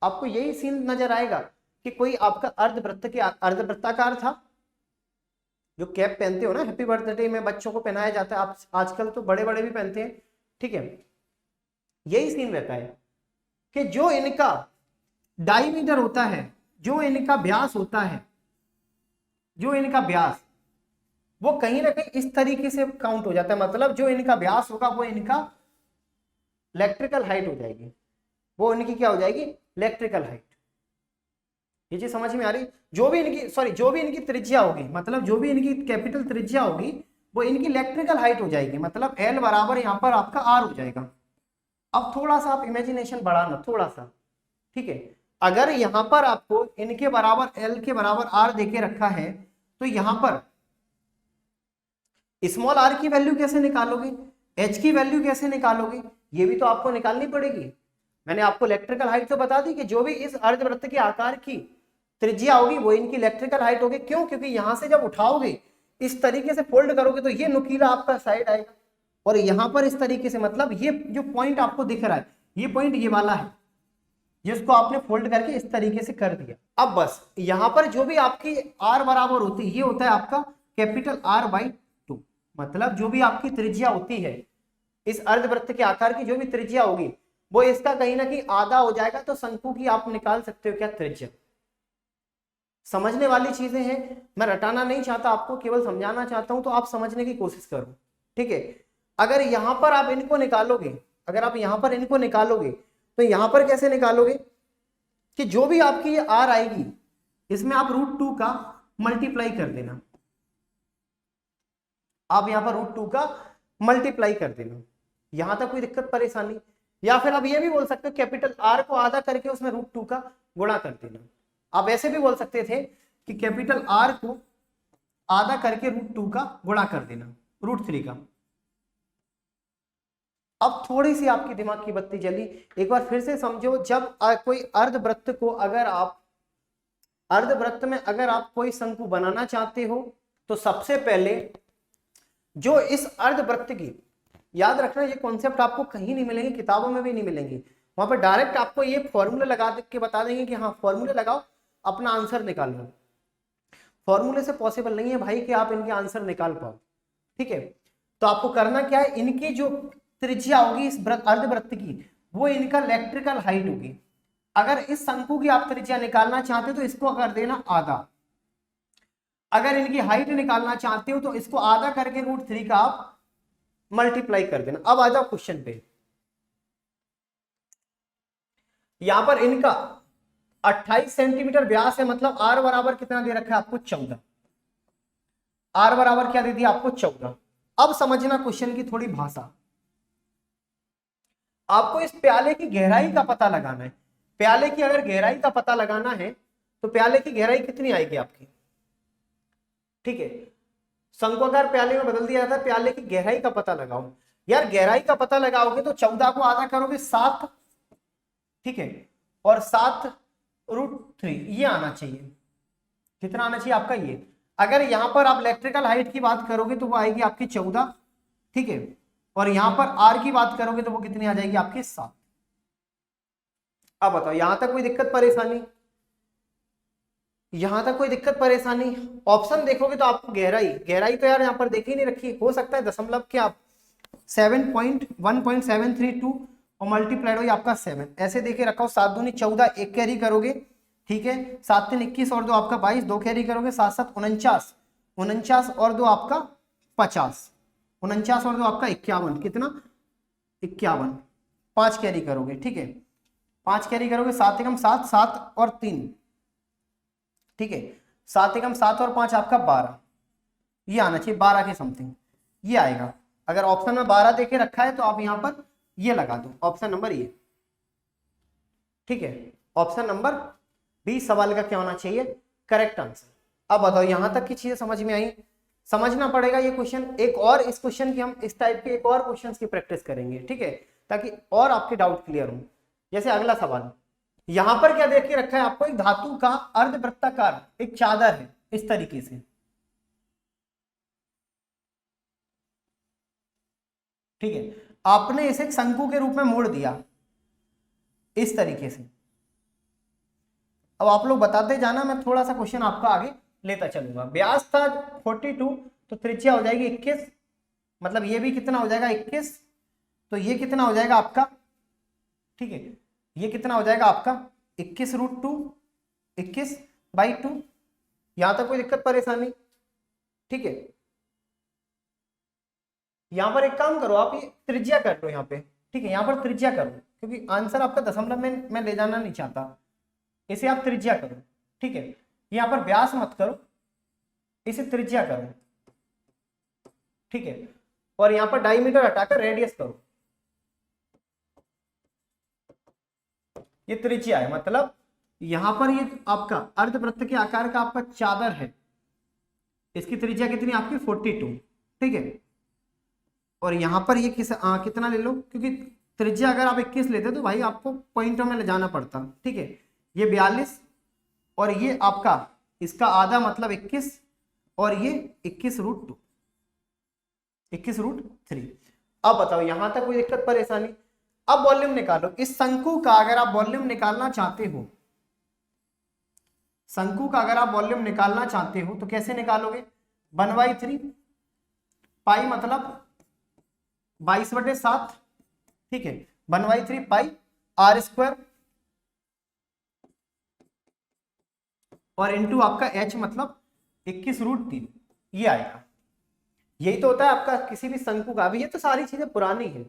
आपको यही सीन नजर आएगा कि कोई आपका अर्धवृत्त के अर्धवृत्ताकार था, जो कैप पहनते हो ना, हैप्पी बर्थडे में बच्चों को पहनाया जाता है, आप आजकल तो बड़े बड़े भी पहनते हैं, ठीक है। यही सीन रहता है कि जो इनका डायमीटर होता है, जो इनका व्यास होता है, जो इनका व्यास, वो कहीं ना कहीं इस तरीके से काउंट हो जाता है। मतलब जो इनका व्यास होगा वो इनका इलेक्ट्रिकल हाइट हो जाएगी, वो इनकी क्या हो जाएगी, इलेक्ट्रिकल हाइट। ये चीज समझ में आ रही? जो भी इनकी जो भी इनकी त्रिज्या होगी, मतलब जो भी इनकी कैपिटल त्रिज्या होगी, वो इनकी इलेक्ट्रिकल हाइट हो जाएगी। मतलब एल बराबर यहाँ पर आपका आर हो जाएगा। अब थोड़ा सा आप इमेजिनेशन बढ़ाना, थोड़ा सा, ठीक है। अगर यहाँ पर आपको इनके बराबर एल के बराबर आर देके रखा है, तो यहाँ पर स्मॉल आर की वैल्यू कैसे निकालोगे, एच की वैल्यू कैसे निकालोगे, ये भी तो आपको निकालनी पड़ेगी। मैंने आपको इलेक्ट्रिकल हाइट तो बता दी कि जो भी इस अर्धवृत्त के आकार की त्रिज्या होगी वो इनकी इलेक्ट्रिकल हाइट होगी। क्यों? क्योंकि यहां से जब उठाओगे, इस तरीके से फोल्ड करोगे, तो ये नुकीला आपका साइड आएगा, और यहां पर इस तरीके से, मतलब ये जो पॉइंट आपको दिख रहा है, ये पॉइंट ये वाला है, जिसको आपने फोल्ड करके इस तरीके से कर दिया। अब बस यहां पर जो भी आपकी आर बराबर होती है, ये होता है आपका कैपिटल आर बाई 2। मतलब जो भी आपकी त्रिज्या होती है, इस अर्धवृत्त के आकार की जो भी त्रिज्या होगी, वो इसका कहीं ना कहीं आधा हो जाएगा। तो शंकु की आप निकाल सकते हो क्या, त्रिज्या। समझने वाली चीजें हैं, मैं रटाना नहीं चाहता आपको, केवल समझाना चाहता हूं, तो आप समझने की कोशिश करो, ठीक है। अगर यहां पर आप इनको निकालोगे, अगर आप यहां पर इनको निकालोगे, तो यहां पर कैसे निकालोगे कि जो भी आपकी ये आर आएगी, इसमें आप √2 का मल्टीप्लाई कर देना। आप यहां पर √2 का मल्टीप्लाई कर देना। यहां तक कोई दिक्कत परेशानी? या फिर आप ये भी बोल सकते हो कैपिटल आर को आधा करके उसमें √2 का गुणा कर देना। आप ऐसे भी बोल सकते थे कि कैपिटल आर को आधा करके √2 का गुणा कर देना, √3 का। अब थोड़ी सी आपकी दिमाग की बत्ती जली, एक बार फिर से समझो। जब कोई अर्धवृत्त को, अगर आप अर्धवृत्त में अगर आप कोई शंकु बनाना चाहते हो, तो सबसे पहले जो इस अर्धवृत्त की, याद रखना ये कॉन्सेप्ट आपको कहीं नहीं मिलेंगे, किताबों में भी नहीं मिलेंगे। वहां पर डायरेक्ट आपको ये फॉर्मूले लगा के बता देंगे कि हाँ फॉर्मूले लगाओ, अपना आंसर निकालो। फॉर्मूले से पॉसिबल नहीं है भाई कि आप इनके आंसर निकाल पाओ, ठीक है। तो आपको करना क्या है, इनकी जो त्रिज्या होगी इस अर्धवृत्त की, वो इनका इलेक्ट्रिकल हाइट होगी। अगर इस शंकु की आप त्रिज्या निकालना चाहते हो तो इसको कर देना आधा। अगर इनकी हाइट निकालना चाहते हो तो इसको आधा करके √3 का आप मल्टीप्लाई कर देना। अब आ जाओ क्वेश्चन पे। यहां पर इनका 28 सेंटीमीटर व्यास है, मतलब आर बराबर कितना दे रखा है आपको, 14। आर बराबर क्या दे दिया आपको, 14। अब समझना क्वेश्चन की थोड़ी भाषा। आपको इस प्याले की गहराई का पता लगाना है। प्याले की अगर गहराई का पता लगाना है तो प्याले की गहराई कितनी आएगी आपकी, ठीक है। शंक्वाकार प्याले में बदल दिया जाता है, प्याले की गहराई का पता लगाओ। यार गहराई का पता लगाओगे तो 14 को आधा करोगे 7, ठीक है, और 7√3 ये आना चाहिए। कितना आना चाहिए आपका ये। अगर यहां पर आप इलेक्ट्रिकल हाइट की बात करोगे तो वो आएगी आपकी 14, ठीक है, और यहां पर आर की बात करोगे तो वो कितनी आ जाएगी आपकी 7। अब बताओ यहां तक कोई दिक्कत परेशानी, यहां तक कोई दिक्कत परेशानी? ऑप्शन देखोगे तो आपको गहराई तो यार यहां पर देख ही नहीं रखी। हो सकता है दशमलव के आप 7.1.732 और मल्टीप्लाइड हो आपका 7 ऐसे देखे रखा हो। 7 दूनी 14, एक कैरी करोगे, ठीक है, 7 3 21 और 2 आपका 22, 2 कैरी करोगे, 7 7 49, 49 और 2 आपका 50, 49 और 2 आपका 51, कितना 51, 5 कैरी करोगे, ठीक है, 5 कैरी करोगे, 7 एकम 7, 7 और 3, ठीक है, 7 एकम 7 और 5 आपका 12, ये आना चाहिए 12 के समथिंग ये आएगा। अगर ऑप्शन में 12 देके रखा है तो आप यहां पर ये लगा दो, ऑप्शन नंबर ये, ठीक है। ऑप्शन नंबर बी सवाल का क्या होना चाहिए, करेक्ट आंसर। अब बताओ यहां तक की चीजें समझ में आई? समझना पड़ेगा ये क्वेश्चन। एक और इस क्वेश्चन की हम इस टाइप के एक और क्वेश्चंस की प्रैक्टिस करेंगे, ठीक है, ताकि और आपके डाउट क्लियर हो। जैसे अगला सवाल, यहां पर क्या देख के रखा है आपको, एक धातु का अर्धवृत्ताकार एक चादर है इस तरीके से, ठीक है, आपने इसे शंकु के रूप में मोड़ दिया इस तरीके से। अब आप लोग बताते जाना, मैं थोड़ा सा क्वेश्चन आपका आगे लेता चलूंगा। व्यास था 42, तो त्रिज्या हो जाएगी 21, मतलब ये भी कितना हो जाएगा 21, तो ये कितना हो जाएगा आपका, ठीक है, ये कितना हो जाएगा आपका 21√2, 21/2। यहां तक कोई दिक्कत परेशानी, ठीक है। यहां पर एक काम करो, आप ये त्रिज्या कर लो यहाँ पे, ठीक है, यहाँ पर त्रिज्या करो, क्योंकि आंसर आपका दशमलव में मैं ले जाना नहीं चाहता, इसे आप त्रिज्या करो, ठीक है। यहाँ पर व्यास मत करो, इसे त्रिज्या करो, ठीक है, और यहाँ पर डायमीटर हटाकर रेडियस करो। ये त्रिज्या है, मतलब यहां पर ये आपका अर्धवृत्त के आकार का आपका चादर है, इसकी त्रिज्या कितनी आपकी 42, ठीक है। और यहां पर ये कितना ले लो, क्योंकि त्रिज्या अगर आप 21 लेते तो भाई आपको पॉइंटों में ले जाना पड़ता, ठीक है। ये 42 और ये आपका इसका आधा मतलब 21 और ये 21√2, 21√3। अब बताओ यहां तक कोई दिक्कत परेशानी। अब वॉल्यूम निकालो इस शंकु का, अगर आप वॉल्यूम निकालना चाहते हो, शंकु का अगर आप वॉल्यूम निकालना चाहते हो तो कैसे निकालोगे, 1/3 पाई मतलब 22/7, ठीक है, 1/3 पाई r², और इंटू आपका h मतलब 21√3, ये आएगा। यही तो होता है आपका किसी भी शंकु का। अभी ये तो सारी चीजें पुरानी है,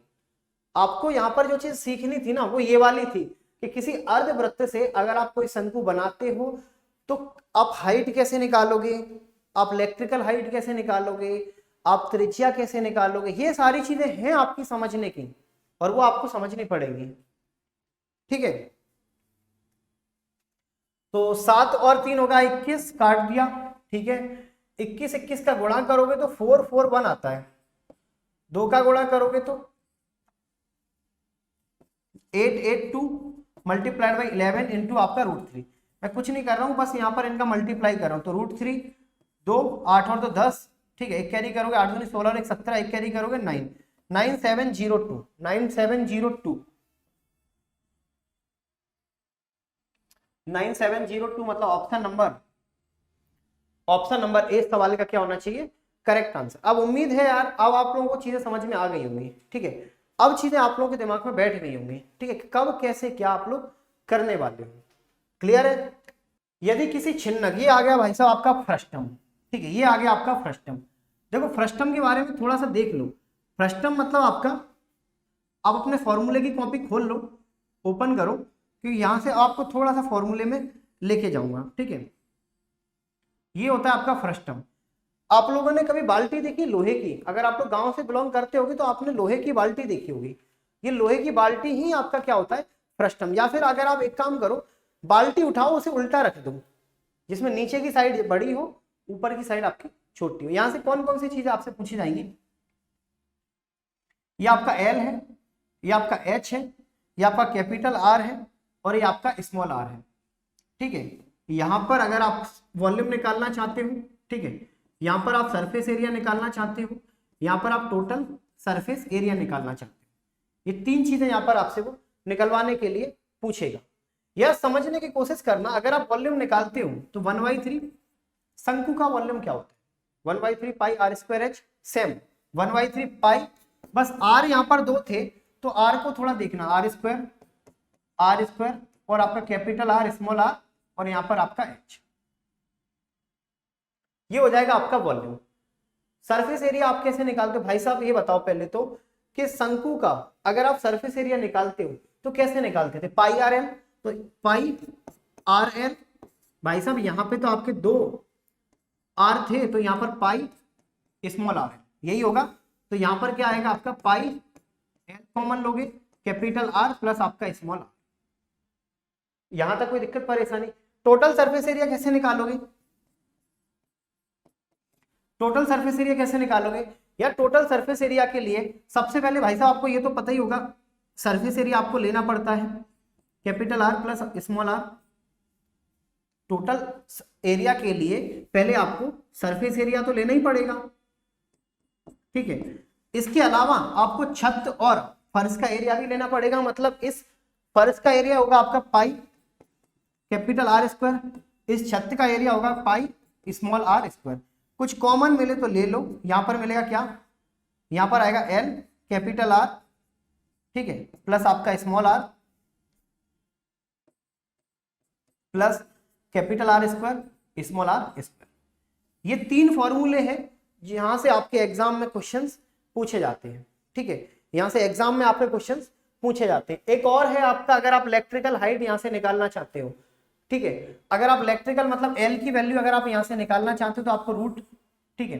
आपको यहाँ पर जो चीज सीखनी थी ना वो ये वाली थी कि किसी अर्धवृत्त से अगर आप कोई शंकु बनाते हो तो आप हाइट कैसे निकालोगे, आप इलेक्ट्रिकल हाइट कैसे निकालोगे, आप त्रिज्या कैसे निकालोगे, ये सारी चीजें हैं आपकी समझने की, और वो आपको समझनी पड़ेगी, ठीक है। तो 7 और 3 होगा 21, काट दिया, ठीक है। 21 का गुणा करोगे तो 441 आता है, 2 का गुणा करोगे तो 882 मल्टीप्लाइड बाई 11 इंटू आपका √3। मैं कुछ नहीं कर रहा हूं, बस यहाँ पर इनका मल्टीप्लाई कर रहा हूं, तो √3 2 8 और 2 10, ठीक है, एक कैरी करोगे 8 दूनी 16 और 1 17, एक कैरी करोगे 9, 9702 9702 9702 मतलब ऑप्शन नंबर ए सवाल का क्या होना चाहिए, करेक्ट आंसर। अब उम्मीद है यार अब आप लोगों को चीजें समझ में आ गई होंगी, ठीक है। अब चीजें आप लोगों के दिमाग में बैठ गई होंगी, ठीक है, कब कैसे क्या आप लोग करने वाले हो, क्लियर है। यदि किसी छिन्नक, ये आ गया भाई साहब आपका फ्रस्टम, ठीक है, ये आ गया आपका फ्रस्टम। देखो फ्रस्टम के बारे में थोड़ा सा देख लो। फ्रस्टम मतलब आपका, आप अपने फॉर्मूले की कॉपी खोल लो, ओपन करो, क्योंकि यहां से आपको थोड़ा सा फॉर्मूले में लेके जाऊंगा, ठीक है। ये होता है आपका फ्रस्टम। आप लोगों ने कभी बाल्टी देखी लोहे की, अगर आप लोग गांव से बिलोंग करते होगे तो आपने लोहे की बाल्टी देखी होगी, ये लोहे की बाल्टी ही आपका क्या होता है, फ्रस्टम। या फिर अगर आप एक काम करो, बाल्टी उठाओ उसे उल्टा रख दो, जिसमें नीचे की साइड बड़ी हो ऊपर की साइड आपकी छोटी हो। यहां से कौन कौन सी चीजें आपसे पूछी जाएंगी, ये आपका एल है, ये आपका एच है, ये आपका कैपिटल आर है, और ये आपका स्मॉल आर है, ठीक है। यहां पर अगर आप वॉल्यूम निकालना चाहते हो, ठीक है, यहां पर आप सरफेस एरिया निकालना चाहते हो, यहां पर आप टोटल सरफेस एरिया निकालना चाहते हो, ये तीन चीजें यहां पर आपसे वो निकलवाने के लिए पूछेगा। यह समझने की कोशिश करना, अगर आप वॉल्यूम निकालते हो तो 1/3 शंकु का वॉल्यूम क्या होता है, 1/3 पाई r²h, सेम 1/3 पाई, बस r यहां पर 2 थे तो r को थोड़ा देखना, r² और आपका कैपिटल आर स्मॉल आर और यहां पर आपका h, ये हो जाएगा आपका वॉल्यूम। सरफेस एरिया आप कैसे निकालते हो भाई साहब, ये बताओ पहले तो कि शंकु का अगर आप सरफेस एरिया निकालते हो तो कैसे निकालते थे, पाई आर एल, तो पाई आर एल, भाई साहब यहां पे तो आपके 2 आर थे तो यहां पर पाई स्मॉल आर, यही होगा। तो यहां पर क्या आएगा आपका, पाई एल कॉमन लोगे, कैपिटल आर प्लस आपका स्मॉल आर। यहां तक कोई दिक्कत परेशानी। टोटल सरफेस एरिया कैसे निकालोगे, टोटल सरफेस एरिया कैसे निकालोगे, या टोटल सरफेस एरिया के लिए सबसे पहले भाई साहब आपको ये तो पता ही होगा, सरफेस एरिया आपको लेना पड़ता है capital R plus small R. Total area के लिए पहले आपको सरफेस एरिया तो लेना ही पड़ेगा, ठीक है। इसके अलावा आपको छत और फर्श का एरिया भी लेना पड़ेगा, मतलब इस फर्श का एरिया होगा आपका पाई कैपिटल आर स्क्वायर, इस छत का एरिया होगा पाई स्मॉल आर स्क्वायर। कुछ कॉमन मिले तो ले लो, यहां पर मिलेगा क्या, यहां पर आएगा एल कैपिटल आर, ठीक है, प्लस आपका small R plus capital R square small R square. ये तीन फॉर्मूले हैं जहां से आपके एग्जाम में क्वेश्चंस पूछे जाते हैं, ठीक है, यहां से एग्जाम में आपके क्वेश्चंस पूछे जाते हैं। एक और है आपका, अगर आप इलेक्ट्रिकल हाइट यहां से निकालना चाहते हो, ठीक है, अगर आप इलेक्ट्रिकल मतलब एल की वैल्यू अगर आप यहां से निकालना चाहते हो तो आपको रूट, ठीक है,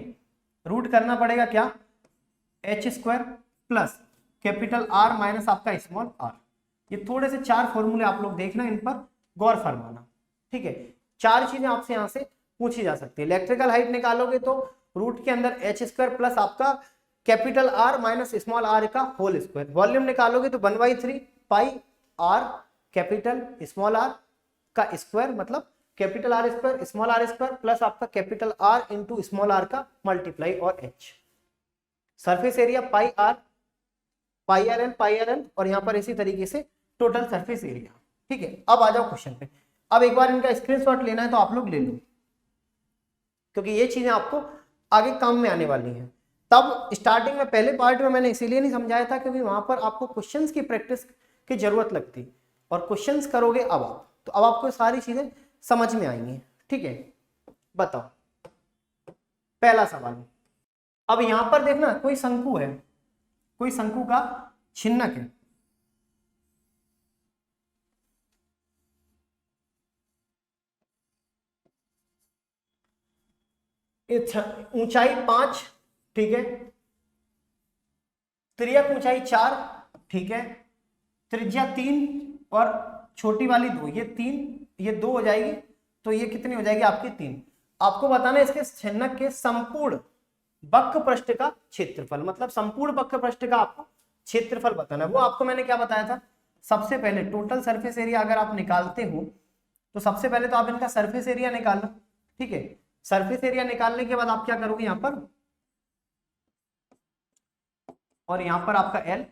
रूट करना पड़ेगा क्या, H square plus capital R minus आपका स्मॉल आर। ये थोड़े से चार फॉर्मूले आप लोग देखना, इन पर गौर फरमाना, ठीक है। चार चीजें आपसे यहां से पूछी जा सकती है। इलेक्ट्रिकल हाइट निकालोगे तो रूट के अंदर एच स्क्वायर प्लस आपका capital R minus small R का होल स्क्वायर। वॉल्यूम निकालोगे तो 1/3 pi R capital small R का स्क्वायर, मतलब capital R square small R square plus आपका capital R into small R का मल्टीप्लाई और H. Surface area pi R L और यहां पर इसी तरीके से टोटल सरफेस एरिया, ठीक है। अब आ जाओ क्वेश्चन पे। अब एक बार इनका स्क्रीनशॉट लेना है तो आप लोग ले लो, क्योंकि ये चीजें आपको आगे काम में आने वाली हैं। तब स्टार्टिंग में पहले पार्ट में मैंने इसीलिए नहीं समझाया था क्योंकि वहां पर आपको क्वेश्चंस की प्रैक्टिस की जरूरत लगती, और क्वेश्चंस करोगे अब आप, तो अब आपको सारी चीजें समझ में आएंगी, ठीक है। बताओ पहला सवाल। अब यहां पर देखना, कोई शंकु है, कोई शंकु का छिन्नक है, ऊंचाई 5, ठीक है, त्रियक ऊंचाई 4, ठीक है, त्रिज्या 3 और छोटी वाली 2, ये 3 ये 2 हो जाएगी, तो ये कितनी हो जाएगी आपकी 3। आपको बताना है इसके छिन्नक के संपूर्ण वक्र पृष्ठ का क्षेत्रफल, मतलब संपूर्ण वक्र पृष्ठ का आपको क्षेत्रफल बताना है। वो आपको मैंने क्या बताया था, सबसे पहले टोटल सरफेस एरिया अगर आप निकालते हो तो सबसे पहले तो आप इनका सरफेस एरिया निकालना, ठीक है। सरफेस एरिया निकालने के बाद आप क्या करोगे, यहां पर और यहां पर आपका एल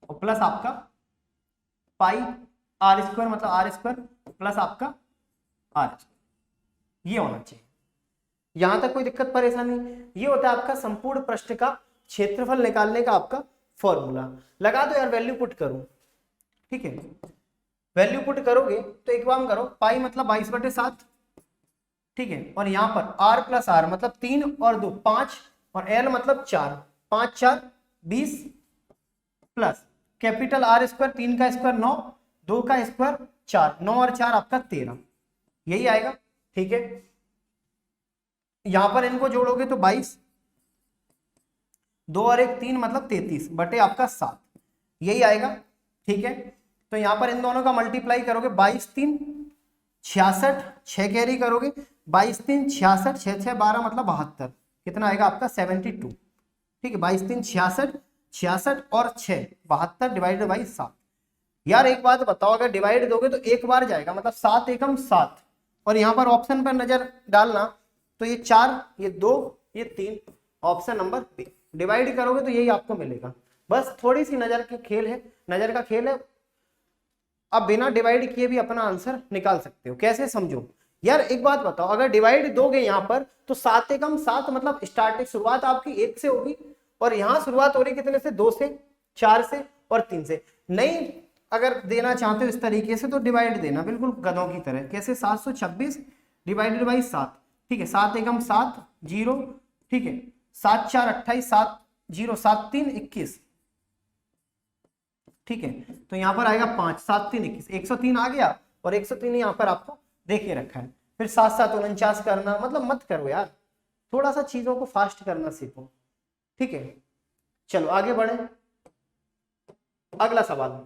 और प्लस आपका पाई आर स्क्वायर, मतलब आर स्क्वायर प्लस आपका आर स्क्वायर, ये होना चाहिए। यहां तक कोई दिक्कत परेशानी, ये होता है आपका संपूर्ण पृष्ठ का क्षेत्रफल निकालने का आपका फॉर्मूला। लगा दो यार, वैल्यू पुट करो, ठीक है, वैल्यू पुट करोगे तो एक काम करो, पाई मतलब 22/7, ठीक है, और यहां पर r प्लस आर मतलब 3 और 2 5 और l मतलब 4, 5 4 20 प्लस कैपिटल आर स्क्वायर 3 का स्क्वायर 9, 2 का स्क्वायर 4, 9 और 4 आपका 13, यही आएगा, ठीक है। यहां पर इनको जोड़ोगे तो 22, 2 और 1 3 मतलब 33 बटे आपका 7, यही आएगा, ठीक है। तो यहां पर इन दोनों का मल्टीप्लाई करोगे, 22 3 66, 6 कैरी करोगे, 22 3 66, 6 6 12 मतलब 72, कितना आएगा आपका 72, ठीक है। 22 3 66, 66 और 6 72 डिवाइडेड बाई 7। यार एक बात बताओ, अगर डिवाइड दोगे तो एक बार जाएगा, मतलब 7 एकम 7, और यहाँ पर ऑप्शन पर नजर डालना तो ये 4 ये 2 ये 3, ऑप्शन नंबर बी। डिवाइड करोगे तो यही आपको मिलेगा, बस थोड़ी सी नजर की खेल है, नजर का खेल है। अब बिना डिवाइड किए भी अपना आंसर निकाल सकते हो, कैसे समझो यार। एक बात बताओ, अगर डिवाइड दोगे यहाँ पर तो 7 एकम 7 मतलब स्टार्टिंग शुरुआत आपकी 1 से होगी, और यहाँ शुरुआत हो रही कितने से, 2 से 4 से और 3 से। नहीं अगर देना चाहते हो इस तरीके से तो डिवाइड देना बिल्कुल गधों की तरह, कैसे 726 डिवाइडेड बाई 7, ठीक है, 7 एकम 7 0, ठीक है, 7 4 28 7 0 7 3 21, ठीक है। तो यहाँ पर आएगा 5 7 3 21, 103 आ गया, और 103 यहाँ पर आपको देखे रखा है। फिर 7 7 49 करना, मतलब मत करो यार, थोड़ा सा चीजों को फास्ट करना सीखो, ठीक है। चलो आगे बढ़े, अगला सवाल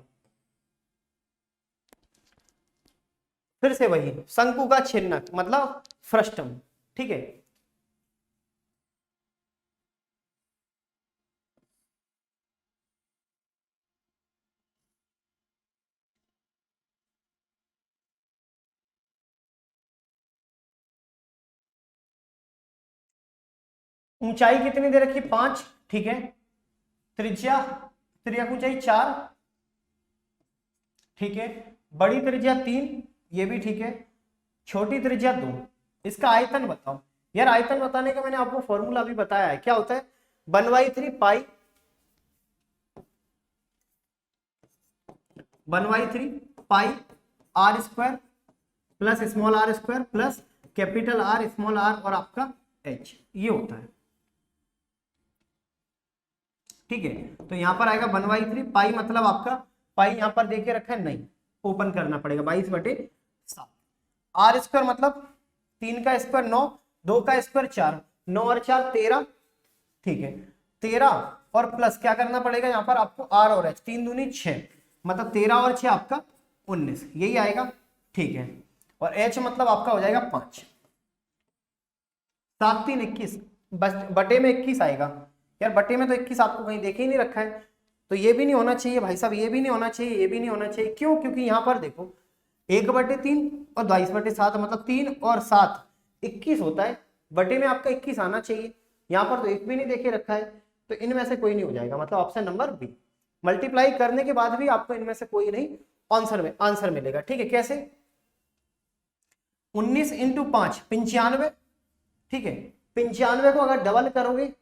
फिर से वही शंकु का छिन्नक मतलब फ्रस्टम, ठीक है। ऊंचाई कितनी दे रखी, 5, ठीक है, त्रिज्या त्रिज्या ऊंचाई 4, ठीक है, बड़ी त्रिज्या 3 ये भी ठीक है, छोटी त्रिज्या 2, इसका आयतन बताओ। यार आयतन बताने का मैंने आपको फॉर्मूला भी बताया है, क्या होता है 1/3 pi 1/3 pi R square plus small R square plus capital R small R और आपका एच, ये होता है। ठीक है, तो यहां पर आएगा 1/3 पाई, मतलब आपका पाई यहां पर देके रखा है, नहीं ओपन करना पड़ेगा, 22/7। आर स्क्वायर मतलब 3 का स्क्वायर 9, 2 का स्क्वायर 4, 9 और 4 13, ठीक है 13 और प्लस क्या करना पड़ेगा यहाँ पर आपको आर और एच, 3 दूनी 6, मतलब 13 और 6 आपका 19, यही आएगा। ठीक है, और एच मतलब आपका हो जाएगा 5, 7 3 21, बस बटे में 21 आएगा। यार बटे में तो 21 आपको कहीं देखे ही नहीं रखा है, तो ये भी नहीं होना चाहिए भाई साहब, ये भी नहीं होना चाहिए, ये भी नहीं होना चाहिए। क्यों? क्योंकि यहाँ पर देखो 1/3 और 22/7 मतलब 3 और 7 21 होता है, बटे में आपका 21 आना चाहिए। यहाँ पर तो एक भी नहीं देखे रखा है, तो इनमें से कोई नहीं हो जाएगा, मतलब ऑप्शन नंबर बी। मल्टीप्लाई करने के बाद भी आपको इनमें से कोई नहीं आंसर मिलेगा। ठीक है, कैसे? 19 × 5 95, ठीक है 95 को अगर डबल करोगे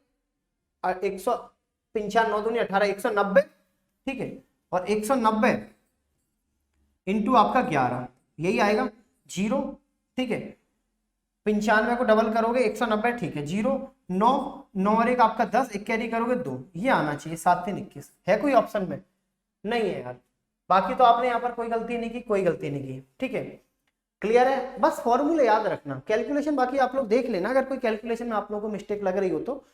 195 9 दूनी 18 190, ठीक है, और 190 इंटू आपका 11, यही आएगा 0, ठीक है 95 को डबल करोगे 190, ठीक है 0 9 9 और 1 आपका 10, एक कैरी करोगे 2, ये आना चाहिए 7 3 21। है कोई ऑप्शन में? नहीं है यार। बाकी तो आपने यहाँ पर कोई गलती नहीं की, कोई गलती नहीं की। ठीक है, क्लियर है? बस फॉर्मूले याद रखना, कैलकुलेशन बाकी आप लोग देख लेना, अगर कोई कैलकुलेशन में आप लोगों को मिस्टेक लग रही हो तो।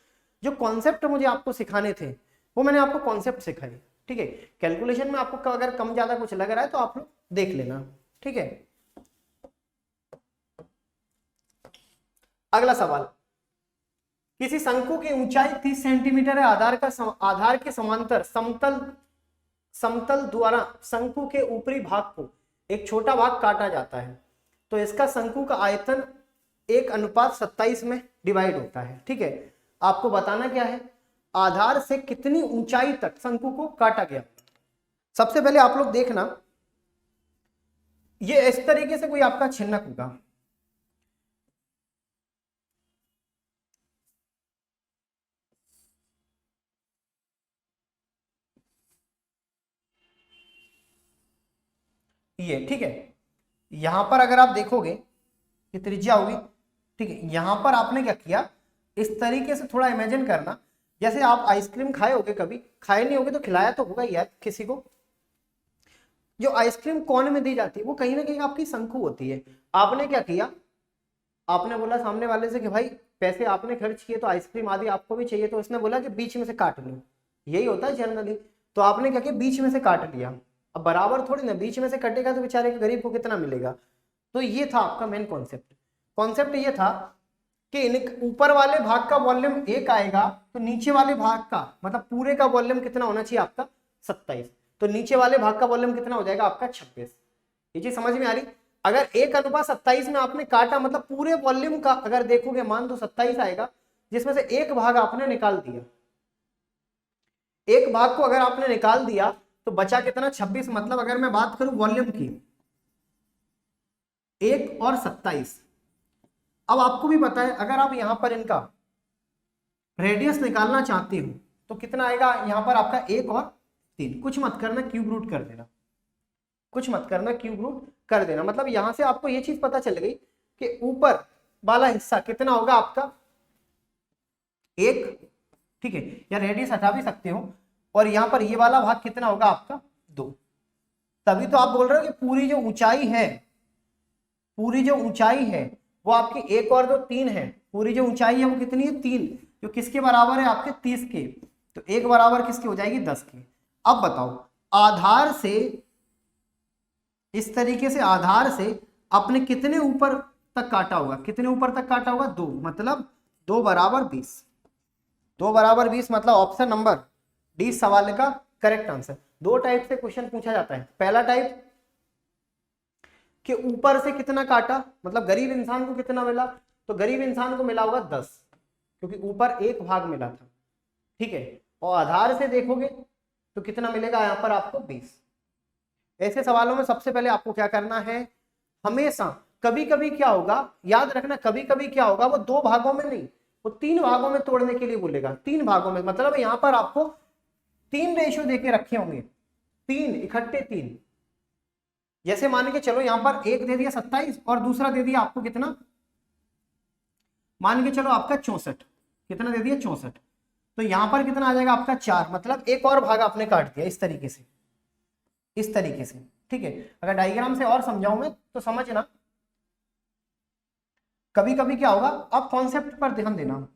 जो कॉन्सेप्ट मुझे आपको सिखाने थे वो मैंने आपको कॉन्सेप्ट सिखाए, ठीक है। कैलकुलेशन में आपको अगर कम ज्यादा कुछ लग रहा है तो आप लोग देख लेना, ठीक है। अगला सवाल, किसी शंकु की ऊंचाई 30 सेंटीमीटर है, आधार के समांतर समतल द्वारा शंकु के ऊपरी भाग को एक छोटा भाग काटा जाता है, तो इसका शंकु का आयतन 1:27 में डिवाइड होता है। ठीक है, आपको बताना क्या है, आधार से कितनी ऊंचाई तक शंकु को काटा गया। सबसे पहले आप लोग देखना, ये इस तरीके से कोई आपका छिन्नक होगा, ये ठीक है। यहां पर अगर आप देखोगे ये त्रिज्या होगी, ठीक है। यहां पर आपने क्या किया, इस तरीके से थोड़ा इमेजिन करना, जैसे आप आइसक्रीम खाए होगे, कभी खाए नहीं होगे तो खिलाया तो होगा यार किसी को। जो आइसक्रीम कौन में दी जाती है वो कहीं ना कहीं आपकी शंकु होती है। आपने क्या किया, आपने बोला सामने वाले से कि भाई पैसे आपने खर्च किए तो आइसक्रीम आदि आपको भी चाहिए, तो उसने बोला कि बीच में से काट लो, यही होता है जनरली। तो आपने क्या किया, बीच में से काट लिया। अब बराबर थोड़ी ना, बीच में से कटेगा तो बेचारे के गरीब को कितना मिलेगा। तो ये था आपका मेन कॉन्सेप्ट ये था कि ऊपर वाले भाग का वॉल्यूम 1 आएगा, तो नीचे वाले भाग का मतलब पूरे का वॉल्यूम कितना होना चाहिए आपका 27, तो नीचे वाले भाग का वॉल्यूम कितना हो जाएगा आपका 26। ये चीज समझ में आ रही? अगर 1:27 में आपने काटा, मतलब पूरे वॉल्यूम का अगर देखोगे मान तो 27 आएगा, जिसमें से एक भाग आपने निकाल दिया। एक भाग को अगर आपने निकाल दिया तो बचा कितना 26, मतलब अगर मैं बात करूं वॉल्यूम की 1 और 27। अब आपको भी पता है अगर आप यहां पर इनका रेडियस निकालना चाहते हो तो कितना आएगा, यहां पर आपका 1 और 3, कुछ मत करना क्यूब रूट कर देना, कुछ मत करना क्यूब रूट कर देना। मतलब यहां से आपको ये चीज पता चल गई कि ऊपर वाला हिस्सा कितना होगा आपका 1, ठीक है, या रेडियस हटा भी सकते हो, और यहां पर ये वाला भाग कितना होगा आपका 2। तभी तो आप बोल रहे हो कि पूरी जो ऊंचाई है वो आपकी 1 और 2 3 है। पूरी जो ऊंचाई है वो कितनी है 3, जो किसके बराबर है आपके 30 के, तो 1 बराबर किसकी हो जाएगी 10 की। अब बताओ, आधार से इस तरीके से आधार से आपने कितने ऊपर तक काटा होगा, कितने ऊपर तक काटा होगा 2, मतलब 2 बराबर 20, 2 बराबर 20, मतलब ऑप्शन नंबर डी सवाल का करेक्ट आंसर। 2 टाइप से क्वेश्चन पूछा जाता है। पहला टाइप कि ऊपर से कितना काटा, मतलब गरीब इंसान को कितना मिला, तो गरीब इंसान को मिला होगा 10, क्योंकि ऊपर एक भाग मिला था, ठीक है। और आधार से देखोगे तो कितना मिलेगा यहाँ पर आपको 20। ऐसे सवालों में सबसे पहले आपको क्या करना है, हमेशा कभी कभी क्या होगा, याद रखना, कभी कभी क्या होगा, वो 2 भागों में नहीं, वो 3 भागों में तोड़ने के लिए बोलेगा। 3 भागों में मतलब यहां पर आपको 3 रेशियो देके रखे होंगे, 3 इकट्ठे 3। जैसे मान के चलो यहां पर एक दे दिया 27 और दूसरा दे दिया आपको कितना, मान के चलो आपका 64, कितना दे दिया 64, तो यहां पर कितना आ जाएगा आपका 4, मतलब एक और भाग आपने काट दिया इस तरीके से, इस तरीके से। ठीक है, अगर डायग्राम से और समझाऊं मैं तो समझना। कभी कभी क्या होगा, आप कॉन्सेप्ट पर ध्यान देना।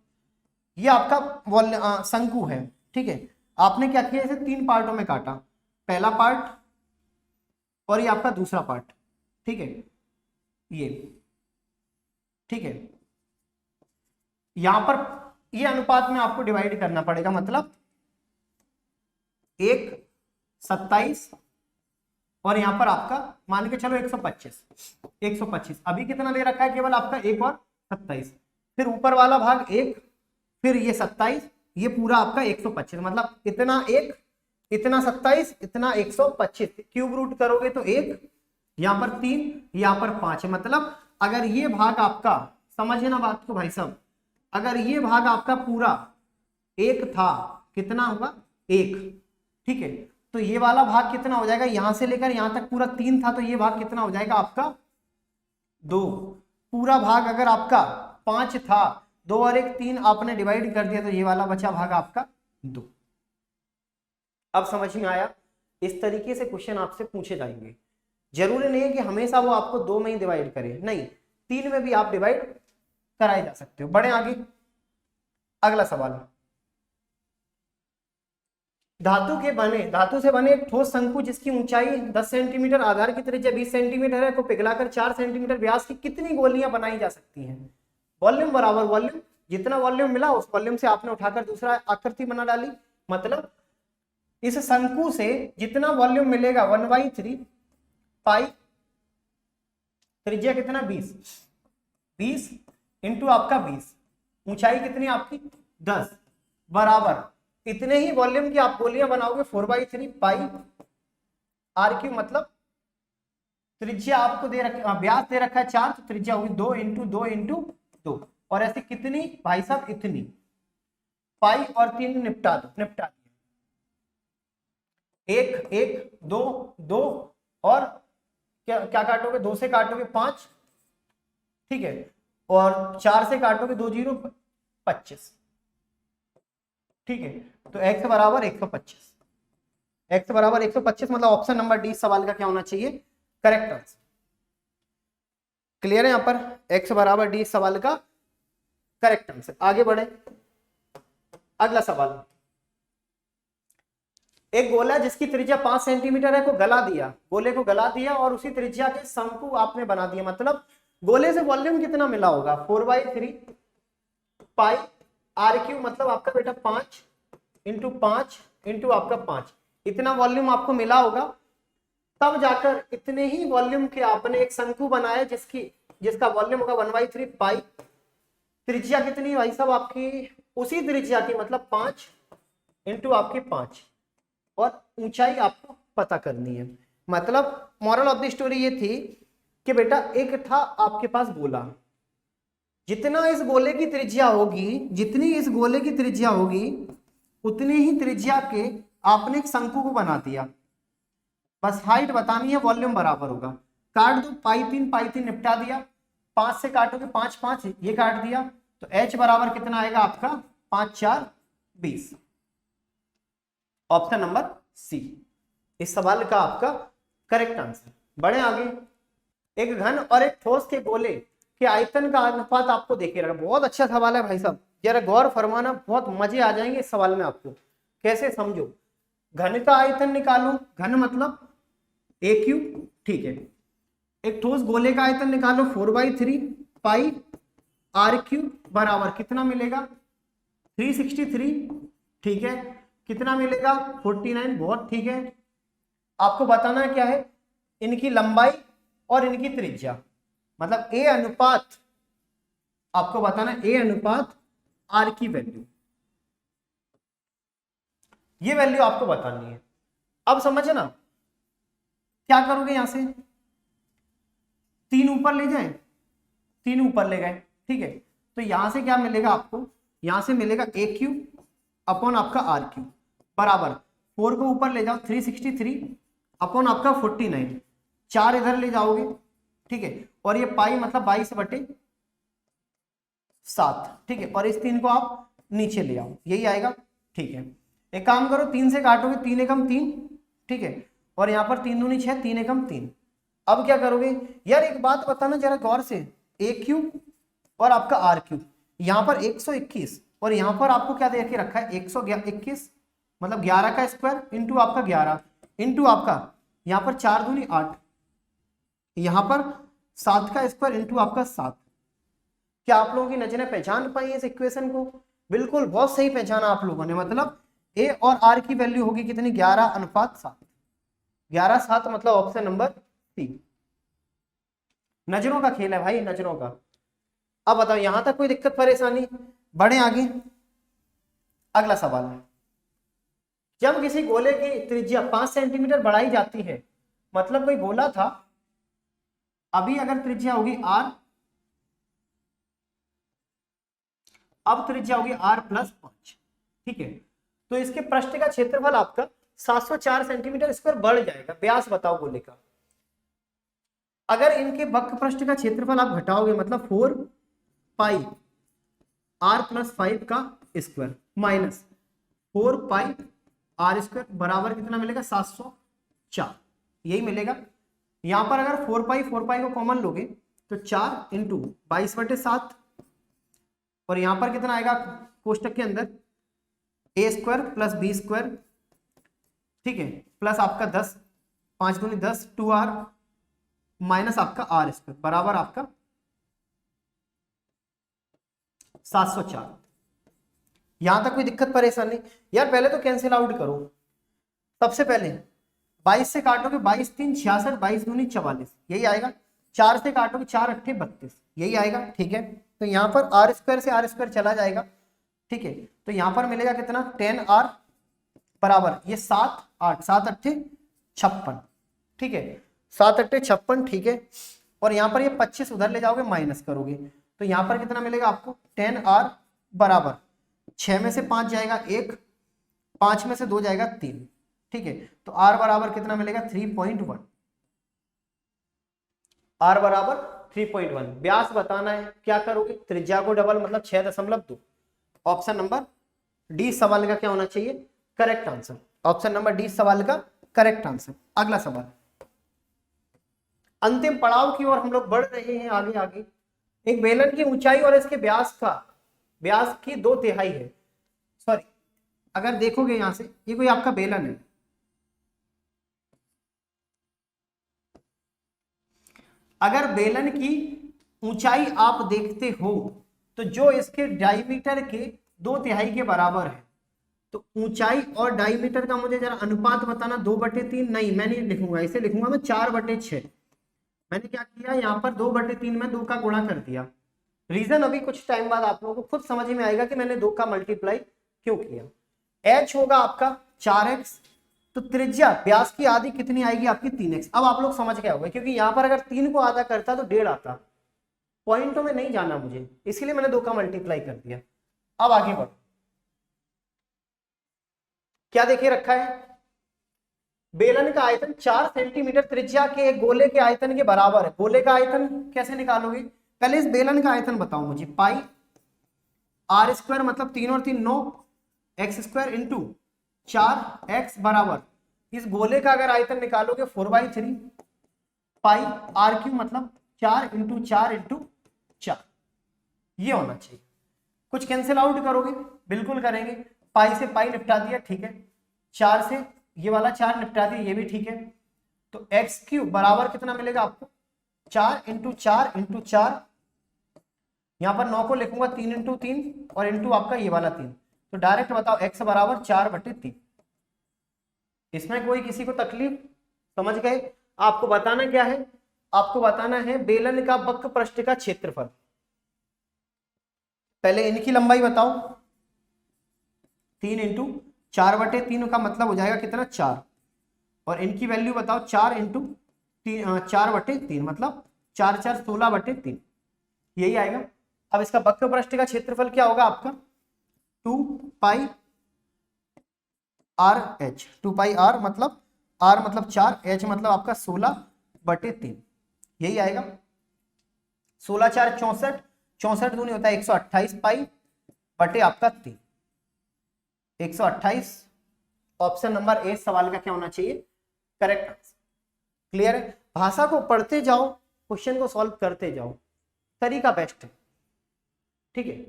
ये आपका शंकु है, ठीक है, आपने क्या किया, इसे 3 पार्टों में काटा, पहला पार्ट और ये आपका दूसरा पार्ट, ठीक है, ये, ठीक है, यहां पर ये अनुपात में आपको डिवाइड करना पड़ेगा, मतलब 1 27 और यहां पर आपका मान के चलो 125, 125 अभी कितना दे रखा है, केवल आपका 1 और 27, फिर ऊपर वाला भाग 1, फिर ये 27, ये पूरा आपका 125, मतलब इतना 1, इतना 27, इतना 125, क्यूब रूट करोगे तो 1, यहां पर 3, यहां पर 5, मतलब अगर ये भाग आपका, समझना बात को भाई साहब, अगर ये भाग आपका पूरा 1 था, कितना होगा 1, ठीक है, तो ये वाला भाग कितना हो जाएगा, यहां से लेकर यहां तक पूरा 3 था, तो ये भाग कितना हो जाएगा आपका 2। पूरा भाग अगर आपका 5 था, 2 और 1 3 आपने डिवाइड कर दिया, तो ये वाला बचा भाग आपका 2। अब समझ में आया, इस तरीके से क्वेश्चन आपसे पूछे जाएंगे। जरूरी नहीं है कि हमेशा वो आपको 2 में ही डिवाइड करे, नहीं, 3 में भी आप डिवाइड कराए जा सकते हो। बढ़े आगे, अगला सवाल, धातु से बने एक ठोस शंकु जिसकी ऊंचाई 10 सेंटीमीटर, आधार की त्रिज्या 20 सेंटीमीटर है, को पिघलाकर 4 सेंटीमीटर व्यास की कितनी गोलियां बनाई जा सकती हैं। वॉल्यूम बराबर वॉल्यूम, जितना वॉल्यूम मिला उस वॉल्यूम से आपने उठाकर दूसरा आकृति बना डाली, मतलब इस शंकु से जितना वॉल्यूम मिलेगा 1/3 पाई, त्रिज्या कितना 20, 20 इंटू आपका 20, ऊंचाई कितनी आपकी 10, बराबर इतने ही वॉल्यूम की आप गोलियां बनाओगे 4/3 पाई r3, मतलब त्रिज्या आपको दे रखा, व्यास दे रखा है 4, तो त्रिज्या होगी 2 इंटू 2 इंटू 2, और ऐसे कितनी भाई साहब, इतनी, पाई और 3 निपटा दो, निपटा दिया, 1 1 2 2, और क्या क्या काटोगे, 2 से काटोगे 5, ठीक है, और 4 से काटोगे 2 0 25, ठीक है, तो x बराबर 125, x बराबर 125, मतलब ऑप्शन नंबर डी सवाल का क्या होना चाहिए, करेक्ट आंसर। क्लियर है, यहां पर x बराबर डी सवाल का करेक्ट आंसर। आगे बढ़े, अगला सवाल, एक गोला जिसकी त्रिज्या 5 सेंटीमीटर है को गला दिया, गोले को गला दिया और उसी त्रिज्या के शंकु आपने बना दिया, मतलब गोले से वॉल्यूम कितना मिला होगा, 4/3 पाई r3, मतलब आपका बेटा 5 इंटू 5 इंटू आपका 5, इतना वॉल्यूम आपको मिला होगा, तब जाकर इतने ही वॉल्यूम के आपने एक शंकु बनाया जिसका वॉल्यूम होगा 1/3 पाई, त्रिज्या कितनी भाई साहब आपकी, उसी त्रिज्या की, मतलब 5 इंटू आपकी 5, और ऊंचाई आपको पता करनी है। मतलब मॉरल ऑफ द स्टोरी ये थी कि बेटा एक था आपके पास गोला, जितना इस गोले की त्रिज्या होगी, जितनी इस गोले की त्रिज्या होगी उतनी ही त्रिज्या के आपने एक शंकु को बना दिया, बस हाइट बतानी है, वॉल्यूम बराबर होगा, काट दो, पाई 3 निपटा दिया, 5 से काटोगे 5 5, ये काट दिया, तो h बराबर कितना आएगा आपका 5 4 20, ऑप्शन नंबर सी इस सवाल का आपका करेक्ट आंसर। बढ़े आगे, एक घन और एक ठोस के गोले के आयतन का अनुपात आपको देखे रखा, बहुत अच्छा सवाल है भाई साहब, जरा गौर फरमाना, बहुत मजे आ जाएंगे इस सवाल में आपको। कैसे समझो, घन का आयतन निकालो, घन मतलब ए क्यूब, ठीक है, एक ठोस गोले का आयतन निकालो 4/3 पाई r3 बराबर कितना मिलेगा 363, ठीक है, कितना मिलेगा 49, बहुत ठीक है। आपको बताना क्या है, इनकी लंबाई और इनकी त्रिज्या, मतलब a अनुपात, आपको बताना a अनुपात r की वैल्यू, ये वैल्यू आपको बतानी है। अब समझना क्या करोगे, यहां से 3 ऊपर ले जाए, 3 ऊपर ले गए, ठीक है। तो यहां से क्या मिलेगा आपको, यहां से मिलेगा ए क्यू अपॉन आपका आर क्यू बराबर 4 को ऊपर ले जाओ 363 अपॉन आपका 49, 4 इधर ले जाओगे, ठीक है। और ये पाई मतलब 22/7, ठीक है। और इस 3 को आप नीचे ले आओ, यही आएगा, ठीक है। एक काम करो, 3 से काटोगे 3 एकम 3, ठीक है। और यहाँ पर 3 दूनी 6, 3 एकम 3। अब क्या करोगे यार, एक बात बताना जरा गौर से, ए क्यू और आपका आर क्यू, यहाँ पर 121 और यहाँ पर आपको क्या दे के रखा है 121, मतलब 11 का स्क्वायर इंटू आपका 11 इंटू आपका यहाँ पर 4 दूनी 8, यहाँ पर 7 का स्क्वायर इंटू आपका 7। क्या आप लोगों की नजरें पहचान पाई इस इक्वेशन को? बिल्कुल, बहुत सही पहचाना आप लोगों ने। मतलब ए और आर की वैल्यू होगी कितनी, 11:7, 11:7 मतलब ऑप्शन नंबर सी। नजरों का खेल है भाई, नजरों का। अब बताओ यहां तक कोई दिक्कत परेशानी? बढ़े आगे, अगला सवाल है। जब किसी गोले की त्रिज्या 5 सेंटीमीटर बढ़ाई जाती है, मतलब कोई गोला था, अभी अगर त्रिज्या होगी r, अब त्रिज्या होगी r+5, ठीक है। तो इसके पृष्ठ का क्षेत्रफल आपका 704 सेंटीमीटर स्क्वायर बढ़ जाएगा। व्यास बताओ गोले का। अगर इनके वक्र पृष्ठ का क्षेत्रफल आप घटाओगे, मतलब 4 पाई r+5 का स्क्वायर माइनस 4 पाई r स्क्वायर बराबर कितना मिलेगा, 704, यही मिलेगा। यहां पर अगर 4 पाई को कॉमन लोगे तो 4 इंटू 22/7, और यहां पर कितना आएगा कोष्टक के अंदर, ए स्क्वायर प्लस बी स्क्वायर, ठीक है, प्लस आपका 10, 5 दूनी 10, 2r माइनस आपका आर स्क्वायर बराबर आपका 704। यहां तक कोई दिक्कत परेशानी? यार पहले तो कैंसिल आउट करो। सबसे पहले 22 से काटोगे 22 3 66, 22 दूनी 44, यही आएगा। 4 से काटोगे 4 8 32, यही आएगा, ठीक है। तो यहाँ पर आर स्क्वायर से आर स्क्वायर चला जाएगा, ठीक है। तो यहाँ पर मिलेगा कितना, 10r बराबर ये 7 8 7 8 56, ठीक है, 7 8 56, ठीक है। और यहाँ पर ये 25 उधर ले जाओगे माइनस करोगे, तो यहाँ पर कितना मिलेगा आपको, 10r बराबर 6 में से 5 जाएगा 1, 5 में से 2 जाएगा 3, ठीक है। तो r बराबर कितना मिलेगा, 3.1, r बराबर 3.1। व्यास बताना है, क्या करोगे, त्रिज्या को डबल मतलब 6.2। ऑप्शन नंबर डी सवाल का क्या होना चाहिए, correct answer. Option number D सवाल का करेक्ट आंसर। अगला सवाल, अंतिम पड़ाव की ओर हम लोग बढ़ रहे हैं, आगे आगे। एक बेलन की ऊंचाई और इसके व्यास की 2/3 है। सॉरी, अगर देखोगे यहां से, ये कोई आपका बेलन है, अगर बेलन की ऊंचाई आप देखते हो तो जो इसके डायमीटर के 2/3 के बराबर है, तो ऊंचाई और डायमीटर का मुझे जरा अनुपात बताना। 2/3 नहीं, मैं नहीं लिखूंगा, इसे लिखूंगा मैं 4/6। मैंने क्या किया, यहाँ पर 2/3 में 2 का गुणा कर दिया। रीजन अभी कुछ टाइम बाद आप लोगों को खुद समझ में आएगा कि मैंने 2 का मल्टीप्लाई क्यों किया। h होगा आपका 4x, तो त्रिज्या व्यास की आधी कितनी आएगी आपकी, 3x। अब आप लोग समझ गए होंगे, क्योंकि यहाँ पर अगर 3 को आधा करता तो 1.5 आता। पॉइंटों में नहीं जाना मुझे, इसीलिए मैंने 2 का मल्टीप्लाई कर दिया। अब आगे बढ़ो, क्या देखिए रखा है, बेलन का आयतन 4 सेंटीमीटर त्रिज्या के एक गोले के आयतन के बराबर है। गोले का आयतन कैसे निकालोगे, पहले इस बेलन का आयतन बताओ मुझे। पाई r स्क्वायर मतलब 3 और 3 9, x स्क्वायर इंटू 4x बराबर, इस गोले का अगर आयतन निकालोगे 4/3 पाई r क्यू मतलब 4 इंटू 4 इंटू 4, ये होना चाहिए। कुछ कैंसिल आउट करोगे, बिल्कुल करेंगे। पाई से पाई निपटा दिया, ठीक है। 4 से ये वाला 4 निपटा दिया, ये भी ठीक है। तो एक्स क्यूब बराबर कितना मिलेगा आपको, 4 इंटू 4 इंटू 4, यहां पर 9 को लिखूंगा 3 इंटू 3 और इंटू आपका ये वाला 3। तो डायरेक्ट बताओ x बराबर 4/3। इसमें कोई किसी को तकलीफ, समझ गए? आपको बताना क्या है, आपको बताना है बेलन का वक्र पृष्ठ का क्षेत्रफल। पहले इनकी लंबाई बताओ, 3 इंटू 4/3 का मतलब हो जाएगा कितना, 4, और इनकी वैल्यू बताओ 4 इंटू 4/3 मतलब 4 4 16/3, यही आएगा। अब इसका वक्र पृष्ठ का क्षेत्रफल क्या होगा आपका 2 पाई आर एच, 2 पाई आर मतलब 4, एच मतलब आपका 16/3, यही आएगा। 16 4 64, 64 दूनी होता है 128 पाई बटे आपका 3, 128। ऑप्शन नंबर ए सवाल का क्या होना चाहिए, करेक्ट आंसर। क्लियर है, भाषा को पढ़ते जाओ, क्वेश्चन को सॉल्व करते जाओ, तरीका बेस्ट है। ठीक है,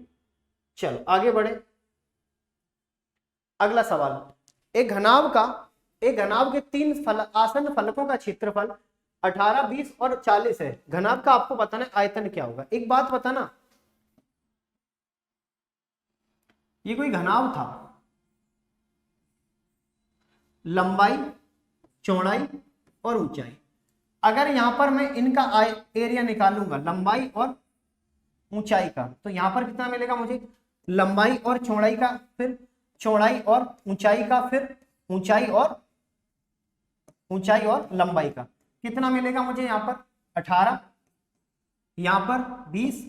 चलो आगे बढ़े। अगला सवाल, एक घनाभ के 3 आसन्न फलकों का क्षेत्रफल 18, 20 और 40 है। घनाभ का आपको बताना है आयतन क्या होगा। एक बात बताना, ये कोई घनाभ था, लंबाई, चौड़ाई और ऊंचाई। अगर यहां पर मैं इनका एरिया निकालूंगा लंबाई और ऊंचाई का, तो यहां पर कितना मिलेगा मुझे, लंबाई और चौड़ाई का, फिर चौड़ाई और ऊंचाई का, फिर ऊंचाई और लंबाई का कितना मिलेगा मुझे, यहाँ पर 18, यहाँ पर 20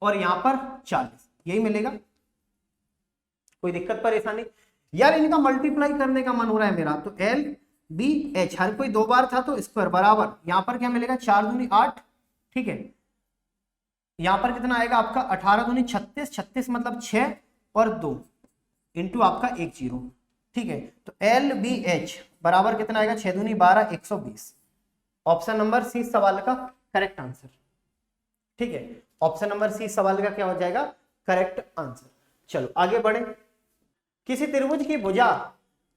और यहाँ पर 40, यही मिलेगा। कोई दिक्कत परेशानी यार, इनका मल्टीप्लाई करने का मन हो रहा है मेरा, तो एल बी एच, हर कोई 2 बार था तो स्क्वायर बराबर, यहाँ पर क्या मिलेगा 4 दूनी 8, ठीक है। यहाँ पर कितना आएगा आपका 18 दूनी 36, 36 मतलब 6 और 2 इंटू आपका 1 0, ठीक है। तो एल बी एच बराबर कितना आएगा 6 दूनी 12, 120। ऑप्शन नंबर सी सवाल का करेक्ट आंसर, ठीक है। ऑप्शन नंबर सी सवाल का क्या हो जाएगा, करेक्ट आंसर। चलो आगे बढ़े। किसी त्रिभुज की भुजा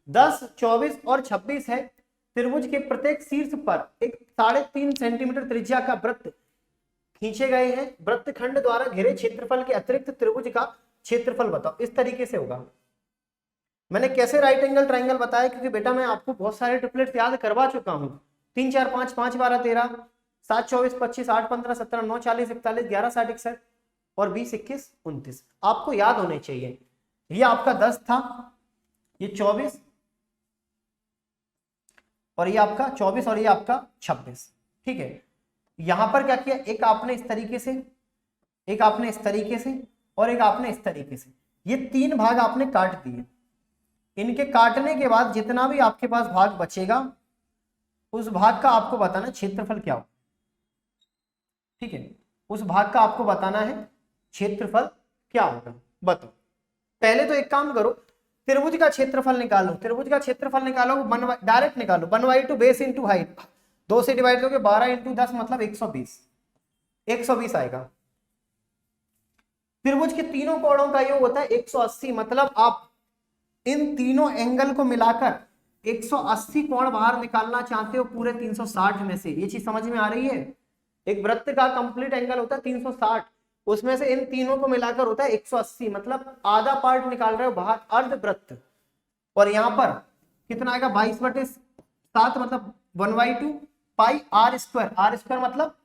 10, 24 और 26 है। त्रिभुज के प्रत्येक शीर्ष पर एक 3.5 सेंटीमीटर त्रिज्या का वृत्त खींचे गए हैं। वृत्तखंड द्वारा घिरे क्षेत्रफल के अतिरिक्त त्रिभुज का क्षेत्रफल बताओ। इस तरीके से होगा। मैंने कैसे राइट एंगल ट्राइंगल बताया, क्योंकि बेटा मैं आपको बहुत सारे ट्रिपलेट्स याद करवा चुका हूं। 3 4 5, 5 12 13, 7 24 25, 8 15 17, 9 40 41, 11 60 61 और 20 21 29 आपको याद होने चाहिए। ये आपका 10 था, ये 24 और ये आपका 24 और ये आपका 26, ठीक है। यहां पर क्या किया, एक आपने इस तरीके से, एक आपने इस तरीके से और एक आपने इस तरीके से, ये 3 भाग आपने काट दिए। इनके काटने के बाद जितना भी आपके पास भाग बचेगा उस भाग का आपको बताना क्षेत्रफल क्या हो, ठीक है। उस भाग का आपको बताना है क्षेत्रफल क्या होगा, बताओ। पहले तो एक काम करो, त्रिभुज का क्षेत्रफल निकालो। त्रिभुज का क्षेत्रफल निकालो, डायरेक्ट निकालो, 1/2 बेस इंटू हाइट, 2 से डिवाइड करोगे 12 इंटू 10 मतलब 120, 120 आएगा। त्रिभुज के तीनों कोणों का योग होता है 180, मतलब आप इन तीनों एंगल को मिलाकर 180 कोण बाहर निकालना चाहते हो पूरे 360 में से। ये चीज समझ में आ रही है। एक वृत्त का कंप्लीट एंगल होता है 360, उसमें से इन तीनों को मिलाकर होता है 180, मतलब आधा पार्ट निकाल रहे हो बाहर, अर्धवृत्त। और यहां पर कितना आएगा 22/7 मतलब 1/2 पाई आर स्क्वायर, आर स्क्वायर मतलब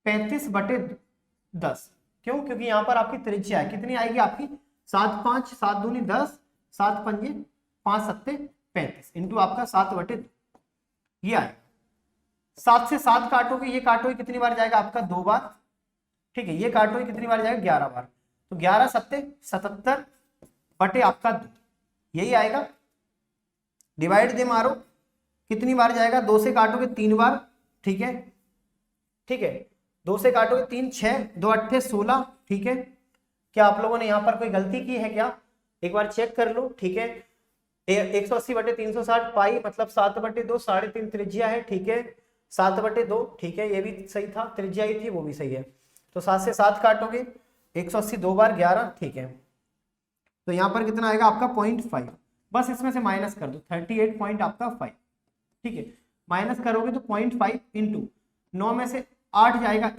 35/10। क्यों, क्योंकि यहां पर आपकी त्रिज्या है, कितनी आएगी आपकी 7 5, 7 दूनी 10, 7 पंजे 5 सत्ते 35 इंटू आपका 7/2, ये आएगा। 7 से 7 काटोगे, ये काटोगे कितनी बार जाएगा आपका 2 बार, ठीक है। ये काटोगे कितनी बार जाएगा 11 बार, तो 11 सत्ते 77 बटे आपका 2, यही आएगा। डिवाइड दे मारो, कितनी बार जाएगा, 2 से काटोगे 3 बार, ठीक है, ठीक है। 2 से काटोगे 3, 6 2 8 16, ठीक है। क्या आप लोगों ने यहाँ पर कोई गलती की है क्या, एक बार चेक कर लो, ठीक है। 180/360 पाई मतलब 7/2, 3.5 त्रिज्या है, ठीक है। 7/2, ठीक है, ये भी सही था, त्रिज्या ही थी, वो भी सही है। तो 7 से 7 काटोगे, 180 2 बार 11, ठीक है। तो यहाँ पर कितना आएगा आपका 0.5, बस इसमें से माइनस कर दो, 38 पॉइंट आपका 5, ठीक है। माइनस करोगे तो 0.5 इंटू 9 में से 8 जाएगा,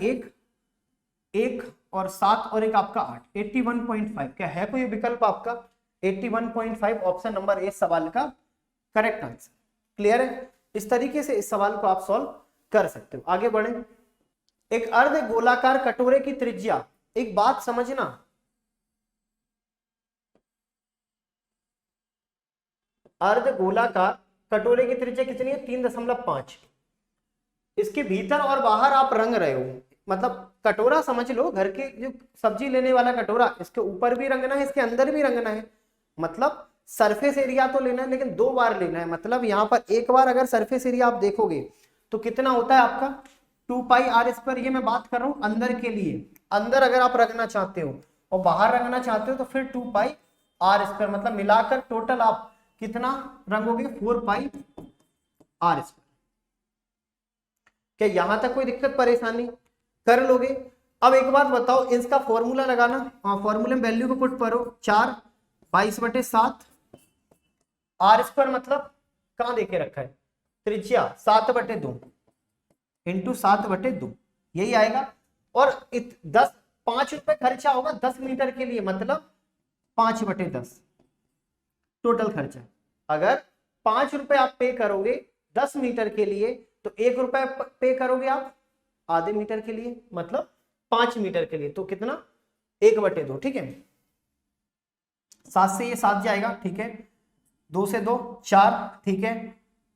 1 और 7 और 1 आपका 8, 81.5। क्या है कोई विकल्प आपका 81.5? ऑप्शन नंबर ए सवाल का करेक्ट आंसर। क्लियर है, इस तरीके से इस सवाल को आप सॉल्व कर सकते हो। आगे बढ़े। एक अर्ध गोलाकार कटोरे की त्रिज्या, एक बात समझना, अर्ध गोलाकार कटोरे की त्रिज्या कितनी है 3.5, इसके भीतर और बाहर आप रंग रहे हो, मतलब कटोरा समझ लो, घर के जो सब्जी लेने वाला कटोरा, इसके ऊपर भी रंगना है, इसके अंदर भी रंगना है, मतलब सरफेस एरिया तो लेना है लेकिन 2 बार लेना है। मतलब यहाँ पर एक बार अगर सरफेस एरिया आप देखोगे तो कितना होता है आपका 2 पाई आर स्क्वायर। ये मैं बात कर रहा हूँ अंदर के लिए, अंदर अगर आप रखना चाहते हो और बाहर रखना चाहते हो तो फिर 2 पाई आर स्क्वायर, मतलब मिलाकर टोटल आप कितना रंगोगे 4 पाई आर स्क्वायर। क्या यहां तक कोई दिक्कत परेशानी, कर लोगे? अब एक बात बताओ, इसका फॉर्मूला लगाना। हाँ, फॉर्मूले में वैल्यू को पुट करो, 4 22/7 आर स्क्वायर, मतलब कहां देके रखा है त्रिज्या 7/2 इंटू 7/2, यही आएगा। और 5 रुपए खर्चा होगा 10 मीटर के लिए, मतलब 5/10 टोटल खर्चा। अगर 5 रुपए आप पे करोगे 10 मीटर के लिए तो 1 रुपए पे करोगे आप आधे मीटर के लिए, मतलब 5 मीटर के लिए, तो कितना 1/2, ठीक है। 7 से ये 7 जाएगा, ठीक है, 2 से 2 4, ठीक है।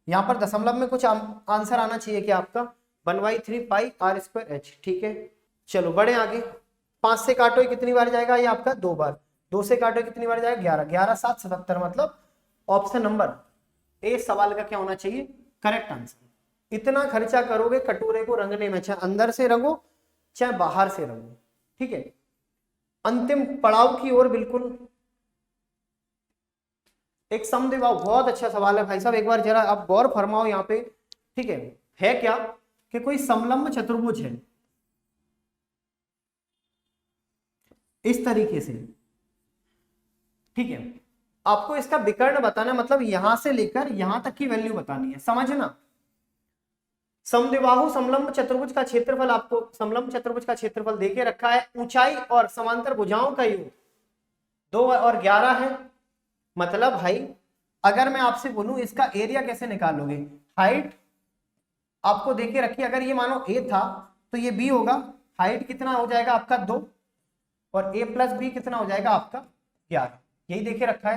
यहां पर दशमलव में कुछ आंसर आना चाहिए कि आपका 1/3 पाई आर स्क्वायर एच, ठीक है। चलो बढ़े आगे, 5 से काटो कितनी बार जाएगा ये आपका 2 बार, 2 से काटो कितनी बार जाएगा 11, 11 7 77, मतलब ऑप्शन नंबर ए सवाल का क्या होना चाहिए करेक्ट आंसर। इतना खर्चा करोगे कटोरे को रंगने में, चाहे अंदर से रंगो चाहे बाहर से रंगो, ठीक है। अंतिम पड़ाव की ओर बिल्कुल एक समद्विबाहु, बहुत अच्छा सवाल है भाई साहब, एक बार जरा आप गौर फरमाओ यहाँ पे, ठीक है क्या कि कोई समलंब चतुर्भुज है इस तरीके से, ठीक है। आपको इसका विकर्ण बताना, मतलब यहां से लेकर यहां तक की वैल्यू बतानी है, समझना। समद्विबाहु समलंब चतुर्भुज का क्षेत्रफल, आपको समलंब चतुर्भुज का क्षेत्रफल देके रखा है, ऊंचाई और समांतर भुजाओं का योग 2 और 11 है। मतलब भाई अगर मैं आपसे बोलूं इसका एरिया कैसे निकालोगे, हाइट आपको देके रखी, अगर ये मानो ए था तो ये बी होगा, हाइट कितना हो जाएगा आपका 2 और a प्लस बी कितना हो जाएगा आपका 11, यही देखे रखा है।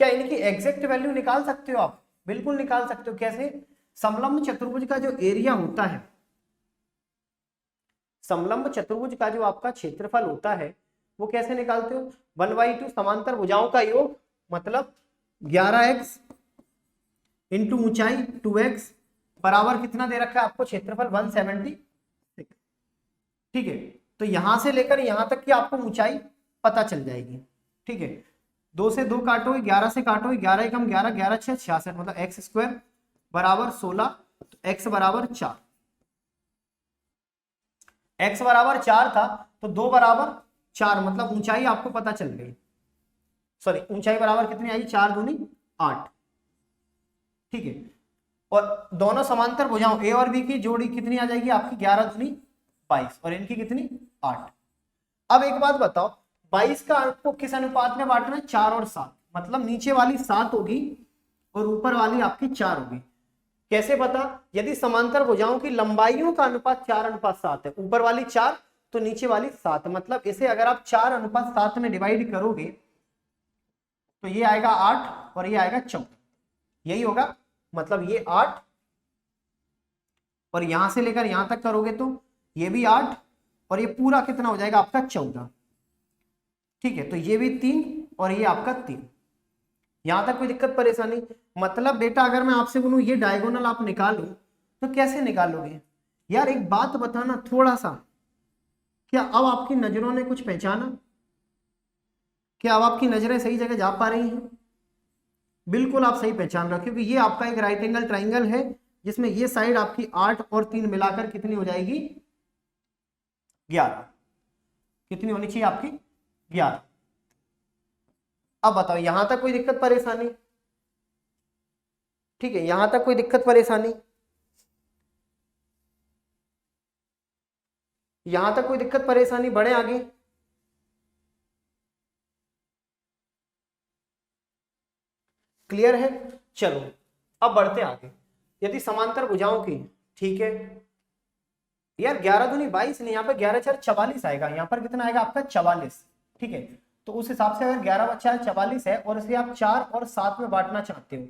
क्या इनकी एग्जैक्ट वैल्यू निकाल सकते हो आप? बिल्कुल निकाल सकते हो। कैसे? समलंब चतुर्भुज का जो एरिया होता है, समलंब चतुर्भुज का जो आपका क्षेत्रफल होता है वो कैसे निकालते हो, 1/2 समांतर भुजाओं का योग, मतलब 11x इंटू ऊंचाई 2x बराबर कितना दे रखा है आपको क्षेत्रफल 176, ठीक है। तो यहां से लेकर यहां तक की आपको ऊंचाई पता चल जाएगी, ठीक है। 2 से 2 काटोगे, 11 से काटोगे, 11 एकम 11, 11 6 66, मतलब एक्स स्क्वायर बराबर 16, तो एक्स बराबर 4, एक्स बराबर 4 था तो 2 बराबर 4, मतलब ऊंचाई आपको पता चल गई। सॉरी, ऊंचाई बराबर कितनी आई, 4 दूनी 8, ठीक है। और दोनों समांतर भुजाओं ए और बी की जोड़ी कितनी आ जाएगी आपकी, 11 दूनी 22 और इनकी कितनी 8। अब एक बात बताओ, 22 का आपको किस अनुपात में बांटना है, 4 और 7, मतलब नीचे वाली 7 होगी और ऊपर वाली आपकी 4 होगी। कैसे पता, यदि समांतर भुजाओं की लंबाइयों का अनुपात 4:7 है, ऊपर वाली 4 तो नीचे वाली 7, मतलब इसे अगर आप 4:7 में डिवाइड करोगे तो ये आएगा 8 और ये आएगा 14, यही होगा। मतलब ये 8 और यहां से लेकर यहां तक करोगे तो ये भी 8 और ये पूरा कितना हो जाएगा आपका 14, ठीक है। तो ये भी 3 और ये आपका 3, यहां तक कोई दिक्कत परेशानी? मतलब बेटा अगर मैं आपसे बोलूं ये डायगोनल आप निकालो तो कैसे निकालोगे यार, एक बात बताना थोड़ा सा, क्या अब आपकी नजरों ने कुछ पहचाना? क्या अब आपकी नजरें सही जगह जा पा रही हैं? बिल्कुल आप सही पहचान रहे हो, क्योंकि ये आपका एक राइट एंगल ट्राइंगल है जिसमें ये साइड आपकी 8 और 3 मिलाकर कितनी हो जाएगी 11, कितनी होनी चाहिए आपकी 11। अब बताओ यहां तक कोई दिक्कत परेशानी? ठीक है, यहां तक कोई दिक्कत परेशानी? यहां तक कोई दिक्कत परेशानी? बढ़े आगे। क्लियर है? चलो अब बढ़ते आगे। यदि समांतर भुजाओं की, ठीक है यार, 11 दूनी 22 नहीं, यहाँ पे 11 4 44 आएगा, यहाँ पर कितना आएगा आपका 44, ठीक है। तो उस हिसाब से अगर 11 बच्चा 44 है और इसे आप 4 और 7 में बांटना चाहते हो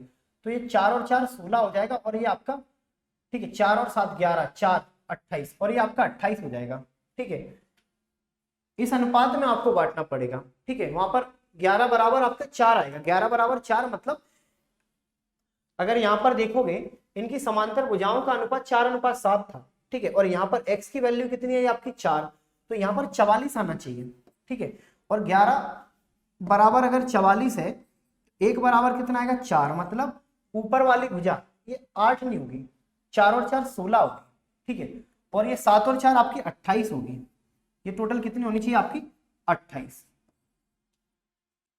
तो ये 4 और 4 16 हो जाएगा और ये आपका ठीक है, 4 और 7 11, 4 28 और ये आपका 28 हो जाएगा। ठीक है, इस अनुपात में आपको बांटना पड़ेगा। ठीक है, वहां पर 11 बराबर आपका 4 आएगा, 11 बराबर 4 मतलब अगर यहां पर देखोगे इनकी समांतर भुजाओं का अनुपात 4:7 था। ठीक है, और यहाँ पर x की वैल्यू कितनी है आपकी 4, तो यहाँ पर 44 आना चाहिए। ठीक है, और 11 बराबर अगर 44 है, 1 बराबर कितना आएगा 4, मतलब ऊपर वाली भुजा ये 8 नहीं होगी, 4 और 4 16 होगी। ठीक है, और ये 7 और 4 आपकी 28 होगी। ये टोटल कितनी होनी चाहिए आपकी 28।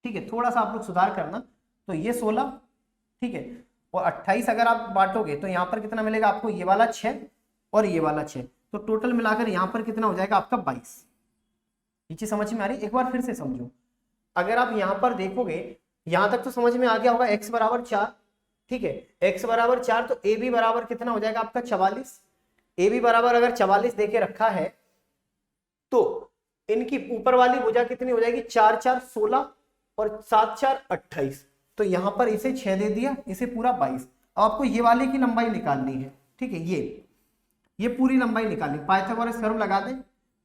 ठीक है, थोड़ा सा आप लोग सुधार करना, तो ये 16, ठीक है, और 28 अगर आप बांटोगे तो यहाँ पर कितना मिलेगा आपको, ये वाला 6 और ये वाला 6, तो टोटल मिलाकर यहाँ पर कितना हो जाएगा आपका 22। ये चीज समझ में आ रही है? एक बार फिर से समझो, अगर आप यहाँ पर देखोगे यहाँ तक तो समझ में आ गया होगा, x बराबर 4। ठीक है, x बराबर 4 तो ए बी बराबर कितना हो जाएगा आपका 44। ए बी बराबर अगर 44 देके रखा है तो इनकी ऊपर वाली भुजा कितनी हो जाएगी, 4 4 16 और 7 4 28, तो यहां पर इसे 6 दे दिया, इसे पूरा 22। अब आपको ये वाले की लंबाई निकालनी है। ठीक है, ये पूरी लंबाई निकालनी, पाइथागोरस थ्योरम लगा दे,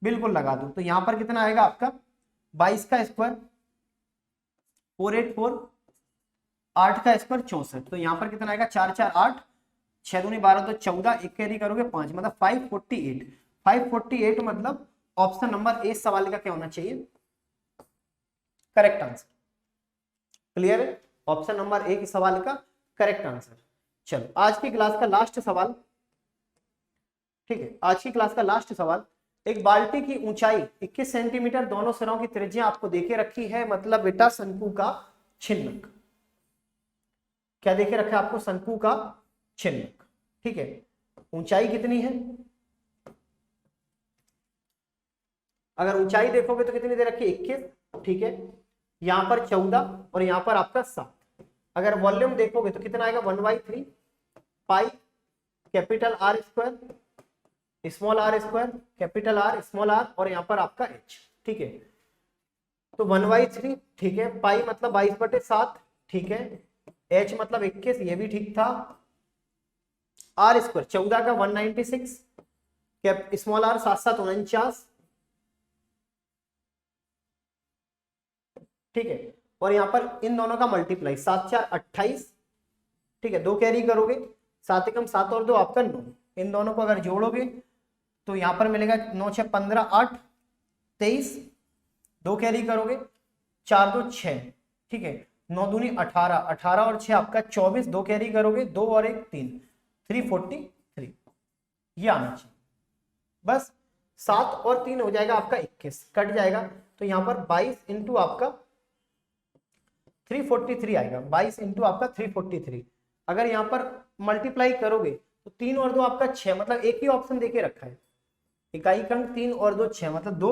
बिल्कुल लगा दो, तो यहां पर कितना आएगा आपका 22 का स्क्वायर 484, 8 का स्क्वायर 64, तो यहाँ पर कितना आएगा 4 4 8, 6 दूनी 12 तो 14, एक कैरी करोगे 5, मतलब 548। 548 मतलब ऑप्शन नंबर ए सवाल का क्या होना चाहिए, करेक्ट आंसर। क्लियर है? ऑप्शन नंबर ए की सवाल का करेक्ट आंसर। चलो आज की क्लास का लास्ट सवाल। ठीक है, आज की क्लास का लास्ट सवाल, एक बाल्टी की ऊंचाई 21 सेंटीमीटर, दोनों सिरों की त्रिज्या आपको देके रखी है, मतलब बेटा शंकु का छिन्नक। क्या देके रखा है आपको, शंकु का छिन्नक। ठीक है, ऊंचाई कितनी है, अगर ऊंचाई देखोगे तो कितनी दे रखी है 21। ठीक है, यहां पर 14 और यहां पर आपका 7। अगर वॉल्यूम देखोगे तो कितना आएगा 1/3 pi capital R square small R square capital R small R और यहां पर आपका एच। ठीक है, तो 1/3, ठीक है, पाई मतलब 22/7, ठीक है, एच मतलब 21, ये भी ठीक था, आर स्क्वायर 14 का 196, कैप स्मॉल आर 7 7 49, ठीक है, और यहां पर इन दोनों का मल्टीप्लाई 7 4 28। ठीक है, 2 कैरी करोगे, 7 एकम 7 और 2 आपका 9, इन दोनों को अगर जोड़ोगे तो यहां पर मिलेगा 9 6 15 8 23, 2 कैरी करोगे 4 2 6, ठीक है, 9 दूनी 18, 18 और 6 आपका 24, 2 कैरी करोगे 2 और 1 3, 343, ये आना चाहिए। बस 7 और 3 हो जाएगा आपका 21, कट जाएगा, तो यहां पर 22 इंटू आपका 343 आएगा, 22 इंटू आपका 343। अगर यहाँ पर मल्टीप्लाई करोगे तो 3 और 2 आपका 6, मतलब एक ही ऑप्शन देके रखा है, इकाई अंक 3 और 2 6, मतलब 2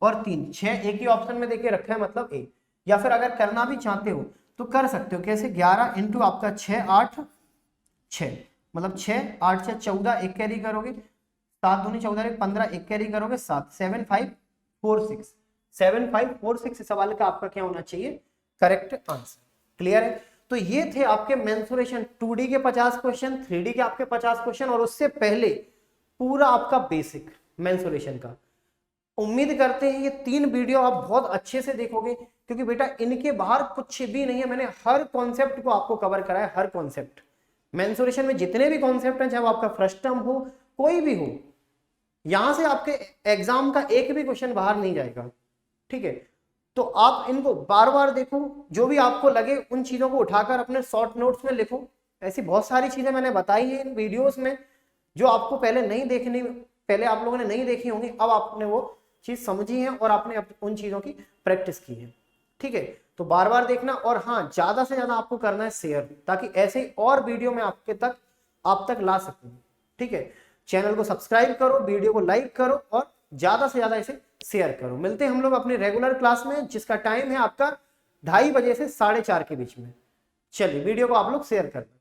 और 3 6 एक ही ऑप्शन में देके रखा है, मतलब ए। या फिर अगर करना भी चाहते हो तो कर सकते हो, कैसे, 11 इंटू आपका 6 8 6, मतलब 6 8 6 14, एक कैरी करोगे, 7 दूनी 14 15, एक कैरी करोगे 7, 7 5 4 6, 7 5 4 6 सवाल का आपका क्या होना चाहिए, करेक्ट आंसर। क्लियर है? तो ये थे आपके मेंसुरेशन 2D के 50 क्वेश्चन, 3D के आपके 50 क्वेश्चन, और उससे पहले पूरा आपका बेसिक मेंसुरेशन का। उम्मीद करते हैं ये 3 वीडियो आप बहुत अच्छे से देखोगे, क्योंकि बेटा इनके बाहर कुछ भी नहीं है, मैंने हर कॉन्सेप्ट को आपको कवर करा है, हर कॉन्सेप्ट मेंसुरेशन में जितने भी कॉन्सेप्ट हैं, चाहे वो आपका फर्स्ट टर्म हो कोई भी हो, यहां से आपके एग्जाम का एक भी क्वेश्चन बाहर नहीं जाएगा। ठीक है, तो आप इनको बार बार देखो, जो भी आपको लगे उन चीजों को उठाकर अपने शॉर्ट नोट्स में लिखो। ऐसी बहुत सारी चीजें मैंने बताई है इन वीडियोस में, जो आपको पहले नहीं देखनी, पहले आप लोगों ने नहीं देखी होंगी, अब आपने वो चीज समझी है और आपने उन चीजों की प्रैक्टिस की है। ठीक है, तो बार बार देखना, और हाँ ज्यादा से ज्यादा आपको करना है शेयर, ताकि ऐसे और वीडियो में आप तक ला सकूं। ठीक है, चैनल को सब्सक्राइब करो, वीडियो को लाइक करो और ज्यादा से ज्यादा इसे शेयर करो। मिलते हैं हम लोग अपने रेगुलर क्लास में, जिसका टाइम है आपका 2:30 बजे से 4:30 के बीच में। चलिए वीडियो को आप लोग शेयर कर दो।